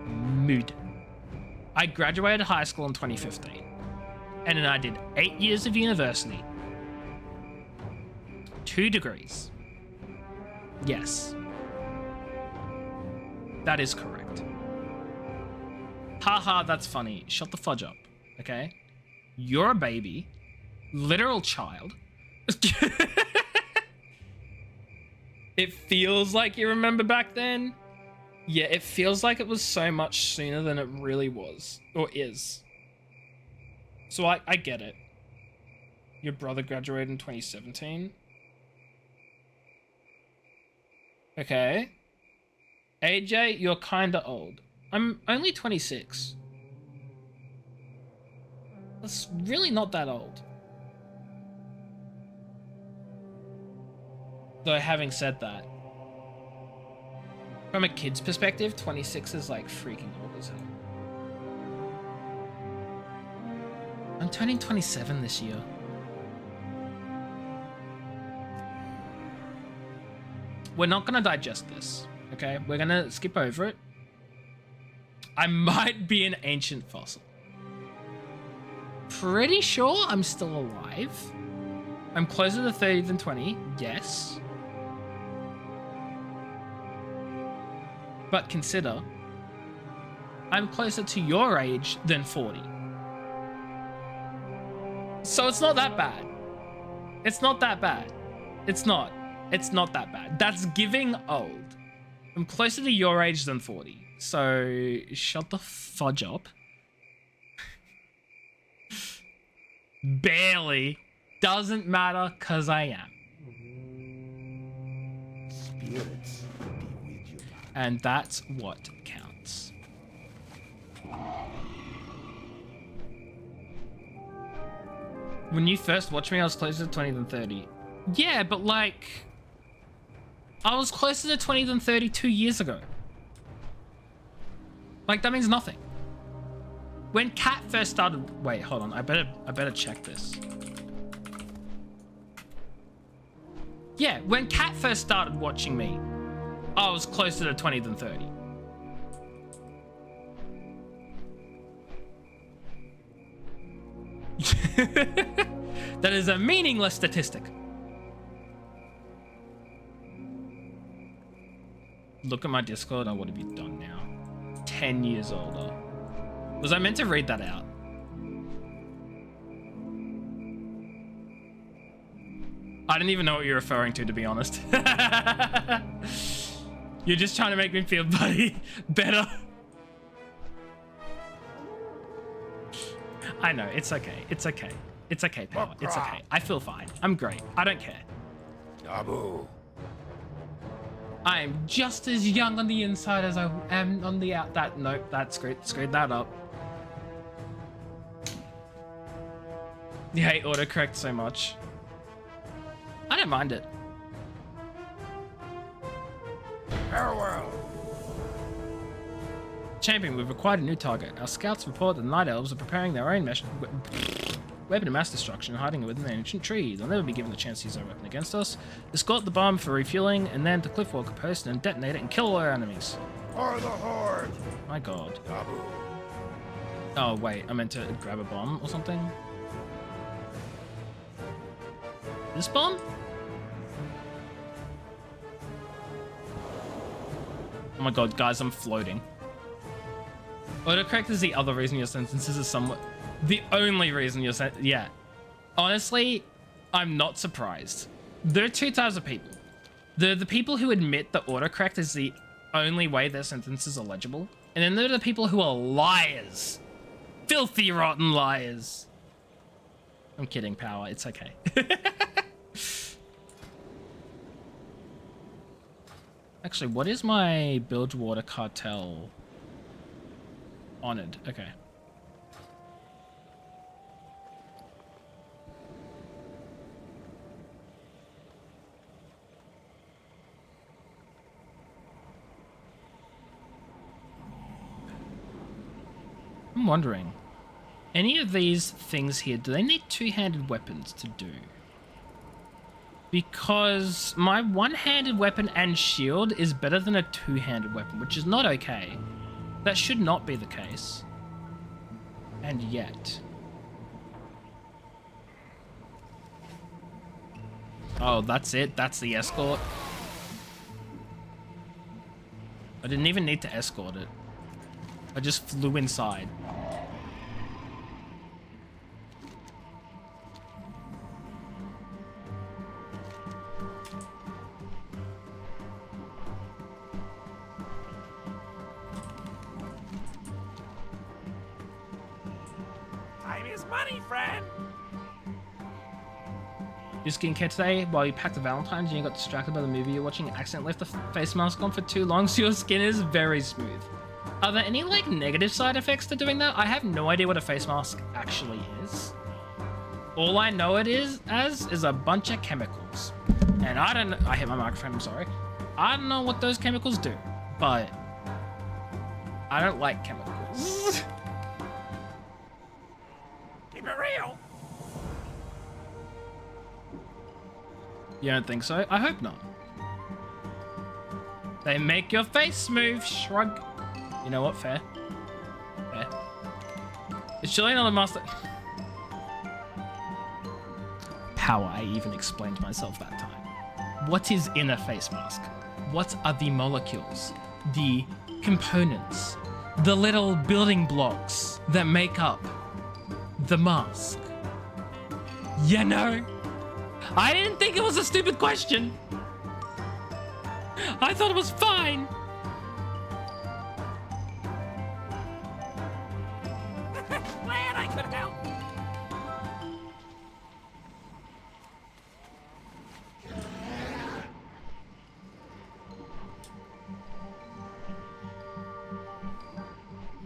Mood. I graduated high school in 2015. And then I did 8 years of university. 2 degrees. Yes. That is correct. Haha, that's funny. Shut the fudge up, okay? You're a baby. Literal child. It feels like you remember back then. Yeah, it feels like it was so much sooner than it really was. Or is. So I get it. Your brother graduated in 2017. Okay. AJ, you're kinda old. I'm only 26. That's really not that old. Though having said that, from a kid's perspective, 26 is like freaking old as hell. I'm turning 27 this year. We're not gonna digest this, okay? We're gonna skip over it. I might be an ancient fossil. Pretty sure I'm still alive. I'm closer to 30 than 20, yes. But consider, I'm closer to your age than 40. So it's not that bad. It's not that bad. It's not. It's not that bad. That's giving old. I'm closer to your age than 40. So shut the fudge up. Barely. Doesn't matter, cause I am. Spirits be with you. And that's what counts. When you first watched me, I was closer to 20 than 30. Yeah, but like, I was closer to 20 than 30 2 years ago. Like, that means nothing. When Kat first started, wait, hold on, I better check this. Yeah, when Kat first started watching me, I was closer to 20 than 30. That is a meaningless statistic. Look at my Discord. Oh, what have you done now? 10 years older. Was I meant to read that out? I didn't even know what you're referring to be honest. You're just trying to make me feel better. I know, it's okay. It's okay. It's okay, Power. It's okay. I feel fine. I'm great. I don't care. Abu. I am just as young on the inside as I am on the out. Nope, that screwed that up. You hate autocorrect so much. I don't mind it. Farewell. Champion, we've acquired a new target. Our scouts report that the Night Elves are preparing their own weapon of mass destruction, hiding it within the ancient tree. They'll never be given the chance to use our weapon against us. Escort the bomb for refueling, and then to Cliffwalker Post and detonate it and kill all our enemies. For the Horde. My god. Abu. Oh, wait, I meant to grab a bomb or something? This bomb? Oh my god, guys, I'm floating. Autocorrect is the other reason your sentences are somewhat... The only reason you're... Yeah. Honestly, I'm not surprised. There are two types of people. There are the people who admit that autocorrect is the only way their sentences are legible. And then there are the people who are liars. Filthy, rotten liars. I'm kidding, Power. It's okay. Actually, what is my Bilgewater Cartel? Honored. Okay. I'm wondering, any of these things here, do they need two-handed weapons to do? Because my one-handed weapon and shield is better than a two-handed weapon, which is not okay. That should not be the case. And yet... Oh, that's it? That's the escort? I didn't even need to escort it. I just flew inside. Time is money, friend. Your skincare today, while you packed the Valentine's and you got distracted by the movie you're watching and accidentally left the face mask on for too long, so your skin is very smooth. Are there any like negative side effects to doing that? I have no idea what a face mask actually is. All I know it is a bunch of chemicals. And I hit my microphone, I'm sorry. I don't know what those chemicals do, but I don't like chemicals. Keep it real. You don't think so? I hope not. They make your face smooth, shrug. You know what? Fair. Fair. It's surely not a master. Power, I even explained to myself that time. What is in a face mask? What are the molecules, the components, the little building blocks that make up the mask? You know? I didn't think it was a stupid question. I thought it was fine. Glad I could help.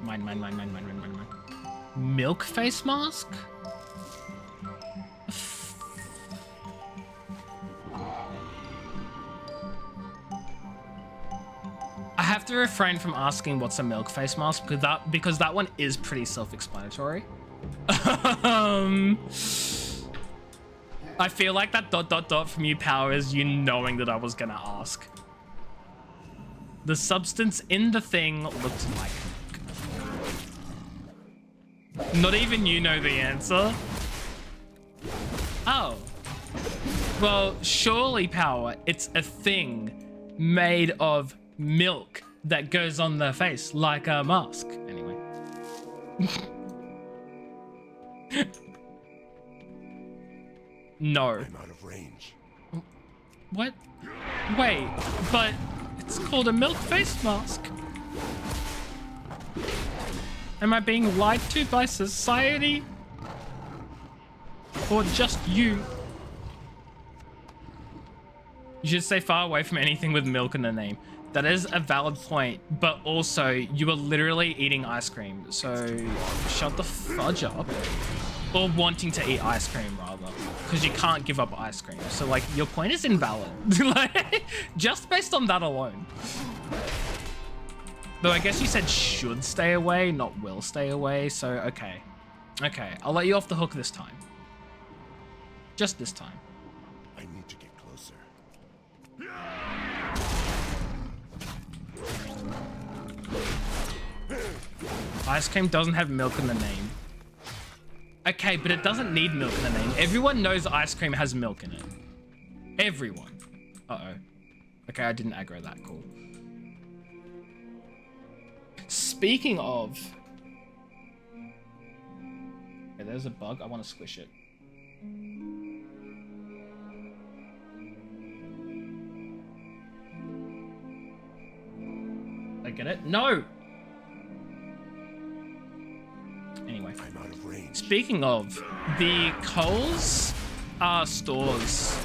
Mine. Milk face mask? I have to refrain from asking what's a milk face mask because that one is pretty self-explanatory. I feel like that ... from you, Power, is you knowing that I was gonna ask. The substance in the thing looked like milk. Not even you know the answer. Oh. Well, surely, Power, it's a thing made of milk that goes on their face like a mask. Anyway. No. I'm out of range. What? Wait, but it's called a milk face mask. Am I being lied to by society? Or just you? You should stay far away from anything with milk in the name. That is a valid point, but also you are literally eating ice cream, so shut the fudge up. Or wanting to eat ice cream, rather, because you can't give up ice cream. So, like, your point is invalid. Like, just based on that alone. Though I guess you said should stay away, not will stay away, so okay. Okay, I'll let you off the hook this time. Just this time. I need to get closer. Ice cream doesn't have milk in the name. Okay, but it doesn't need milk in the name. Everyone knows ice cream has milk in it. Everyone. Uh-oh. Okay, I didn't aggro that. Cool. Speaking of... Okay, there's a bug. I want to squish it. I get it? No! Anyway. I'm out of range. Speaking of, the Coles stores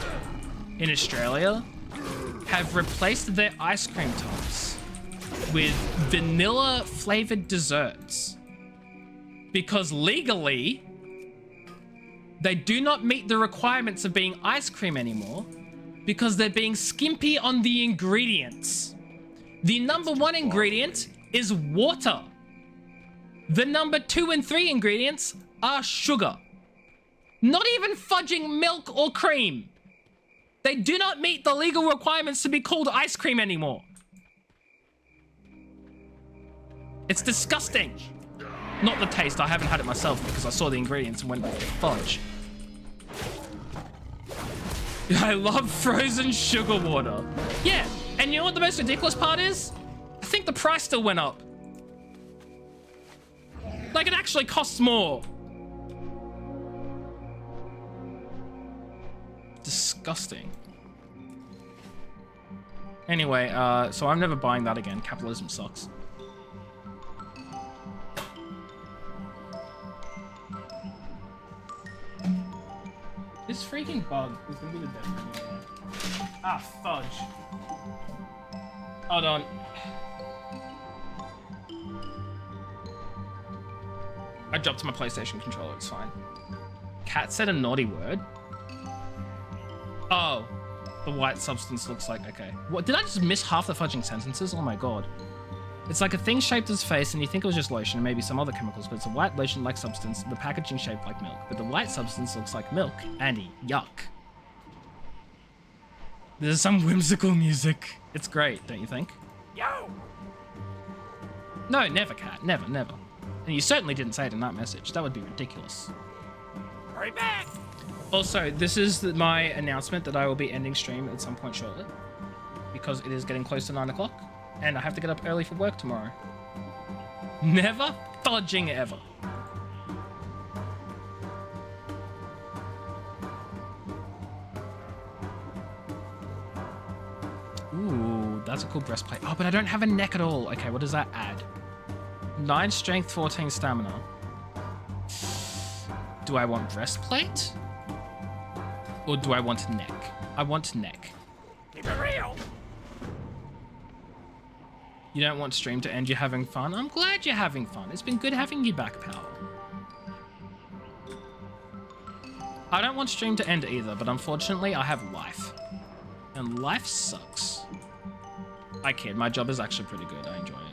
in Australia have replaced their ice cream tubs with vanilla flavored desserts because legally they do not meet the requirements of being ice cream anymore because they're being skimpy on the ingredients. The number one ingredient is water. The number 2 and 3 ingredients are sugar. Not even fudging milk or cream. They do not meet the legal requirements to be called ice cream anymore. It's disgusting. Not the taste, I haven't had it myself because I saw the ingredients and went, fudge. I love frozen sugar water. Yeah, and you know what the most ridiculous part is? I think the price still went up. Like, it actually costs more. Disgusting. Anyway, so I'm never buying that again. Capitalism sucks. This freaking bug is gonna be the death of me. Ah, fudge. Hold on. I dropped my PlayStation controller, it's fine. Cat said a naughty word? Oh, the white substance looks like, okay. What, did I just miss half the fudging sentences? Oh my god. It's like a thing shaped as face and you think it was just lotion and maybe some other chemicals, but it's a white lotion-like substance, the packaging shaped like milk. But the white substance looks like milk. Andy, yuck. There's some whimsical music. It's great, don't you think? Yo! No, never, Cat. Never, never. And you certainly didn't say it in that message. That would be ridiculous. Hurry back! Also, this is my announcement that I will be ending stream at some point shortly. Because it is getting close to 9 o'clock. And I have to get up early for work tomorrow. Never fudging ever. Ooh, that's a cool breastplate. Oh, but I don't have a neck at all. Okay, what does that add? 9 strength, 14 stamina. Do I want breastplate? Or do I want neck? I want neck. Keep it real! You don't want stream to end, you're having fun? I'm glad you're having fun. It's been good having you back, pal. I don't want stream to end either, but unfortunately I have life. And life sucks. I kid, my job is actually pretty good. I enjoy it.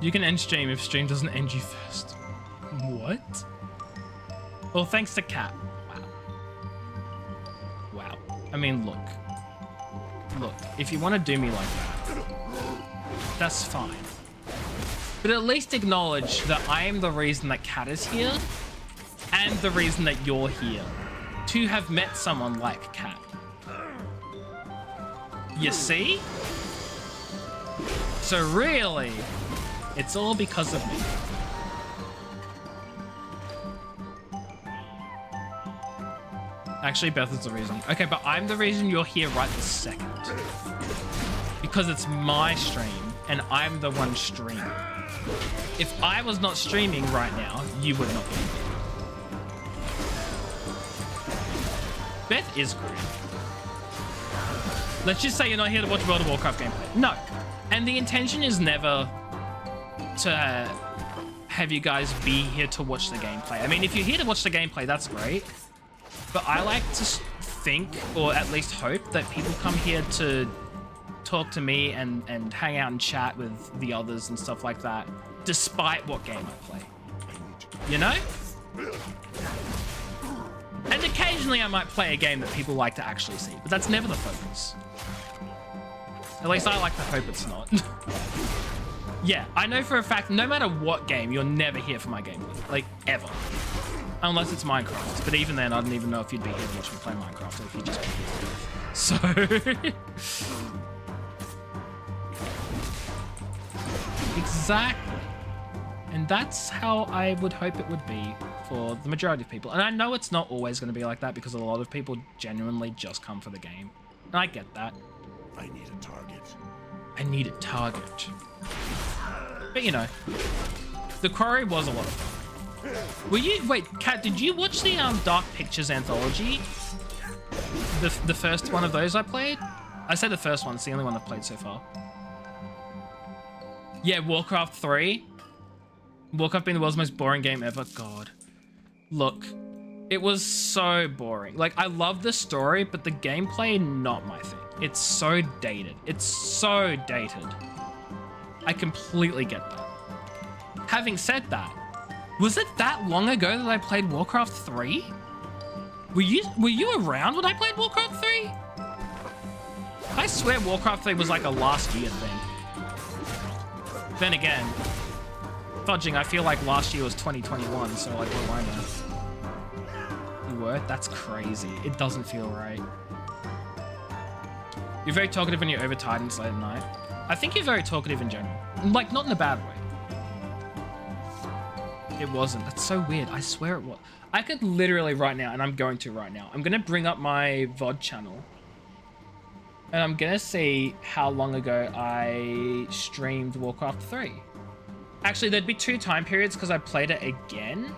You can end stream if stream doesn't end you first. What? Well, thanks to Cat. Wow. Wow. I mean, look. Look, if you want to do me like that, that's fine. But at least acknowledge that I am the reason that Cat is here and the reason that you're here. To have met someone like Cat. You see? So really, it's all because of me. Actually, Beth is the reason. Okay, but I'm the reason you're here right this second. Because it's my stream, and I'm the one streaming. If I was not streaming right now, you would not be here. Beth is great. Let's just say you're not here to watch World of Warcraft gameplay. No. And the intention is never to have you guys be here to watch the gameplay. I mean, if you're here to watch the gameplay, that's great. But I like to think, or at least hope, that people come here to talk to me and hang out and chat with the others and stuff like that, despite what game I play. You know? And occasionally I might play a game that people like to actually see, but that's never the focus. At least I like to hope it's not. Yeah, I know for a fact, no matter what game, you're never here for my gameplay. Like, ever. Unless it's Minecraft. But even then, I don't even know if you'd be here to watch me play Minecraft, or if you'd just be here. So... Exactly. And that's how I would hope it would be for the majority of people. And I know it's not always going to be like that, because a lot of people genuinely just come for the game. And I get that. I need a target. I need a target. But you know, the quarry was a lot of fun. Wait, Kat, did you watch the Dark Pictures anthology? The first one of those I played? I say the first one, it's the only one I've played so far. Yeah, Warcraft 3. Warcraft being the world's most boring game ever. God. Look, it was so boring. Like, I love the story, but the gameplay, not my thing. It's so dated. It's so dated. I completely get that. Having said that, was it that long ago that I played Warcraft 3? Were you around when I played Warcraft 3? I swear Warcraft 3 was like a last year thing. Then again, fudging, I feel like last year was 2021, so like, what do I know? You were? That's crazy. It doesn't feel right. You're very talkative when you're overtired and it's late at night. I think you're very talkative in general. Like, not in a bad way. It wasn't. That's so weird. I swear it was. I could literally right now, and I'm going to right now, I'm going to bring up my VOD channel. And I'm going to see how long ago I streamed Warcraft 3. Actually, there'd be 2 time periods because I played it again.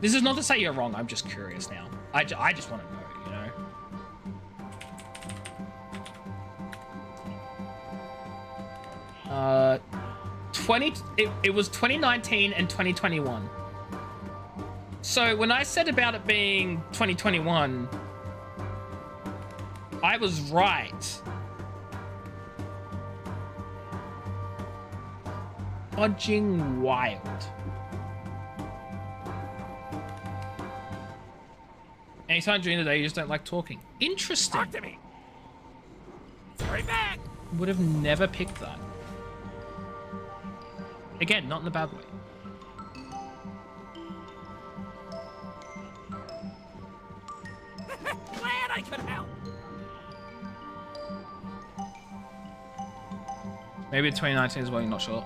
This is not to say you're wrong. I'm just curious now. I just want to know, you know? It was 2019 and 2021. So when I said about it being 2021, I was right. Fudging wild. Anytime during the day, you just don't like talking. Interesting. Talk to me. Hurry back. Would have never picked that. Again, not in a bad way. Glad I could help. Maybe 2019 as well, you're not sure.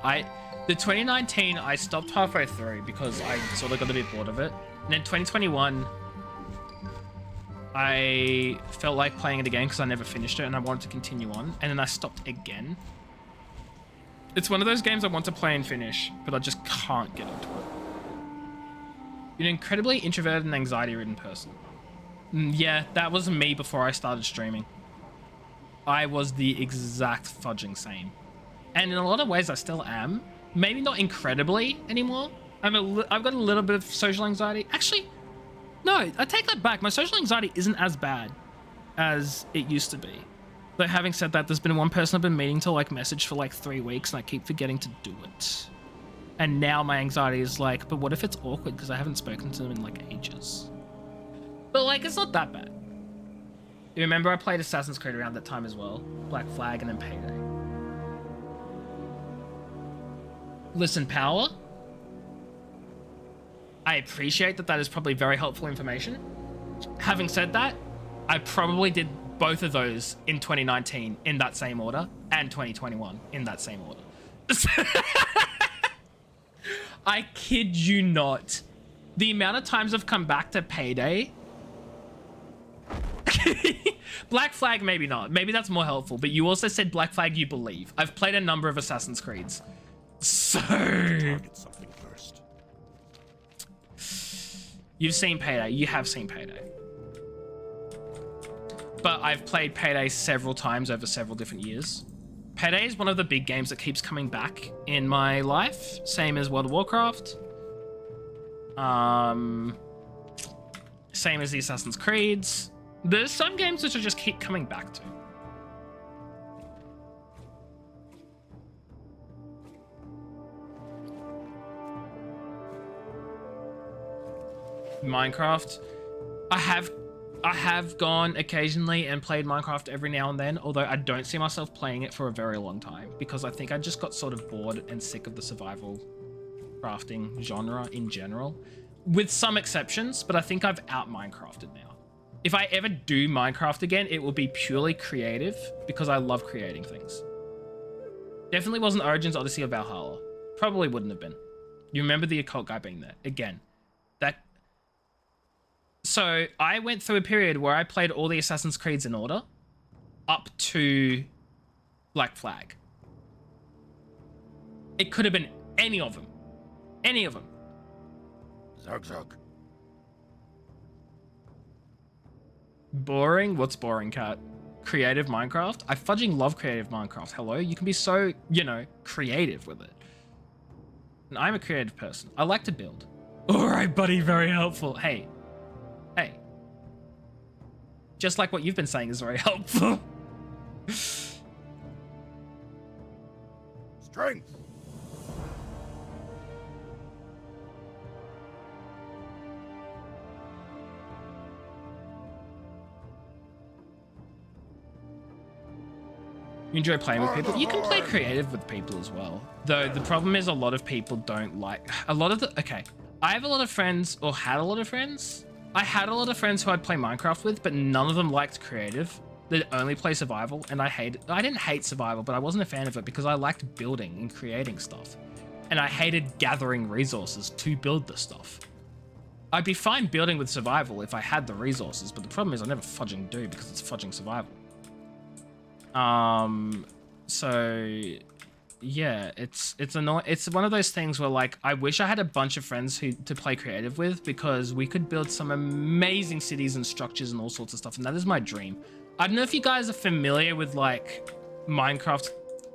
The 2019, I stopped halfway through because I sort of got a bit bored of it. And then 2021, I felt like playing it again because I never finished it and I wanted to continue on. And then I stopped again. It's one of those games I want to play and finish, but I just can't get into it. You're an incredibly introverted and anxiety-ridden person. Yeah, that was me before I started streaming. I was the exact fudging same. And in a lot of ways, I still am. Maybe not incredibly anymore. I've got a little bit of social anxiety. Actually, no, I take that back. My social anxiety isn't as bad as it used to be. Though having said that, there's been one person I've been meaning to like message for like 3 weeks and I keep forgetting to do it. And now my anxiety is like, but what if it's awkward because I haven't spoken to them in like ages? But like, it's not that bad. You remember I played Assassin's Creed around that time as well? Black Flag and then Payday. Listen, Power. I appreciate that is probably very helpful information. Having said that, I probably did both of those in 2019 in that same order and 2021 in that same order. I kid you not. The amount of times I've come back to Payday. Black Flag, maybe not. Maybe that's more helpful. But you also said Black Flag you believe. I've played a number of Assassin's Creeds. So... Target something first. You've seen Payday. You have seen Payday. But I've played Payday several times over several different years. Payday is one of the big games that keeps coming back in my life. Same as World of Warcraft. Same as the Assassin's Creeds. There's some games which I just keep coming back to. Minecraft. I have gone occasionally and played Minecraft every now and then, although I don't see myself playing it for a very long time because I think I just got sort of bored and sick of the survival crafting genre in general, with some exceptions, but I think I've out Minecrafted now. If I ever do Minecraft again, it will be purely creative because I love creating things. Definitely wasn't Origins, Odyssey, or Valhalla. Probably wouldn't have been. You remember the occult guy being there. Again, that... So I went through a period where I played all the Assassin's Creeds in order up to Black Flag. It could have been any of them. Any of them. Zug zug. Boring? What's boring, Cat? Creative Minecraft? I fudging love creative Minecraft. Hello? You can be so, you know, creative with it. And I'm a creative person. I like to build. All right, buddy. Very helpful. Hey. Hey. Just like what you've been saying is very helpful. Strength. You enjoy playing with people? You can play creative with people as well. Though the problem is a lot of people don't like... Okay. I have a lot of friends, or had a lot of friends. I had a lot of friends who I'd play Minecraft with, but none of them liked creative. They'd only play survival, and I didn't hate survival, but I wasn't a fan of it because I liked building and creating stuff. And I hated gathering resources to build the stuff. I'd be fine building with survival if I had the resources, but the problem is I never fudging do because it's fudging survival. So yeah, it's annoying. It's one of those things where like I wish I had a bunch of friends who to play creative with, because we could build some amazing cities and structures and all sorts of stuff, and that is my dream. I don't know if you guys are familiar with like Minecraft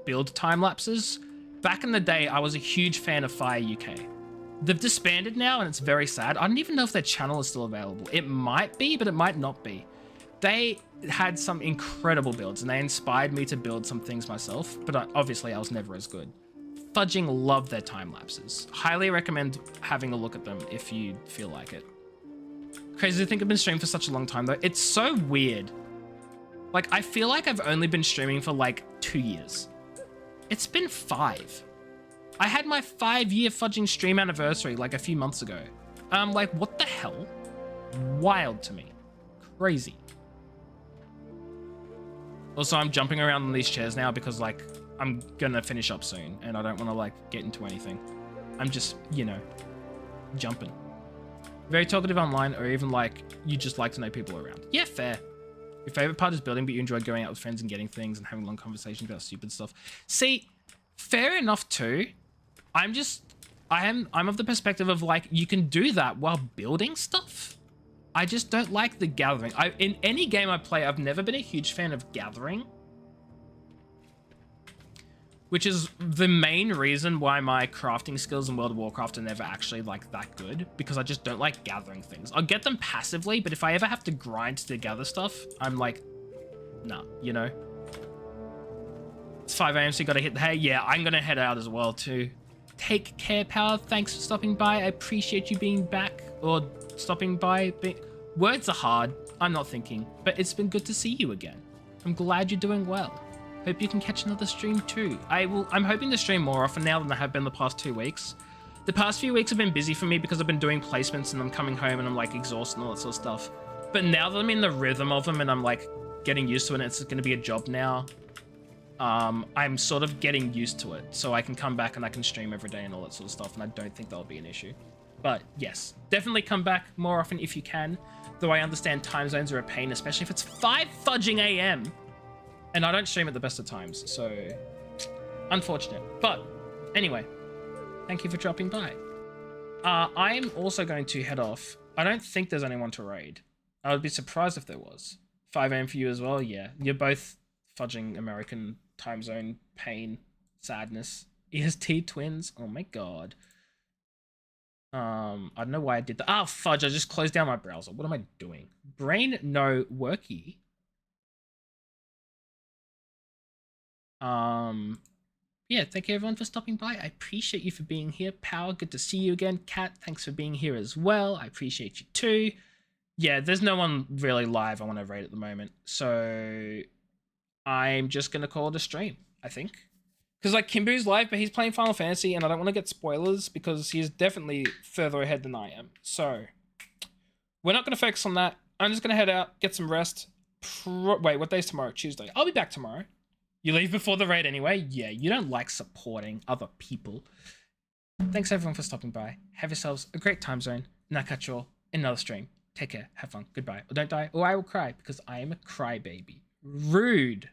build time lapses. Back in the day, I was a huge fan of Fire UK. They've disbanded now, and it's very sad. I don't even know if their channel is still available. It might be, but it might not be. They had some incredible builds, and they inspired me to build some things myself, but obviously I was never as good. Fudging love their time lapses. Highly recommend having a look at them if you feel like it. Crazy to think I've been streaming for such a long time though. It's so weird. Like, I feel like I've only been streaming for like 2 years. It's been 5. I had my 5-year fudging stream anniversary like a few months ago. I'm like, what the hell? Wild to me. Crazy. Also, I'm jumping around on these chairs now because like I'm gonna finish up soon and I don't want to like get into anything. I'm just, you know, jumping. Very talkative online, or even like you just like to know people around. Yeah, fair. Your favorite part is building, but you enjoy going out with friends and getting things and having long conversations about stupid stuff. See, fair enough too. I'm of the perspective of like, you can do that while building stuff. I just don't like the gathering. In any game I play, I've never been a huge fan of gathering. Which is the main reason why my crafting skills in World of Warcraft are never actually like that good. Because I just don't like gathering things. I'll get them passively, but if I ever have to grind to gather stuff, I'm like, nah, you know? It's 5 AM, so you gotta hit the hay. Yeah, I'm gonna head out as well too. Take care, Power. Thanks for stopping by. I appreciate you being back, or stopping by. Words are hard. I'm not thinking, but it's been good to see you again. I'm glad you're doing well. Hope you can catch another stream too. I'm hoping to stream more often now than I have been the past 2 weeks. The past few weeks have been busy for me because I've been doing placements and I'm coming home and I'm like exhausted and all that sort of stuff. But now that I'm in the rhythm of them and I'm like getting used to it and it's going to be a job now, I'm sort of getting used to it. So I can come back and I can stream every day and all that sort of stuff, and I don't think that'll be an issue. But yes, definitely come back more often if you can. Though I understand time zones are a pain, especially if it's 5 fudging AM. And I don't stream at the best of times, so unfortunate. But anyway, thank you for dropping by. I'm also going to head off. I don't think there's anyone to raid. I would be surprised if there was. 5 AM for you as well? Yeah, you're both fudging American time zone pain, sadness. EST twins? Oh my god. I don't know why I did that. Ah, fudge, I just closed down my browser. What am I doing? Brain no worky. Yeah, thank you everyone for stopping by. I appreciate you for being here. Power, good to see you again. Kat, thanks for being here as well. I appreciate you too. Yeah, there's no one really live I want to raid at the moment, so I'm just gonna call it a stream, I think. Because like Kimbu's live, but he's playing Final Fantasy, and I don't want to get spoilers because he's definitely further ahead than I am. So we're not gonna focus on that. I'm just gonna head out, get some rest. Wait, what day's tomorrow? Tuesday. I'll be back tomorrow. You leave before the raid anyway? Yeah, you don't like supporting other people. Thanks everyone for stopping by. Have yourselves a great time zone, and I'll catch you all in another stream. Take care, have fun, goodbye, or don't die, or I will cry because I am a crybaby. Rude.